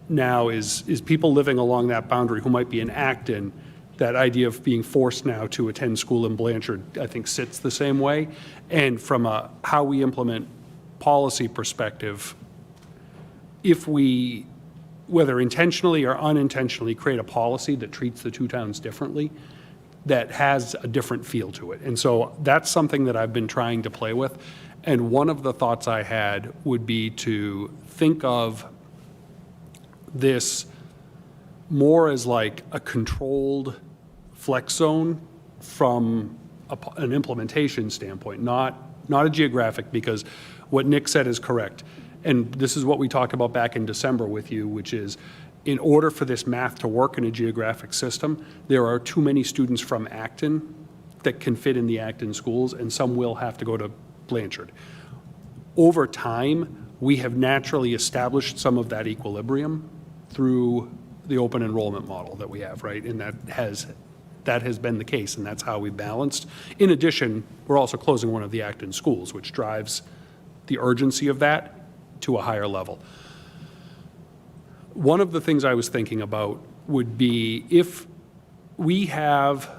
now is people living along that boundary who might be in Acton, that idea of being forced now to attend school in Blanchard, I think, sits the same way. And from a how we implement policy perspective, if we, whether intentionally or unintentionally, create a policy that treats the two towns differently, that has a different feel to it. And so that's something that I've been trying to play with. And one of the thoughts I had would be to think of this more as like a controlled flex zone from an implementation standpoint, not a geographic, because what Nick said is correct. And this is what we talked about back in December with you, which is in order for this math to work in a geographic system, there are too many students from Acton that can fit in the Acton schools, and some will have to go to Blanchard. Over time, we have naturally established some of that equilibrium through the open enrollment model that we have, right? And that has been the case, and that's how we balanced. In addition, we're also closing one of the Acton schools, which drives the urgency of that to a higher level. One of the things I was thinking about would be if we have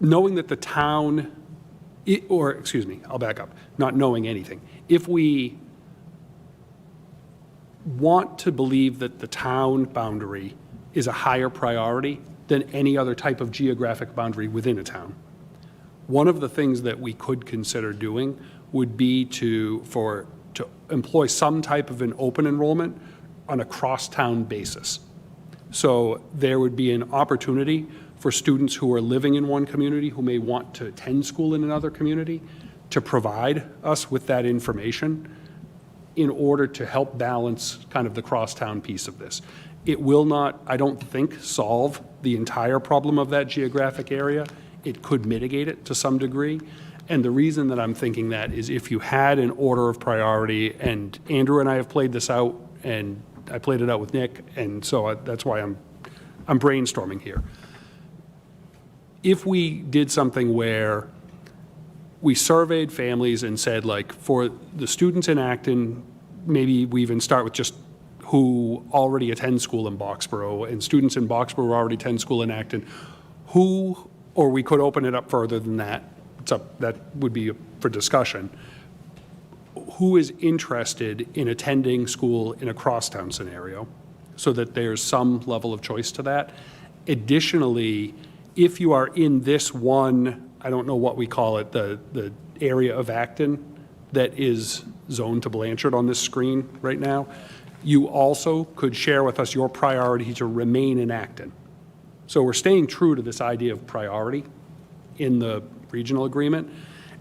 knowing that the town, I'll back up, not knowing anything. If we want to believe that the town boundary is a higher priority than any other type of geographic boundary within a town, one of the things that we could consider doing would be to employ some type of an open enrollment on a cross-town basis. So there would be an opportunity for students who are living in one community who may want to attend school in another community to provide us with that information in order to help balance kind of the cross-town piece of this. It will not, I don't think, solve the entire problem of that geographic area. It could mitigate it to some degree. And the reason that I'm thinking that is if you had an order of priority, and Andrew and I have played this out, and I played it out with Nick, and so that's why I'm brainstorming here. If we did something where we surveyed families and said, like, for the students in Acton, maybe we even start with just who already attend school in Boxborough, and students in Boxborough already attend school in Acton, or we could open it up further than that. That would be for discussion. Who is interested in attending school in a crosstown scenario so that there's some level of choice to that? Additionally, if you are in this one, I don't know what we call it, the area of Acton that is zoned to Blanchard on this screen right now, you also could share with us your priority to remain in Acton. So we're staying true to this idea of priority in the regional agreement.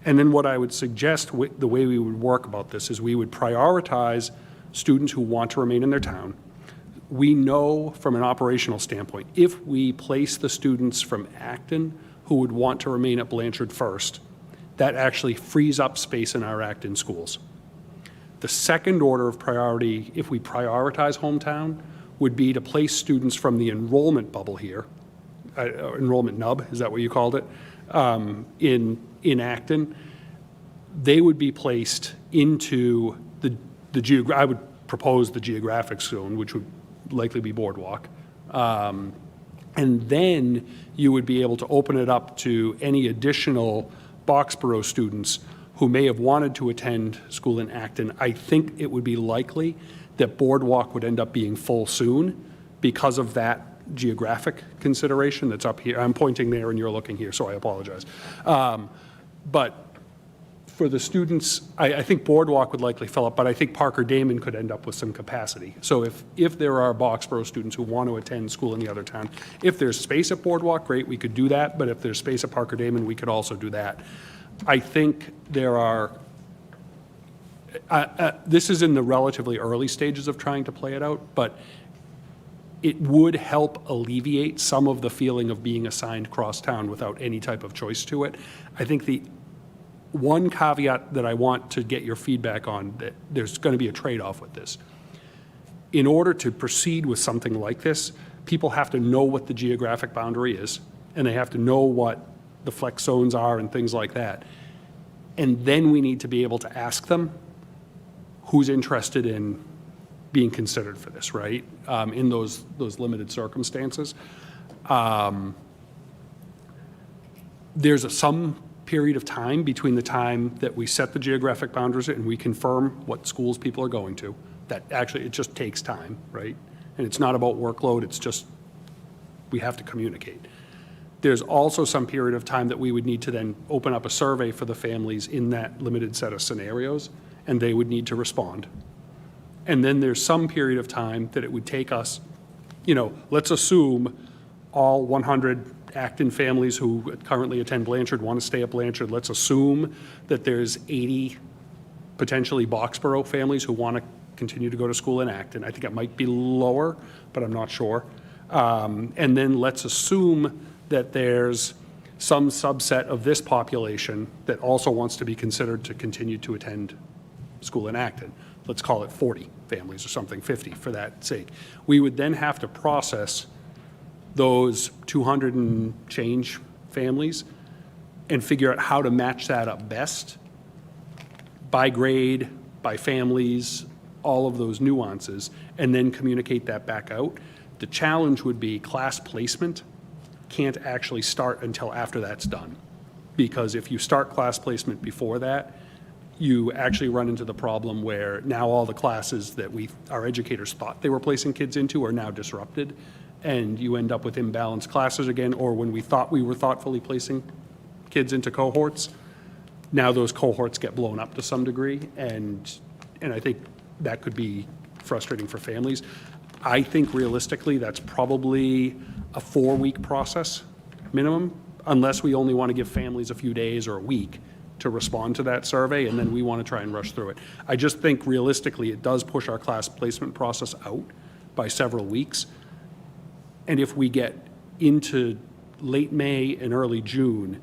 And then what I would suggest, the way we would work about this is we would prioritize students who want to remain in their town. We know from an operational standpoint, if we place the students from Acton who would want to remain at Blanchard first, that actually frees up space in our Acton schools. The second order of priority, if we prioritize hometown, would be to place students from the enrollment bubble here, enrollment nub, is that what you called it, in Acton. They would be placed into I would propose the geographic zone, which would likely be Boardwalk. And then you would be able to open it up to any additional Boxborough students who may have wanted to attend school in Acton. I think it would be likely that Boardwalk would end up being full soon because of that geographic consideration that's up here. I'm pointing there and you're looking here, so I apologize. But for the students, I think Boardwalk would likely fill up, but I think Parker Damon could end up with some capacity. So if there are Boxborough students who want to attend school in the other town, if there's space at Boardwalk, great, we could do that, but if there's space at Parker Damon, we could also do that. I think there are this is in the relatively early stages of trying to play it out, but it would help alleviate some of the feeling of being assigned crosstown without any type of choice to it. I think the one caveat that I want to get your feedback on, that there's going to be a trade-off with this. In order to proceed with something like this, people have to know what the geographic boundary is, and they have to know what the flex zones are and things like that. And then we need to be able to ask them who's interested in being considered for this, right? In those limited circumstances. There's some period of time between the time that we set the geographic boundaries and we confirm what schools people are going to. That actually, it just takes time, right? And it's not about workload, it's just, we have to communicate. There's also some period of time that we would need to then open up a survey for the families in that limited set of scenarios, and they would need to respond. And then there's some period of time that it would take us, let's assume all 100 Acton families who currently attend Blanchard want to stay at Blanchard. Let's assume that there's 80 potentially Boxborough families who want to continue to go to school in Acton. I think it might be lower, but I'm not sure. And then let's assume that there's some subset of this population that also wants to be considered to continue to attend school in Acton. Let's call it 40 families or something, 50 for that sake. We would then have to process those 200 and change families and figure out how to match that up best by grade, by families, all of those nuances, and then communicate that back out. The challenge would be class placement can't actually start until after that's done. Because if you start class placement before that, you actually run into the problem where now all the classes that our educators thought they were placing kids into are now disrupted, and you end up with imbalanced classes again, or when we thought we were thoughtfully placing kids into cohorts, now those cohorts get blown up to some degree, and I think that could be frustrating for families. I think realistically that's probably a 4-week process minimum, unless we only want to give families a few days or a week to respond to that survey, and then we want to try and rush through it. I just think realistically it does push our class placement process out by several weeks. And if we get into late May and early June,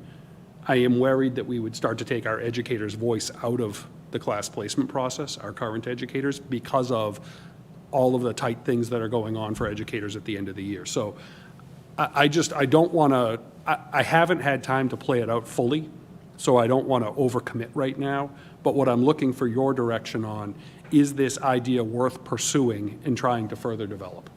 I am worried that we would start to take our educators' voice out of the class placement process, our current educators, because of all of the tight things that are going on for educators at the end of the year. So I don't want to, I haven't had time to play it out fully, so I don't want to overcommit right now. But what I'm looking for your direction on, is this idea worth pursuing and trying to further develop,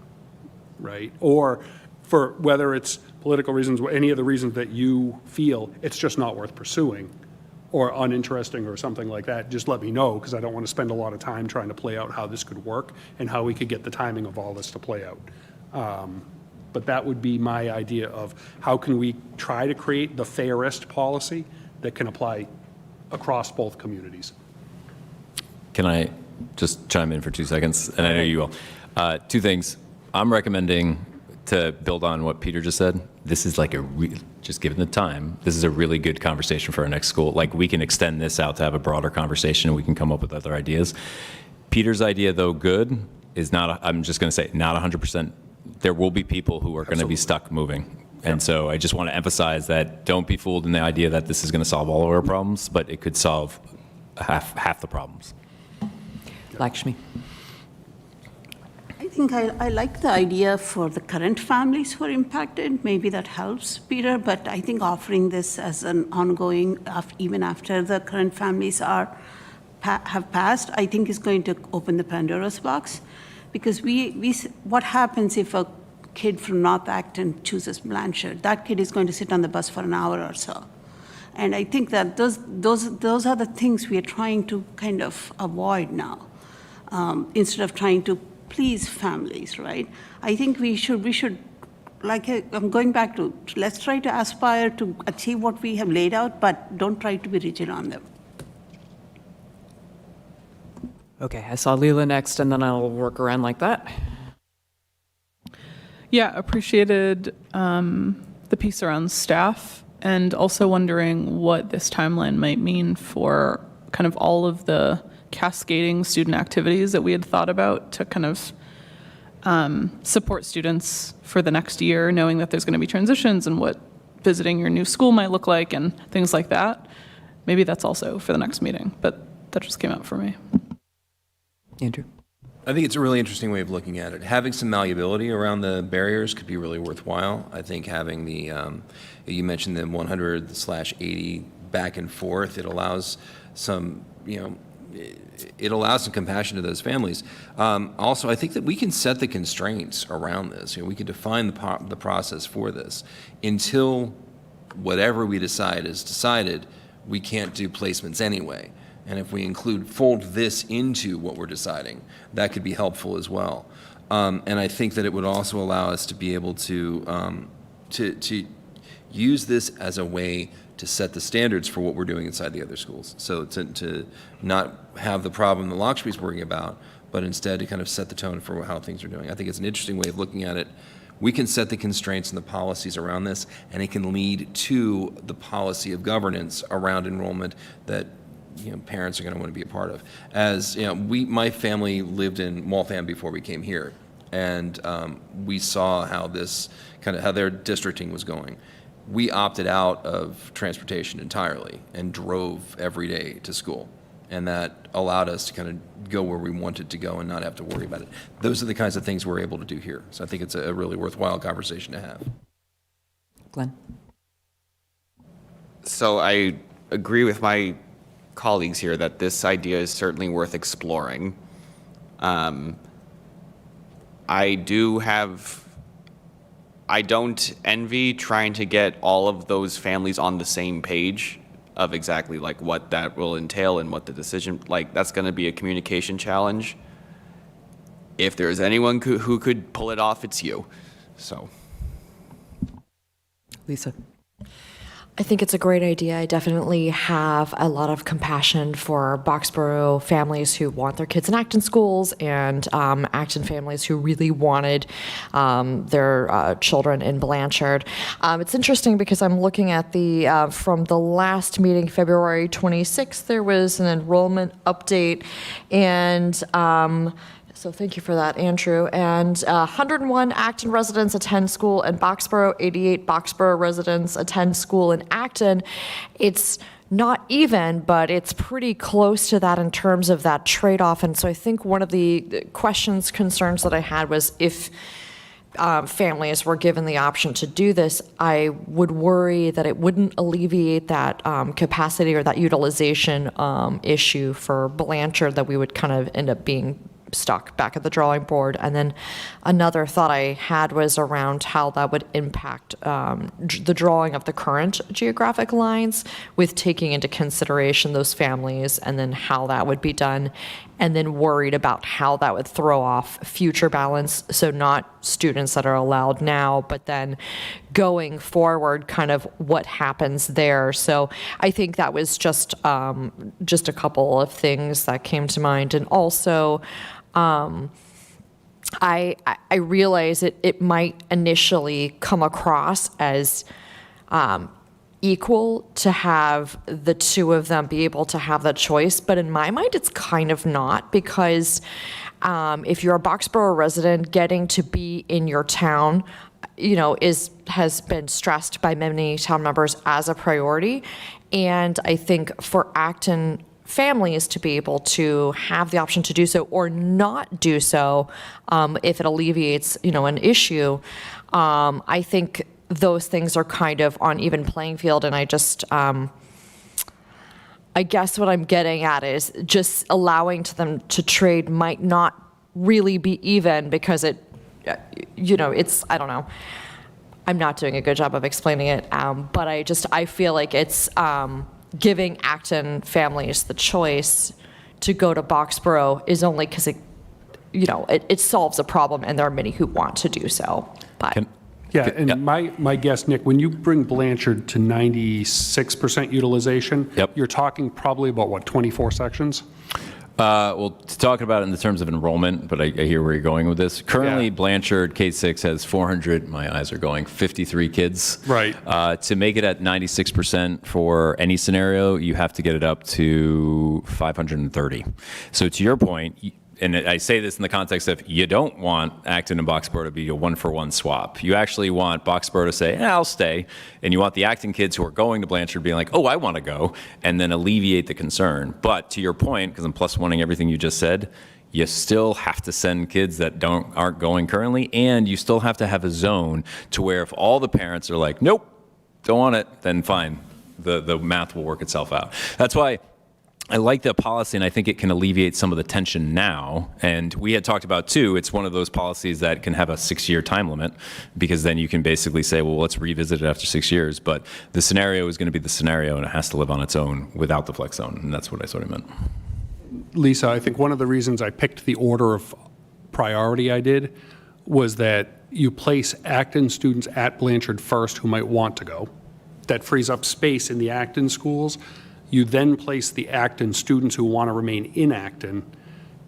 right? Or for whether it's political reasons, any of the reasons that you feel it's just not worth pursuing or uninteresting or something like that, just let me know, because I don't want to spend a lot of time trying to play out how this could work and how we could get the timing of all this to play out. But that would be my idea of how can we try to create the fairest policy that can apply across both communities. Can I just chime in for 2 seconds? And I know you will. 2 things. I'm recommending, to build on what Peter just said, this is like just given the time, this is a really good conversation for our next school. Like, we can extend this out to have a broader conversation and we can come up with other ideas. Peter's idea, though good, is not, I'm just going to say, not 100%. There will be people who are going to be stuck moving. And so I just want to emphasize that don't be fooled in the idea that this is going to solve all of our problems, but it could solve half the problems. Lakshmi. I think I like the idea for the current families who are impacted. Maybe that helps, Peter, but I think offering this as an ongoing, even after the current families have passed, I think is going to open the Pandora's box. Because what happens if a kid from North Acton chooses Blanchard? That kid is going to sit on the bus for an hour or so. And I think that those are the things we are trying to kind of avoid now, instead of trying to please families, right? I think we should, like I'm going back to, let's try to aspire to achieve what we have laid out, but don't try to be rigid on them. Okay, I saw Leela next, and then I'll work around like that. Yeah, appreciated the piece around staff, and also wondering what this timeline might mean for kind of all of the cascading student activities that we had thought about to kind of support students for the next year, knowing that there's going to be transitions and what visiting your new school might look like and things like that. Maybe that's also for the next meeting, but that just came out for me. Andrew? I think it's a really interesting way of looking at it. Having some malleability around the barriers could be really worthwhile. I think having the, you mentioned the 100/80 back and forth, it allows some, it allows some compassion to those families. Also, I think that we can set the constraints around this. We can define the process for this. Until whatever we decide is decided, we can't do placements anyway. And if we fold this into what we're deciding, that could be helpful as well. And I think that it would also allow us to be able to use this as a way to set the standards for what we're doing inside the other schools. So to not have the problem that Lakshmi's worrying about, but instead to kind of set the tone for how things are doing. I think it's an interesting way of looking at it. We can set the constraints and the policies around this, and it can lead to the policy of governance around enrollment that parents are going to want to be a part of. As my family lived in Waltham before we came here, and we saw how how their districting was going. We opted out of transportation entirely and drove every day to school, and that allowed us to kind of go where we wanted to go and not have to worry about it. Those are the kinds of things we're able to do here. So I think it's a really worthwhile conversation to have. Glenn? So I agree with my colleagues here that this idea is certainly worth exploring. I don't envy trying to get all of those families on the same page of exactly like what that will entail and what the decision, that's going to be a communication challenge. If there's anyone who could pull it off, it's you. So. Lisa? I think it's a great idea. I definitely have a lot of compassion for Boxborough families who want their kids in Acton schools and Acton families who really wanted their children in Blanchard. It's interesting because I'm looking at from the last meeting, February 26th, there was an enrollment update, and so thank you for that, Andrew. And 101 Acton residents attend school in Boxborough, 88 Boxborough residents attend school in Acton. It's not even, but it's pretty close to that in terms of that trade-off. And so I think one of the concerns that I had was if families were given the option to do this, I would worry that it wouldn't alleviate that capacity or that utilization issue for Blanchard, that we would kind of end up being stuck back at the drawing board. And then another thought I had was around how that would impact the drawing of the current geographic lines, with taking into consideration those families and then how that would be done, and then worried about how that would throw off future balance. So not students that are allowed now, but then going forward, kind of what happens there. So I think that was just a couple of things that came to mind. And also, I realize it might initially come across as equal to have the two of them be able to have that choice, but in my mind, it's kind of not, because if you're a Boxborough resident, getting to be in your town, has been stressed by many town members as a priority, and I think for Acton families to be able to have the option to do so or not do so, if it alleviates, an issue, I think those things are kind of on even playing field. And I just, I guess what I'm getting at is just allowing them to trade might not really be even, because it's, I don't know. I'm not doing a good job of explaining it, but I feel like it's giving Acton families the choice to go to Boxborough is only because it solves a problem, and there are many who want to do so. But my guess, Nick, when you bring Blanchard to 96% utilization, you're talking probably about, 24 sections? Well, to talk about it in the terms of enrollment, but I hear where you're going with this. Currently, Yeah. Blanchard K6 has 400, my eyes are going, 53 kids. Right. To make it at 96% for any scenario, you have to get it up to 530. So to your point, and I say this in the context of you don't want Acton and Boxborough to be a one-for-one swap. You actually want Boxborough to say, I'll stay. And you want the Acton kids who are going to Blanchard being like, oh, I want to go, and then alleviate the concern. But to your point, because I'm plus-oneing everything you just said, you still have to send kids that aren't going currently, and you still have to have a zone to where if all the parents are like, nope, don't want it, then fine. The math will work itself out. That's why I like the policy, and I think it can alleviate some of the tension now. And we had talked about, too, it's one of those policies that can have a 6-year time limit, because then you can basically say, well, let's revisit it after 6 years. But the scenario is going to be the scenario, and it has to live on its own without the flex zone. And that's what I sort of meant. Lisa, I think one of the reasons I picked the order of priority I did was that you place Acton students at Blanchard first who might want to go. That frees up space in the Acton schools. You then place the Acton students who want to remain in Acton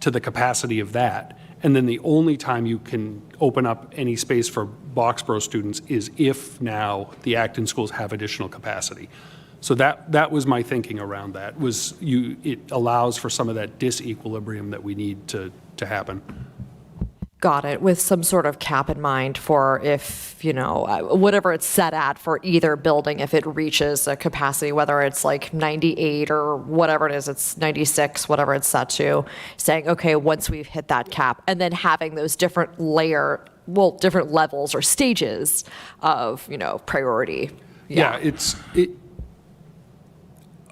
to the capacity of that. And then the only time you can open up any space for Boxborough students is if now the Acton schools have additional capacity. So that was my thinking around that, was it allows for some of that disequilibrium that we need to happen. Got it, with some sort of cap in mind for if, whatever it's set at for either building, if it reaches a capacity, whether it's like 98 or whatever it is, it's 96, whatever it's set to, saying, okay, once we've hit that cap, and then having those different levels or stages of, priority. Yeah,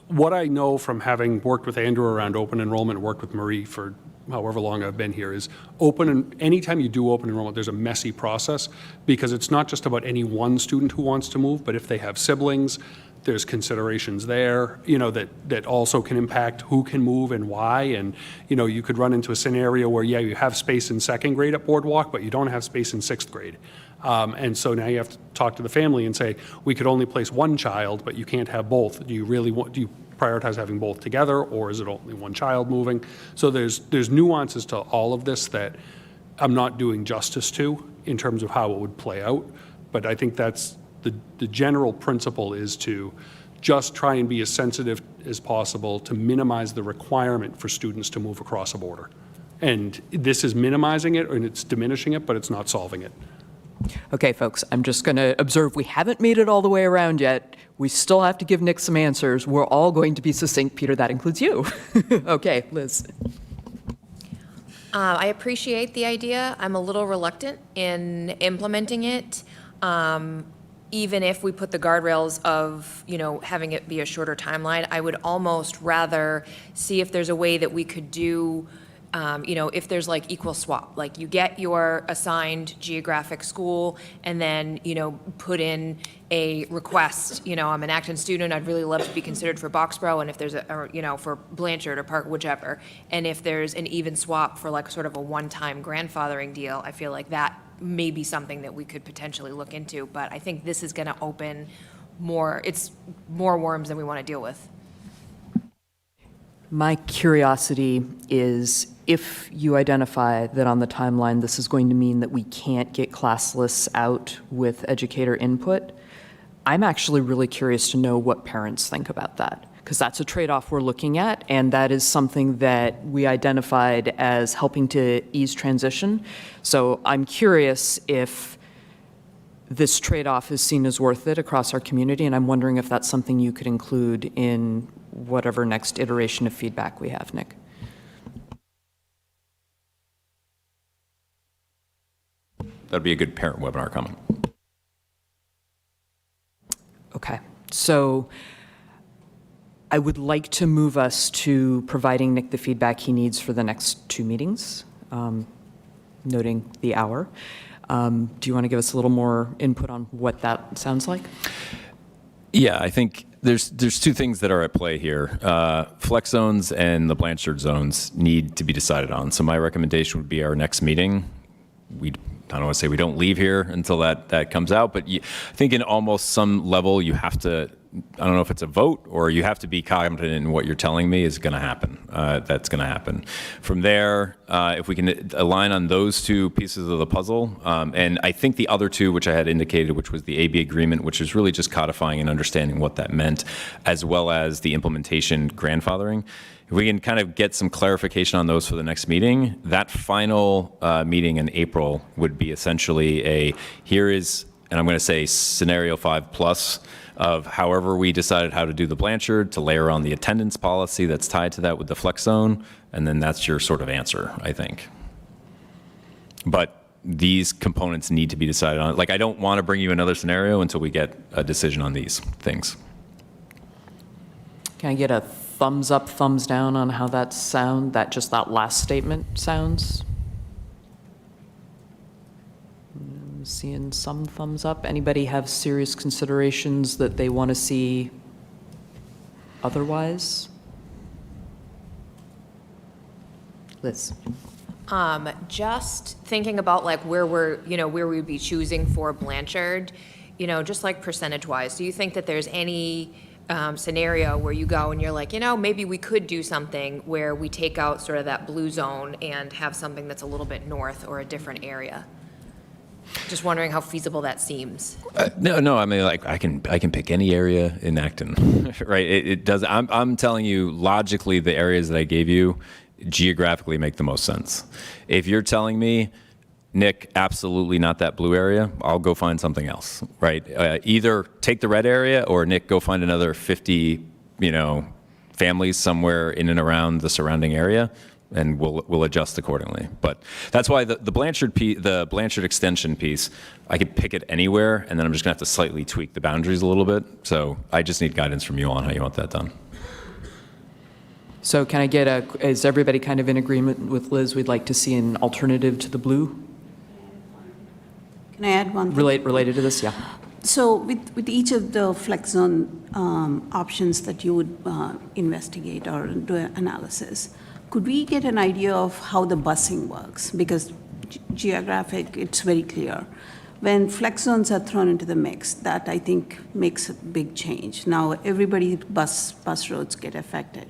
what I know from having worked with Andrew around open enrollment, worked with Marie for however long I've been here, is anytime you do open enrollment, there's a messy process, because it's not just about any one student who wants to move, but if they have siblings, there's considerations there, that also can impact who can move and why. And, you could run into a scenario where, you have space in second grade at Boardwalk, but you don't have space in sixth grade. And so now you have to talk to the family and say, we could only place one child, but you can't have both. Do you prioritize having both together, or is it only one child moving? So there's nuances to all of this that I'm not doing justice to in terms of how it would play out. But I think that's the general principle, is to just try and be as sensitive as possible to minimize the requirement for students to move across a border. And this is minimizing it, and it's diminishing it, but it's not solving it. Okay, folks, I'm just going to observe we haven't made it all the way around yet. We still have to give Nick some answers. We're all going to be succinct. Peter, that includes you. Okay, Liz. I appreciate the idea. I'm a little reluctant in implementing it, even if we put the guardrails of, having it be a shorter timeline. I would almost rather see if there's a way that we could do, if there's like equal swap, like you get your assigned geographic school and then, put in a request, I'm an Acton student, I'd really love to be considered for Boxborough, and if there's for Blanchard or Park, whichever, and if there's an even swap for like sort of a one-time grandfathering deal, I feel like that may be something that we could potentially look into, but I think this is gonna open more worms than we wanna deal with. My curiosity is, if you identify that on the timeline this is going to mean that we can't get class lists out with educator input, I'm actually really curious to know what parents think about that, because that's a trade-off we're looking at, and that is something that we identified as helping to ease transition. So I'm curious if this trade-off is seen as worth it across our community, and I'm wondering if that's something you could include in whatever next iteration of feedback we have, Nick. That'd be a good parent webinar comment. Okay, so I would like to move us to providing Nick the feedback he needs for the next 2 meetings, noting the hour. Do you want to give us a little more input on what that sounds like? Yeah, I think there's 2 things that are at play here. Flex zones and the Blanchard zones need to be decided on. So my recommendation would be our next meeting. I don't want to say we don't leave here until that comes out, but I think in almost some level you have to I don't know if it's a vote or you have to be confident in what you're telling me is going to happen. That's going to happen. From there, if we can align on those two pieces of the puzzle, and I think the other two, which I had indicated, which was the AB agreement, which is really just codifying and understanding what that meant, as well as the implementation grandfathering. If we can kind of get some clarification on those for the next meeting, that final meeting in April would be essentially here is, and I'm going to say scenario 5+ of however we decided how to do the Blanchard, to layer on the attendance policy that's tied to that with the flex zone, and then that's your sort of answer, I think. But these components need to be decided on. Like, I don't want to bring you another scenario until we get a decision on these things. Can I get a thumbs up, thumbs down on how that that last statement sounds? I'm seeing some thumbs up. Anybody have serious considerations that they want to see otherwise? Liz. Just thinking about like where where we'd be choosing for Blanchard, just like percentage-wise, do you think that there's any scenario where you go and you're like, maybe we could do something where we take out sort of that blue zone and have something that's a little bit north or a different area? Just wondering how feasible that seems. No. I mean, like I can pick any area in Acton, right? It does. I'm telling you, logically, the areas that I gave you geographically make the most sense. If you're telling me, Nick, absolutely not that blue area, I'll go find something else, right? Either take the red area, or Nick, go find another 50, families somewhere in and around the surrounding area, and we'll adjust accordingly. But that's why the Blanchard extension piece, I could pick it anywhere, and then I'm just gonna have to slightly tweak the boundaries a little bit. So I just need guidance from you on how you want that done. So can I get is everybody kind of in agreement with Liz? We'd like to see an alternative to the blue? Can I add one thing? Related to this, yeah. So with each of the flex zone options that you would investigate or do an analysis, could we get an idea of how the busing works? Because geographic, it's very clear. When flex zones are thrown into the mix, that I think makes a big change. Now everybody's bus roads get affected,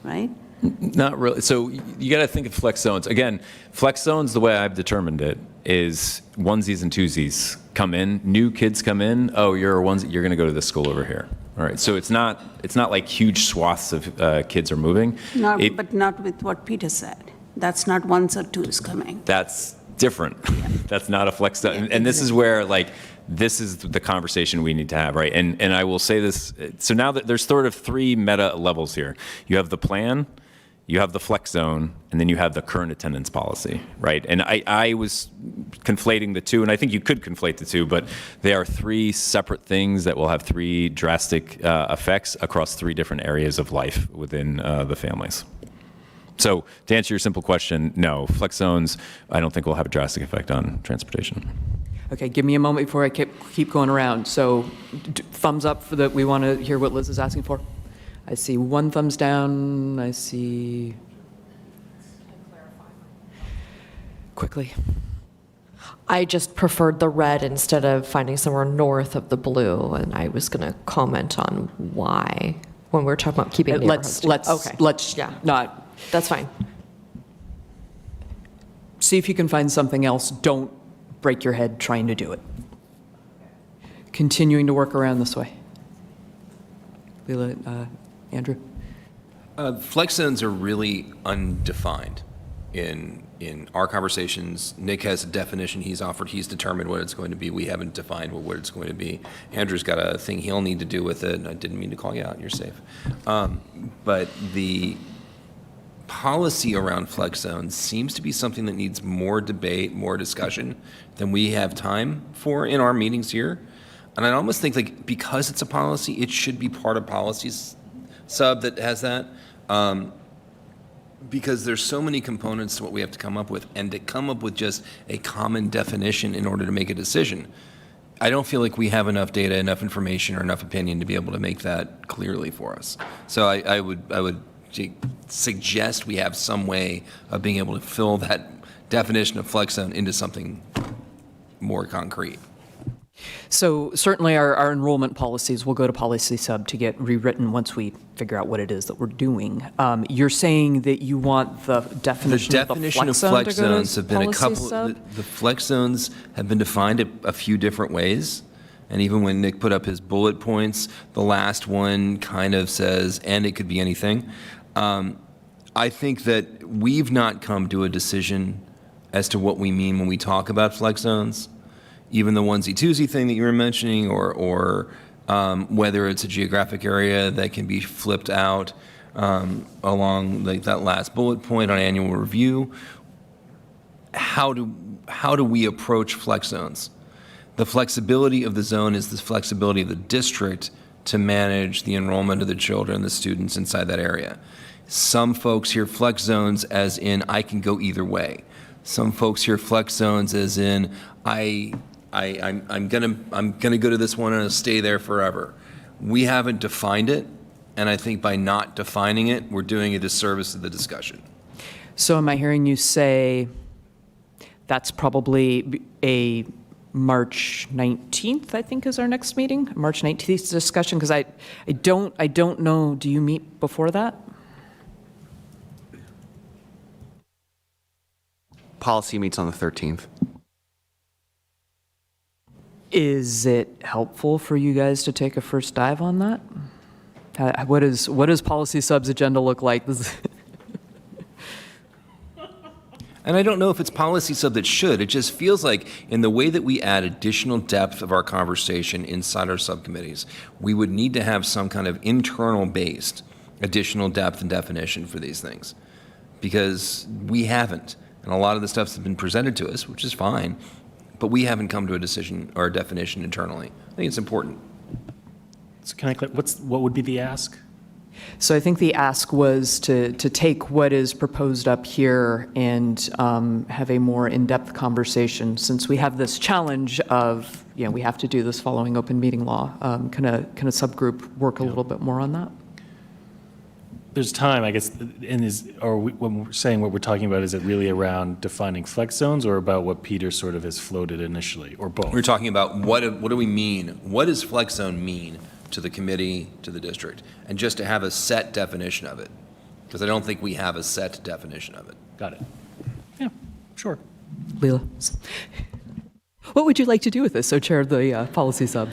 right? Not really. So you got to think of flex zones. Again, flex zones, the way I've determined it, is onesies and twosies come in. New kids come in. Oh, you're a onesie. You're going to go to this school over here. All right. So it's not like huge swaths of kids are moving. But not with what Peter said. That's not ones or twos coming. That's different. Yeah. That's not a flex zone. Yeah, and exactly. This is where this is the conversation we need to have, right? And I will say this. So now that there's sort of three meta levels here. You have the plan, you have the flex zone, and then you have the current attendance policy, right? And I was conflating the two, and I think you could conflate the two, but they are three separate things that will have three drastic effects across three different areas of life within the families. So to answer your simple question, no, flex zones, I don't think will have a drastic effect on transportation. Okay, give me a moment before I keep going around. So thumbs up for we want to hear what Liz is asking for. I see one thumbs down. I see. Quickly. I just preferred the red instead of finding somewhere north of the blue, and I was going to comment on why when we're talking about keeping neighborhoods. Let's not. That's fine. See if you can find something else. Don't break your head trying to do it. Continuing to work around this way. Andrew? Flex zones are really undefined in our conversations. Nick has a definition he's offered. He's determined what it's going to be. We haven't defined what it's going to be. Andrew's got a thing he'll need to do with it. And I didn't mean to call you out. You're safe. But the policy around flex zones seems to be something that needs more debate, more discussion than we have time for in our meetings here. And I almost think because it's a policy, it should be part of policies sub that has that. Because there's so many components to what we have to come up with, and to come up with just a common definition in order to make a decision, I don't feel like we have enough data, enough information, or enough opinion to be able to make that clearly for us. So I would suggest we have some way of being able to fill that definition of flex zone into something more concrete. So certainly our enrollment policies will go to policy sub to get rewritten once we figure out what it is that we're doing. You're saying that you want the definition of the flex zone flex to go to zones have been a policy couple. sub? The flex zones have been defined a few different ways. And even when Nick put up his bullet points, the last one kind of says, and it could be anything. I think that we've not come to a decision as to what we mean when we talk about flex zones. Even the onesie-twosie thing that you were mentioning, or whether it's a geographic area that can be flipped out along that last bullet point on annual review. How do we approach flex zones? The flexibility of the zone is the flexibility of the district to manage the enrollment of the children, the students inside that area. Some folks hear flex zones as in I can go either way. Some folks hear flex zones as in I'm gonna go to this one and I'll stay there forever. We haven't defined it, and I think by not defining it, we're doing a disservice to the discussion. So am I hearing you say that's probably a March 19th, I think, is our next meeting? March 19th discussion, because I don't know, do you meet before that? Policy meets on the 13th. Is it helpful for you guys to take a first dive on that? What does policy sub's agenda look like? And I don't know if it's policy sub that should. It just feels like in the way that we add additional depth of our conversation inside our subcommittees, we would need to have some kind of internal-based additional depth and definition for these things. Because we haven't. And a lot of the stuff's been presented to us, which is fine, but we haven't come to a decision or a definition internally. I think it's important. So can I what would be the ask? So I think the ask was to take what is proposed up here and have a more in-depth conversation, since we have this challenge of, we have to do this following open meeting law. Can a subgroup work a little bit more on that? There's time, I guess, when we're saying what we're talking about, is it really around defining flex zones or about what Peter sort of has floated initially, or both? We're talking about what do we mean? What does flex zone mean to the committee, to the district? And just to have a set definition of it, because I don't think we have a set definition of it. Got it. Yeah, sure. Leela, what would you like to do with this? So chair of the policy sub.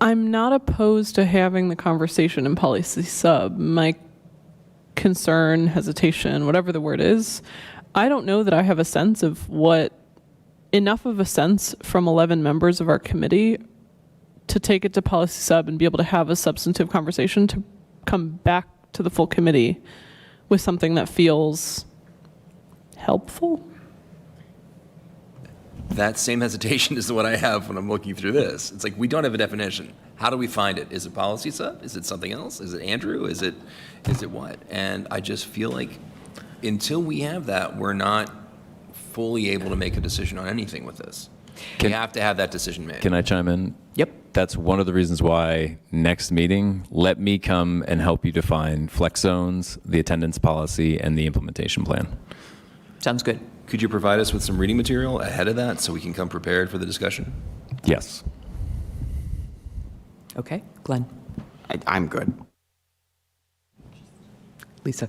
I'm not opposed to having the conversation in policy sub. My concern, hesitation, whatever the word is, I don't know that I have a sense of enough of a sense from 11 members of our committee to take it to policy sub and be able to have a substantive conversation to come back to the full committee with something that feels helpful. That same hesitation is what I have when I'm looking through this. It's like, we don't have a definition. How do we find it? Is it policy sub? Is it something else? Is it Andrew? Is it what? And I just feel like until we have that, we're not fully able to make a decision on anything with this. We have to have that decision made. Can I chime in? Yep. That's one of the reasons why next meeting, let me come and help you define flex zones, the attendance policy, and the implementation plan. Sounds good. Could you provide us with some reading material ahead of that so we can come prepared for the discussion? Yes. Okay, Glenn. I'm good. Lisa.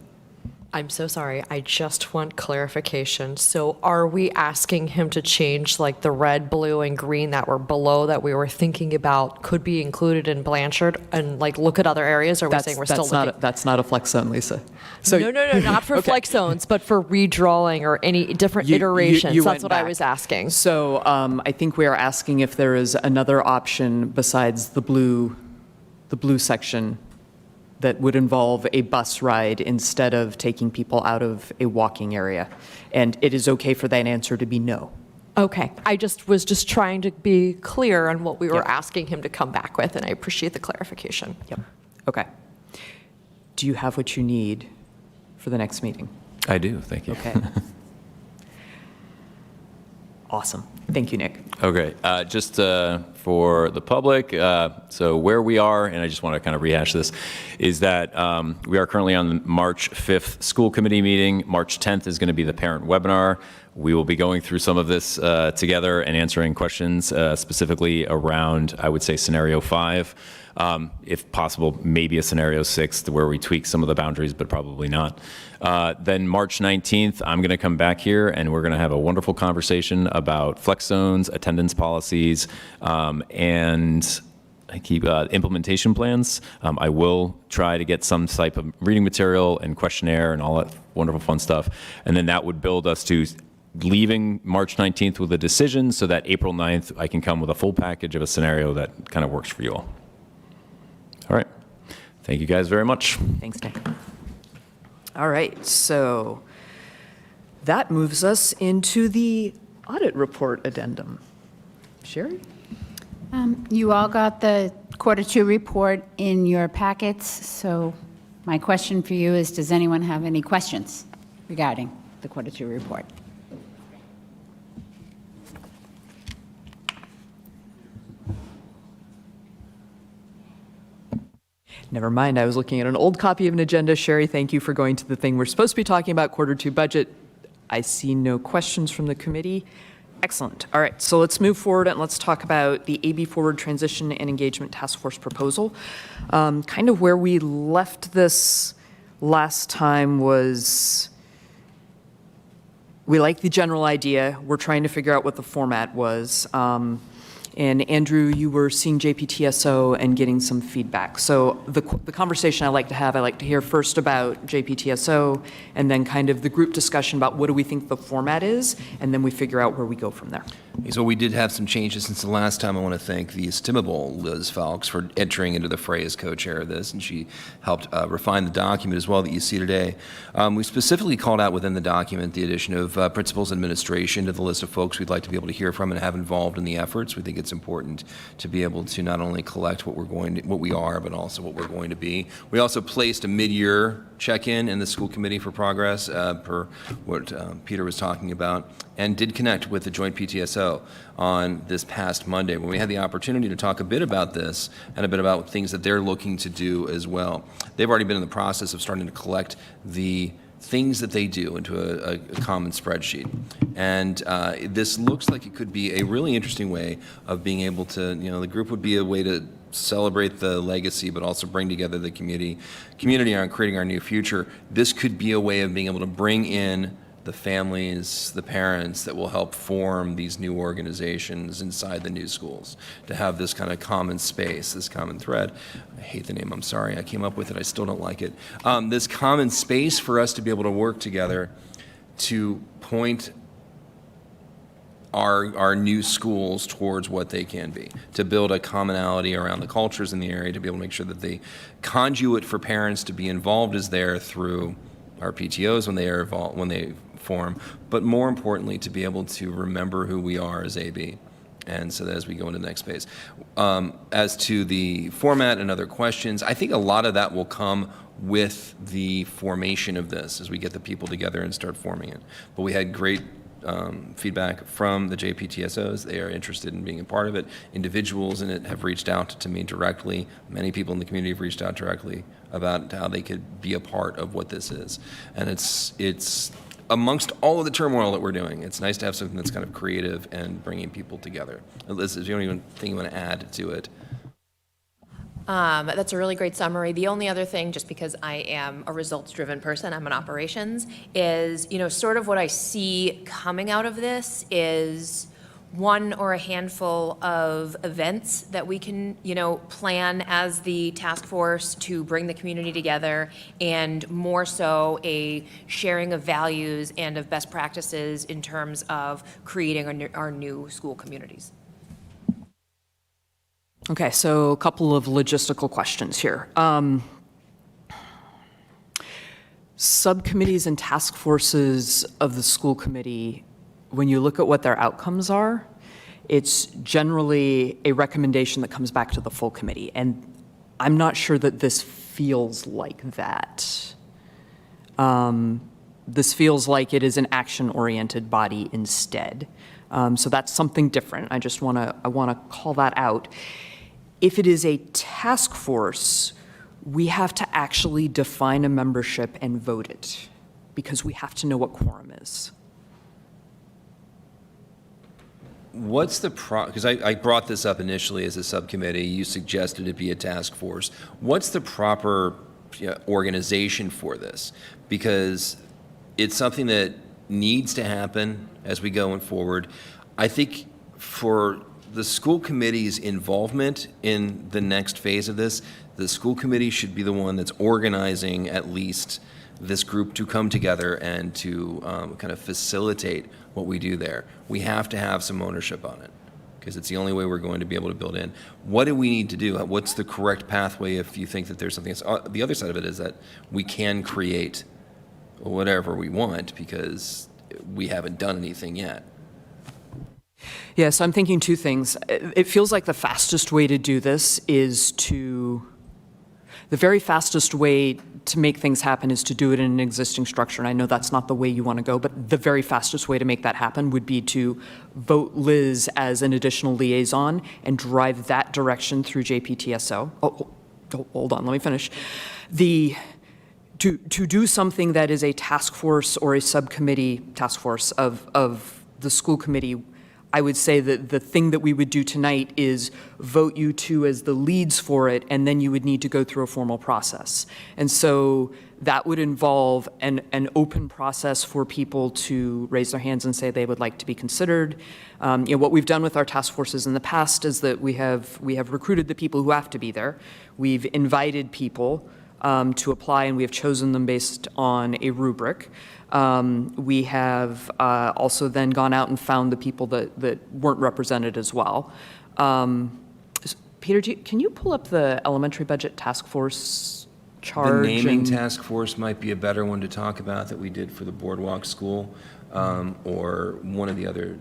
I'm so sorry. I just want clarification. So are we asking him to change like the red, blue, and green that were below that we were thinking about could be included in Blanchard and like look at other areas? Or are we saying we're still looking? That's not a flex zone, Lisa. So No, not for Okay. flex zones, but for redrawing or any different iterations. you That's went what I back. was asking. So I think we are asking if there is another option besides the blue section that would involve a bus ride instead of taking people out of a walking area. And it is okay for that answer to be no. Okay. I was just trying to be clear on what we were asking him to come back with, and I appreciate the clarification. Yep. Okay. Do you have what you need for the next meeting? I do, thank you. Okay. Awesome. Thank you, Nick. Okay, just for the public, so where we are, and I just want to kind of rehash this, is that we are currently on the March 5th school committee meeting. March 10th is going to be the parent webinar. We will be going through some of this together and answering questions specifically around, I would say, scenario 5. If possible, maybe a scenario 6 where we tweak some of the boundaries, but probably not. Then March 19th, I'm going to come back here and we're going to have a wonderful conversation about flex zones, attendance policies, and implementation plans. I will try to get some type of reading material and questionnaire and all that wonderful fun stuff. And then that would build us to leaving March 19th with a decision so that April 9th, I can come with a full package of a scenario that kind of works for you all. All right. Thank you guys very much. Thanks, Nick. All right, so that moves us into the audit report addendum. Sherry? You all got the Q2 report in your packets, so my question for you is, does anyone have any questions regarding the Q2 report? Never mind, I was looking at an old copy of an agenda. Sherry, thank you for going to the thing we're supposed to be talking about, Q2 budget. I see no questions from the committee. Excellent. All right, so let's move forward and let's talk about the AB Forward Transition and Engagement Task Force proposal. Kind of where we left this last time was, we like the general idea. We're trying to figure out what the format was. And Andrew, you were seeing JPTSO and getting some feedback. So the conversation I like to hear first about JPTSO and then kind of the group discussion about what do we think the format is, and then we figure out where we go from there. So we did have some changes since the last time. I want to thank the estimable Liz Falks for entering into the fray as co-chair of this, and she helped refine the document as well that you see today. We specifically called out within the document the addition of principals administration to the list of folks we'd like to be able to hear from and have involved in the efforts. We think it's important to be able to not only collect what we are, but also what we're going to be. We also placed a mid-year check-in in the school committee for progress, per what Peter was talking about, and did connect with the joint PTSO on this past Monday when we had the opportunity to talk a bit about this and a bit about things that they're looking to do as well. They've already been in the process of starting to collect the things that they do into a common spreadsheet. And this looks like it could be a really interesting way of being able to, the group would be a way to celebrate the legacy, but also bring together the community on creating our new future. This could be a way of being able to bring in the families, the parents that will help form these new organizations inside the new schools, to have this kind of common space, this common thread. I hate the name, I'm sorry, I came up with it, I still don't like it. This common space for us to be able to work together to point our new schools towards what they can be, to build a commonality around the cultures in the area, to be able to make sure that the conduit for parents to be involved is there through our PTOs when they form, but more importantly, to be able to remember who we are as AB. And so that as we go into the next phase. As to the format and other questions, I think a lot of that will come with the formation of this as we get the people together and start forming it. But we had great feedback from the JPTSOs. They are interested in being a part of it. Individuals in it have reached out to me directly. Many people in the community have reached out directly about how they could be a part of what this is. And it's amongst all of the turmoil that we're doing, it's nice to have something that's kind of creative and bringing people together. Liz, if you don't even think you want to add to it. That's a really great summary. The only other thing, just because I am a results-driven person, I'm in operations, is, sort of what I see coming out of this is one or a handful of events that we can, plan as the task force to bring the community together, and more so a sharing of values and of best practices in terms of creating our new school communities. Okay, so a couple of logistical questions here. Subcommittees and task forces of the school committee, when you look at what their outcomes are, it's generally a recommendation that comes back to the full committee. And I'm not sure that this feels like that. This feels like it is an action-oriented body instead. So that's something different. I just want to call that out. If it is a task force, we have to actually define a membership and vote it, because we have to know what quorum is. What's the because I brought this up initially as a subcommittee. You suggested it be a task force. What's the proper organization for this? Because it's something that needs to happen as we go forward. I think for the school committee's involvement in the next phase of this, the school committee should be the one that's organizing at least this group to come together and to kind of facilitate what we do there. We have to have some ownership on it, because it's the only way we're going to be able to build in. What do we need to do? What's the correct pathway if you think that there's something else? The other side of it is that we can create whatever we want because we haven't done anything yet. Yes, I'm thinking two things. It feels like the fastest way to do this is the very fastest way to make things happen is to do it in an existing structure. And I know that's not the way you want to go, but the very fastest way to make that happen would be to vote Liz as an additional liaison and drive that direction through JPTSO. Oh, hold on, let me finish. To do something that is a task force or a subcommittee task force of the school committee, I would say that the thing that we would do tonight is vote you two as the leads for it, and then you would need to go through a formal process. And so that would involve an open process for people to raise their hands and say they would like to be considered. What we've done with our task forces in the past is that we have recruited the people who have to be there. We've invited people to apply, and we have chosen them based on a rubric. We have also then gone out and found the people that weren't represented as well. Peter, can you pull up the elementary budget task force charge? The naming task force might be a better one to talk about that we did for the Boardwalk School, or one of the other,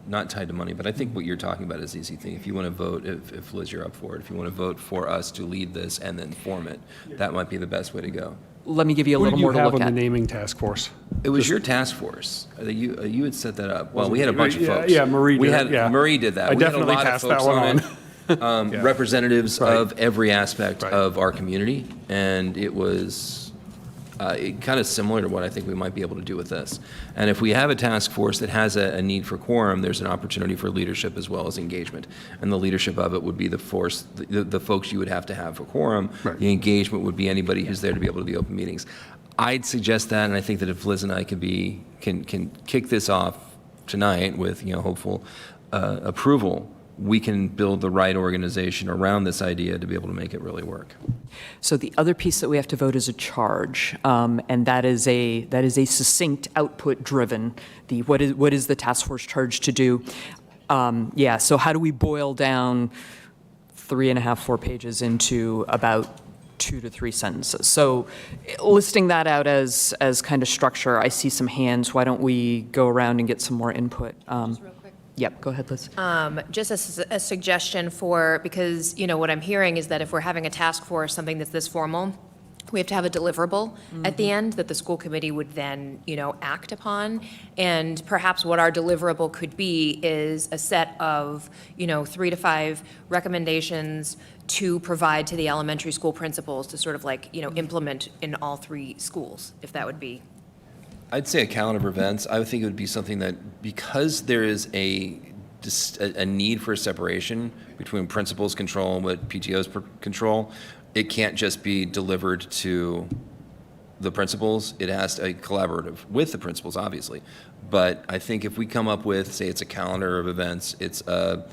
not tied to money, but I think what you're talking about is the easy thing. If you want to vote, if Liz, you're up for it, if you want to vote for us to lead this and then form it, that might be the best way to go. Let me give you a little more to look at. Who did you have on the naming task force? It was your task force. You had set that up. Well, we had a bunch of folks. Yeah, Marie did it. Marie did that. I We had a definitely lot of passed folks that one on on. it. Representatives of every aspect of our community, and it was kind of similar to what I think we might be able to do with this. And if we have a task force that has a need for quorum, there's an opportunity for leadership as well as engagement. And the leadership of it would be the folks you would have to have for quorum. Right. The engagement would be anybody who's there to be able to be open meetings. I'd suggest that, and I think that if Liz and I can kick this off tonight with hopeful approval, we can build the right organization around this idea to be able to make it really work. So the other piece that we have to vote is a charge, and that is a succinct, output-driven. What is the task force charged to do? So how do we boil down 3.5, 4 pages into about 2 to 3 sentences? So listing that out as kind of structure, I see some hands. Why don't we go around and get some more input? Just real quick. Yep, go ahead, Liz. Just as a suggestion because what I'm hearing is that if we're having a task force, something that's this formal, we have to have a deliverable at the end that the school committee would then, act upon. And perhaps what our deliverable could be is a set of, 3 to 5 recommendations to provide to the elementary school principals to sort of implement in all 3 schools, if that would be. I'd say a calendar of events. I would think it would be something that, because there is a need for a separation between principals' control and what PTO's control, it can't just be delivered to the principals. It has to be collaborative with the principals, obviously. But I think if we come up with, say, it's a calendar of events, it's a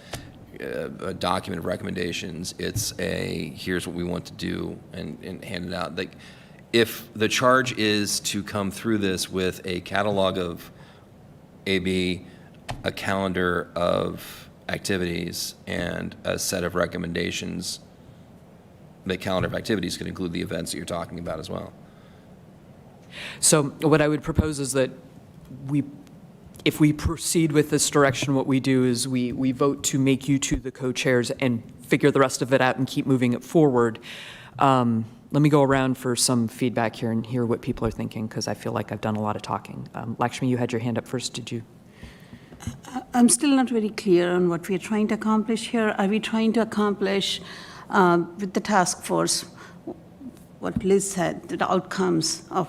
document of recommendations, it's here's what we want to do, and hand it out. If the charge is to come through this with a catalog of AB, a calendar of activities, and a set of recommendations, the calendar of activities could include the events that you're talking about as well. So what I would propose is that if we proceed with this direction, what we do is we vote to make you two the co-chairs and figure the rest of it out and keep moving it forward. Let me go around for some feedback here and hear what people are thinking, because I feel like I've done a lot of talking. Lakshmi, you had your hand up first, did you? I'm still not very clear on what we are trying to accomplish here. Are we trying to accomplish with the task force what Liz said, the outcomes of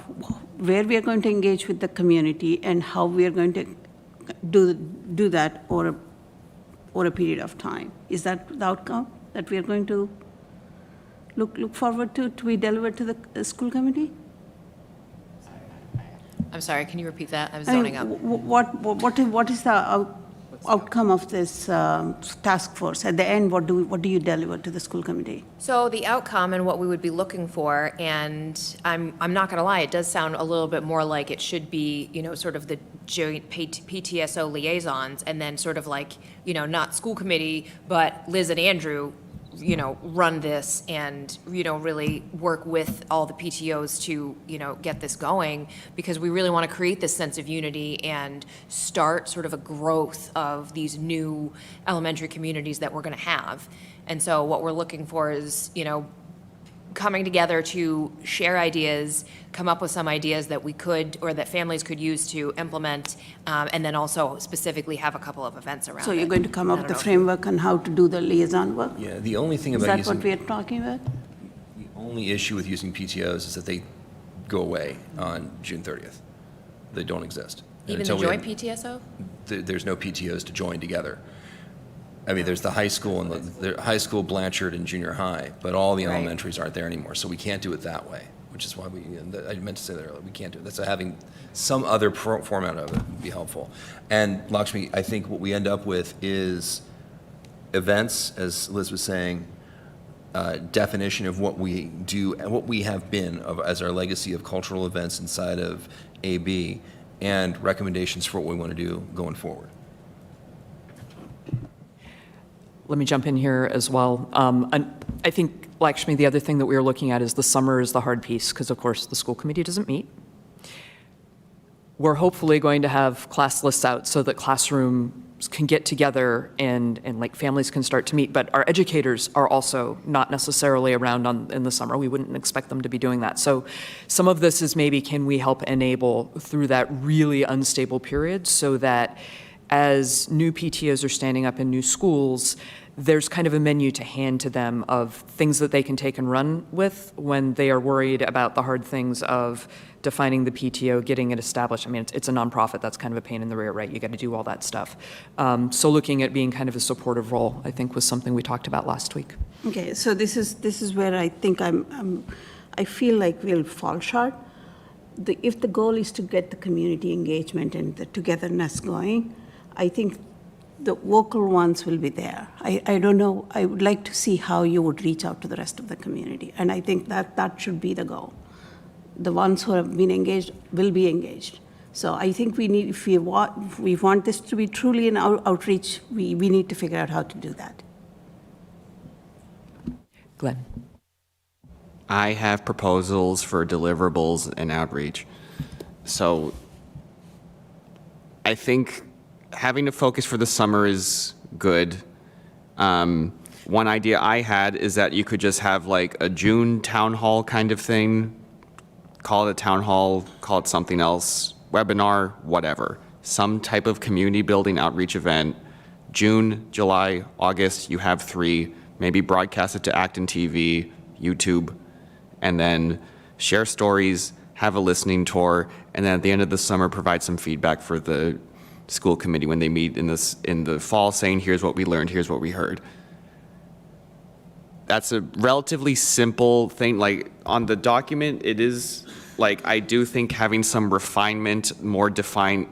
where we are going to engage with the community and how we are going to do that over a period of time? Is that the outcome that we are going to look forward to be delivered to the school committee? I'm sorry, can you repeat that? I was zoning out. What is the outcome of this task force? At the end, what do you deliver to the school committee? So the outcome and what we would be looking for, and I'm not going to lie, it does sound a little bit more like it should be, sort of the joint PTSO liaisons, and then sort of like, not school committee, but Liz and Andrew, run this and, really work with all the PTOs to, get this going, because we really want to create this sense of unity and start sort of a growth of these new elementary communities that we're going to have. And so what we're looking for is, coming together to share ideas, come up with some ideas that we could, or that families could use to implement, and then also specifically have a couple of events around it. So you're going to come up with the framework on how to do the liaison work? Yeah, the only thing about Is that using... what we are talking about? The only issue with using PTOs is that they go away on June 30th. They don't exist. And Even the until we joint have- PTSO? There's no PTOs to join together. I mean, there's the high school and the high school, Blanchard, and junior high, but all the Right. elementaries aren't there anymore, so we can't do it that way, which is why I meant to say that earlier, we can't do it. That's having some other format of it would be helpful. And Lakshmi, I think what we end up with is events, as Liz was saying, definition of what we do and what we have been as our legacy of cultural events inside of AB, and recommendations for what we want to do going forward. Let me jump in here as well. I think, Lakshmi, the other thing that we are looking at is the summer is the hard piece, because of course the school committee doesn't meet. We're hopefully going to have class lists out so that classrooms can get together and like families can start to meet, but our educators are also not necessarily around in the summer. We wouldn't expect them to be doing that. So some of this is maybe, can we help enable through that really unstable period so that as new PTOs are standing up in new schools, there's kind of a menu to hand to them of things that they can take and run with when they are worried about the hard things of defining the PTO, getting it established. I mean, it's a nonprofit, that's kind of a pain in the rear, right? You got to do all that stuff. So looking at being kind of a supportive role, I think, was something we talked about last week. Okay, so this is where I think I feel like we'll fall short. If the goal is to get the community engagement and the togetherness going, I think the vocal ones will be there. I don't know, I would like to see how you would reach out to the rest of the community. And I think that should be the goal. The ones who have been engaged will be engaged. So I think we need, if we want this to be truly an outreach, we need to figure out how to do that. Glenn. I have proposals for deliverables and outreach. So I think having a focus for the summer is good. One idea I had is that you could just have like a June town hall kind of thing. Call it a town hall, call it something else, webinar, whatever. Some type of community building outreach event. June, July, August, you have 3. Maybe broadcast it to ActonTV, YouTube, and then share stories, have a listening tour, and then at the end of the summer, provide some feedback for the school committee when they meet in the fall, saying, here's what we learned, here's what we heard. That's a relatively simple thing. Like on the document, it is like, I do think having some refinement, more defined,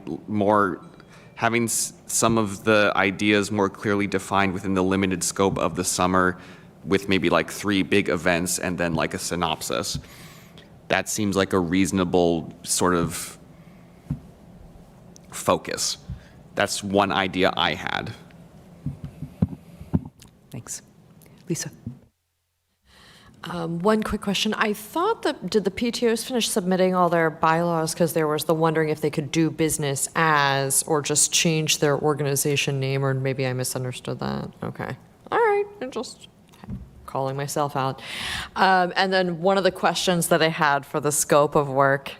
having some of the ideas more clearly defined within the limited scope of the summer with maybe like 3 big events and then like a synopsis. That seems like a reasonable sort of focus. That's one idea I had. Thanks. Lisa. One quick question. I thought did the PTOs finish submitting all their bylaws, because there was the wondering if they could do business as, or just change their organization name, or maybe I misunderstood that. Okay. All right. I just calling myself out. And then one of the questions that I had for the scope of work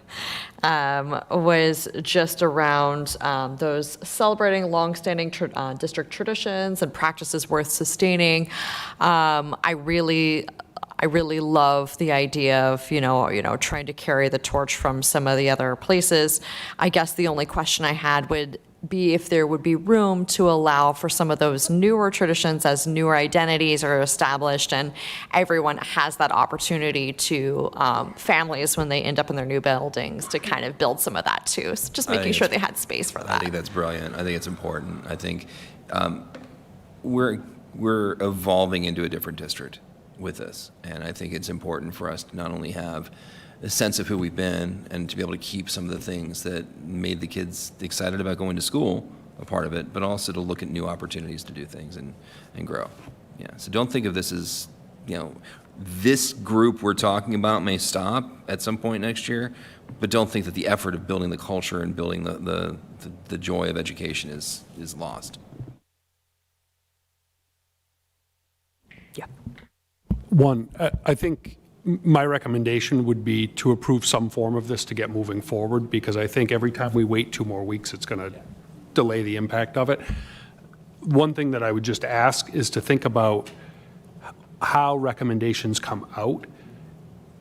was just around those celebrating longstanding district traditions and practices worth sustaining. I really love the idea of, trying to carry the torch from some of the other places. I guess the only question I had would be if there would be room to allow for some of those newer traditions as newer identities are established and everyone has that opportunity to, families when they end up in their new buildings, to kind of build some of that too. So just making sure they had space for that. I think that's brilliant. I think it's important. I think we're evolving into a different district with this. And I think it's important for us to not only have a sense of who we've been and to be able to keep some of the things that made the kids excited about going to school a part of it, but also to look at new opportunities to do things and grow. Yeah. So don't think of this as, this group we're talking about may stop at some point next year, but don't think that the effort of building the culture and building the joy of education is lost. Yeah. One, I think my recommendation would be to approve some form of this to get moving forward, because I think every time we wait 2 more weeks, it's going to delay the impact of it. One thing that I would just ask is to think about how recommendations come out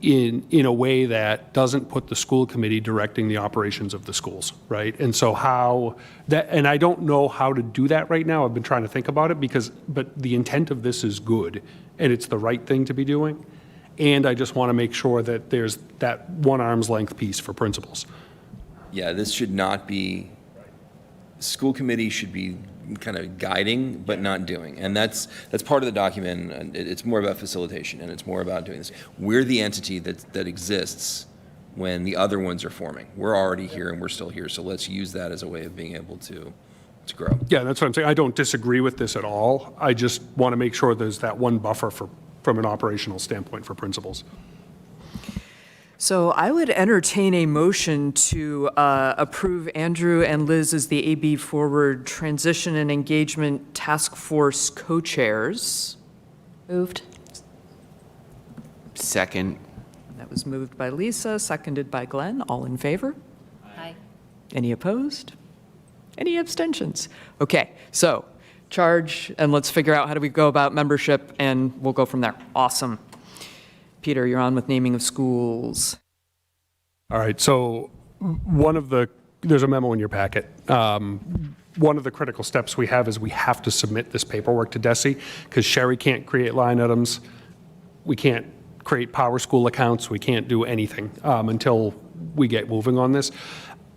in a way that doesn't put the school committee directing the operations of the schools, right? And so how that, and I don't know how to do that right now. I've been trying to think about it but the intent of this is good and it's the right thing to be doing. And I just want to make sure that there's that one arm's length piece for principals. Yeah, this should not be, school committee should be kind of guiding but not doing. And that's part of the document. And it's more about facilitation and it's more about doing this. We're the entity that exists when the other ones are forming. We're already here and we're still here. So let's use that as a way of being able to grow. Yeah, that's what I'm saying. I don't disagree with this at all. I just want to make sure there's that one buffer from an operational standpoint for principals. So I would entertain a motion to approve Andrew and Liz as the AB Forward Transition and Engagement Task Force co-chairs. Moved. Second. That was moved by Lisa, seconded by Glenn. All in favor? Aye. Any opposed? Any abstentions? Okay, so charge, and let's figure out how do we go about membership, and we'll go from there. Awesome. Peter, you're on with naming of schools. All right, so there's a memo in your packet. One of the critical steps we have is we have to submit this paperwork to DESE, because Sherry can't create line items. We can't create Power School accounts. We can't do anything until we get moving on this.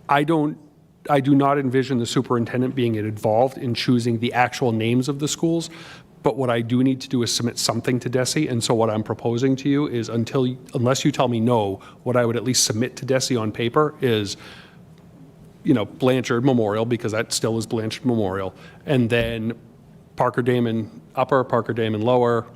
I do not envision the superintendent being involved in choosing the actual names of the schools, but what I do need to do is submit something to DESE, and so what I'm proposing to you is unless you tell me no, what I would at least submit to DESE on paper is, Blanchard Memorial, because that still is Blanchard Memorial, and then Parker Damon Upper, Parker Damon Lower,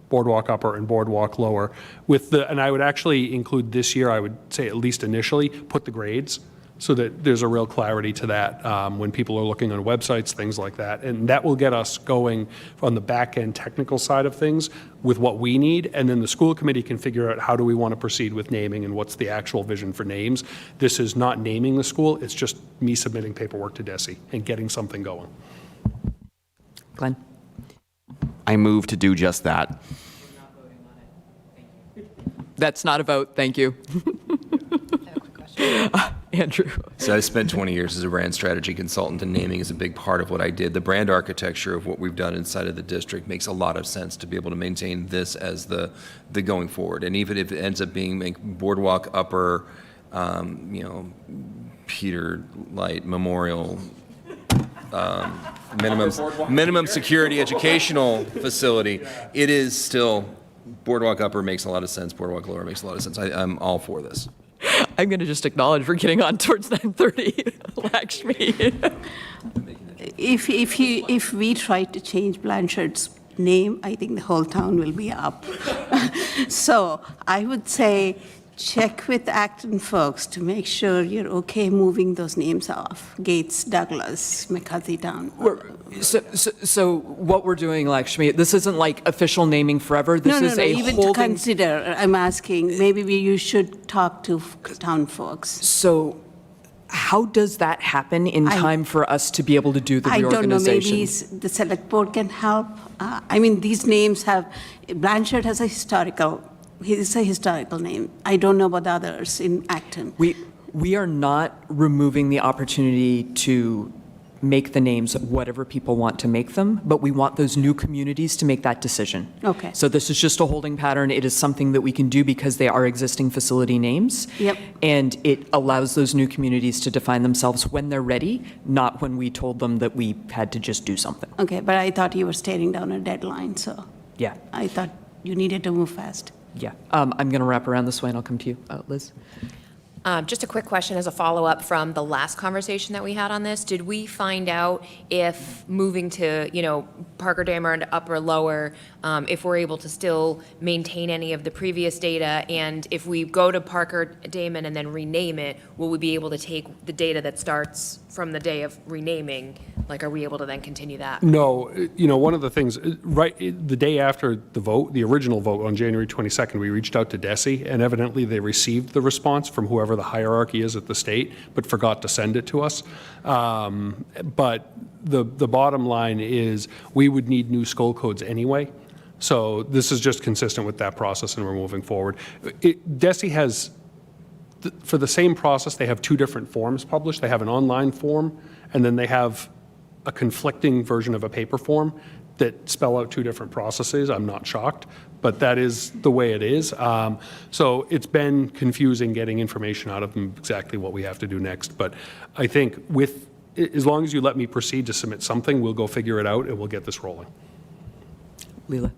Boardwalk Upper, and Boardwalk Lower. And I would actually include this year, I would say at least initially, put the grades, so that there's a real clarity to that when people are looking on websites, things like that. And that will get us going on the back end technical side of things with what we need. And then the school committee can figure out how do we want to proceed with naming and what's the actual vision for names. This is not naming the school. It's just me submitting paperwork to DESE and getting something going. Glenn? I move to do just that. That's not a vote. Thank you. Andrew. So I spent 20 years as a brand strategy consultant, and naming is a big part of what I did. The brand architecture of what we've done inside of the district makes a lot of sense to be able to maintain this as the going forward. And even if it ends up being Boardwalk Upper, Peter Light Memorial, minimum security educational facility, it is still Boardwalk Upper makes a lot of sense. Boardwalk Lower makes a lot of sense. I'm all for this. I'm going to just acknowledge we're getting on towards 9:30. Lakshmi. If we try to change Blanchard's name, I think the whole town will be up. So I would say check with Acton folks to make sure you're okay moving those names off. Gates, Douglas, McCarthy Town. So what we're doing, Lakshmi, this isn't like official naming forever. This is a even to holding. consider, I'm asking, maybe you should talk to town folks. So how does that happen in time for us to be able to do the I reorganization? don't know, maybe the select board can help. I mean, these names have, Blanchard has it's a historical name. I don't know about the others in Acton. We are not removing the opportunity to make the names whatever people want to make them, but we want those new communities to make that decision. Okay. So this is just a holding pattern. It is something that we can do because they are existing facility names. Yep. And it allows those new communities to define themselves when they're ready, not when we told them that we had to just do something. Okay, but I thought you were staring down a deadline, so Yeah. I thought you needed to move fast. Yeah. I'm going to wrap around this way and I'll come to you. Liz? Just a quick question as a follow-up from the last conversation that we had on this. Did we find out if moving to, Parker Damer and up or lower, if we're able to still maintain any of the previous data? And if we go to Parker Damon and then rename it, will we be able to take the data that starts from the day of renaming? Like, are we able to then continue that? No, one of the things, the day after the vote, the original vote on January 22nd, we reached out to DESE, and evidently they received the response from whoever the hierarchy is at the state, but forgot to send it to us. But the bottom line is we would need new skull codes anyway. So this is just consistent with that process, and we're moving forward. DESE has, for the same process, they have two different forms published. They have an online form, and then they have a conflicting version of a paper form that spell out two different processes. I'm not shocked, but that is the way it is. So it's been confusing getting information out of them exactly what we have to do next. But I think as long as you let me proceed to submit something, we'll go figure it out and we'll get this rolling. Leela?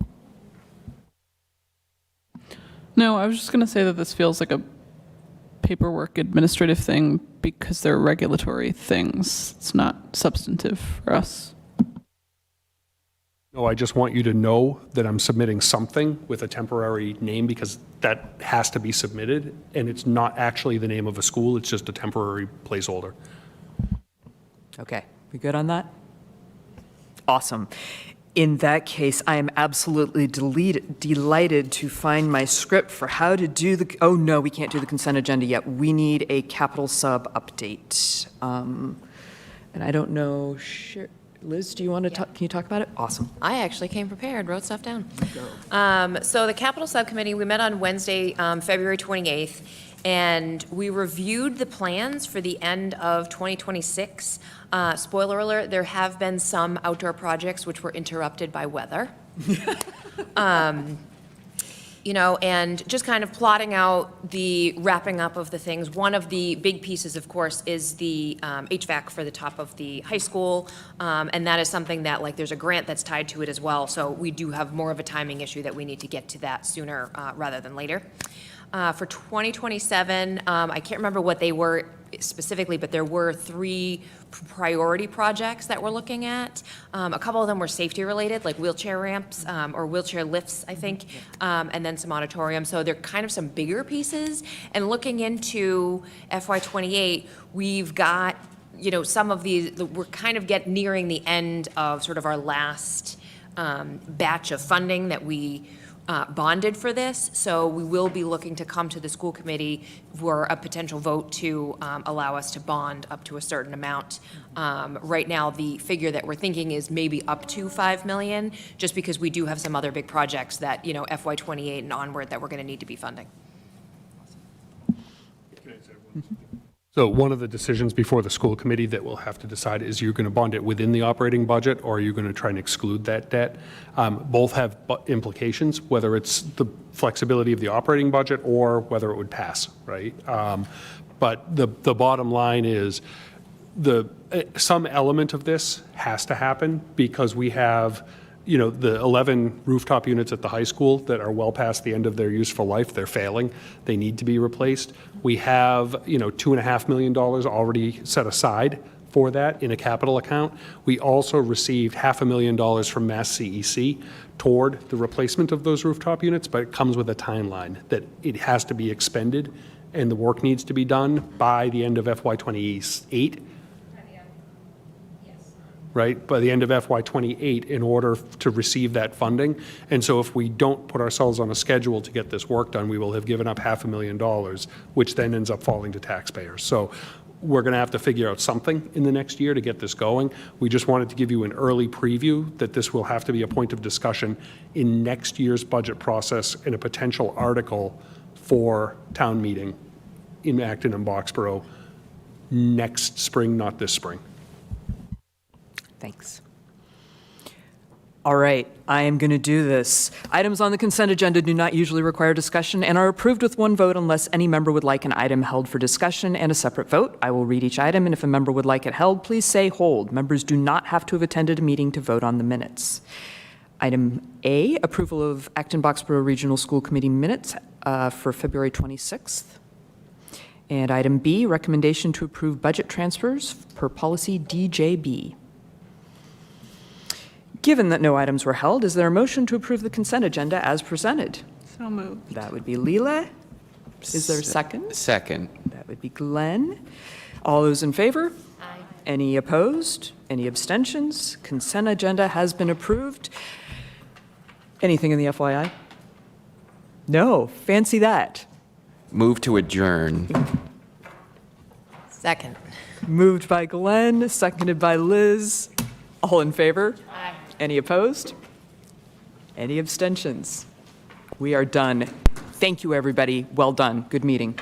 No, I was just going to say that this feels like a paperwork administrative thing because they're regulatory things. It's not substantive for us. No, I just want you to know that I'm submitting something with a temporary name because that has to be submitted, and it's not actually the name of a school, it's just a temporary placeholder. Okay, we good on that? Awesome. In that case, I am absolutely delighted to find my script for how to do oh no, we can't do the consent agenda yet. We need a capital sub update. And I don't know, Liz, do you want to talk, can you talk about it? Awesome. I actually came prepared, wrote stuff down. So the capital subcommittee, we met on Wednesday, February 28th, and we reviewed the plans for the end of 2026. Spoiler alert, there have been some outdoor projects which were interrupted by weather. And just kind of plotting out the wrapping up of the things. One of the big pieces, of course, is the HVAC for the top of the high school. And that is something that, there's a grant that's tied to it as well. So we do have more of a timing issue that we need to get to that sooner rather than later. For 2027, I can't remember what they were specifically, but there were 3 priority projects that we're looking at. A couple of them were safety related, like wheelchair ramps or wheelchair lifts, I think, and then some auditorium. So they're kind of some bigger pieces. And looking into FY28, we've got, some of these, we're kind of nearing the end of sort of our last batch of funding that we bonded for this, so we will be looking to come to the school committee for a potential vote to allow us to bond up to a certain amount. Right now, the figure that we're thinking is maybe up to 5 million, just because we do have some other big projects that, FY28 and onward that we're going to need to be funding. So one of the decisions before the school committee that we'll have to decide is you're going to bond it within the operating budget or are you going to try and exclude that debt? Both have implications, whether it's the flexibility of the operating budget or whether it would pass, right? But the bottom line is some element of this has to happen because we have the 11 rooftop units at the high school that are well past the end of their useful life. They're failing. They need to be replaced. We have, $2.5 million already set aside for that in a capital account. We also received $500,000 from Mass CEC toward the replacement of those rooftop units, but it comes with a timeline that it has to be expended and the work needs to be done by the end of FY28. Right, by the end of FY28 in order to receive that funding. And so if we don't put ourselves on a schedule to get this work done, we will have given up $500,000, which then ends up falling to taxpayers. So we're going to have to figure out something in the next year to get this going. We just wanted to give you an early preview that this will have to be a point of discussion in next year's budget process and a potential article for town meeting in Acton and Boxborough next spring, not this spring. Thanks. All right, I am going to do this. Items on the consent agenda do not usually require discussion and are approved with one vote unless any member would like an item held for discussion and a separate vote. I will read each item, and if a member would like it held, please say hold. Members do not have to have attended a meeting to vote on the minutes. Item A, approval of Acton-Boxborough Regional School Committee minutes for February 26th. And item B, recommendation to approve budget transfers per policy DJB. Given that no items were held, is there a motion to approve the consent agenda as presented? So moved. That would be Leela. Is there a second? Second. That would be Glenn. All those in favor? Aye. Any opposed? Any abstentions? Consent agenda has been approved. Anything in the FYI? No. Fancy that. Move to adjourn. Second. Moved by Glenn, seconded by Liz. All in favor? Aye. Any opposed? Any abstentions? We are done. Thank you, everybody. Well done. Good meeting.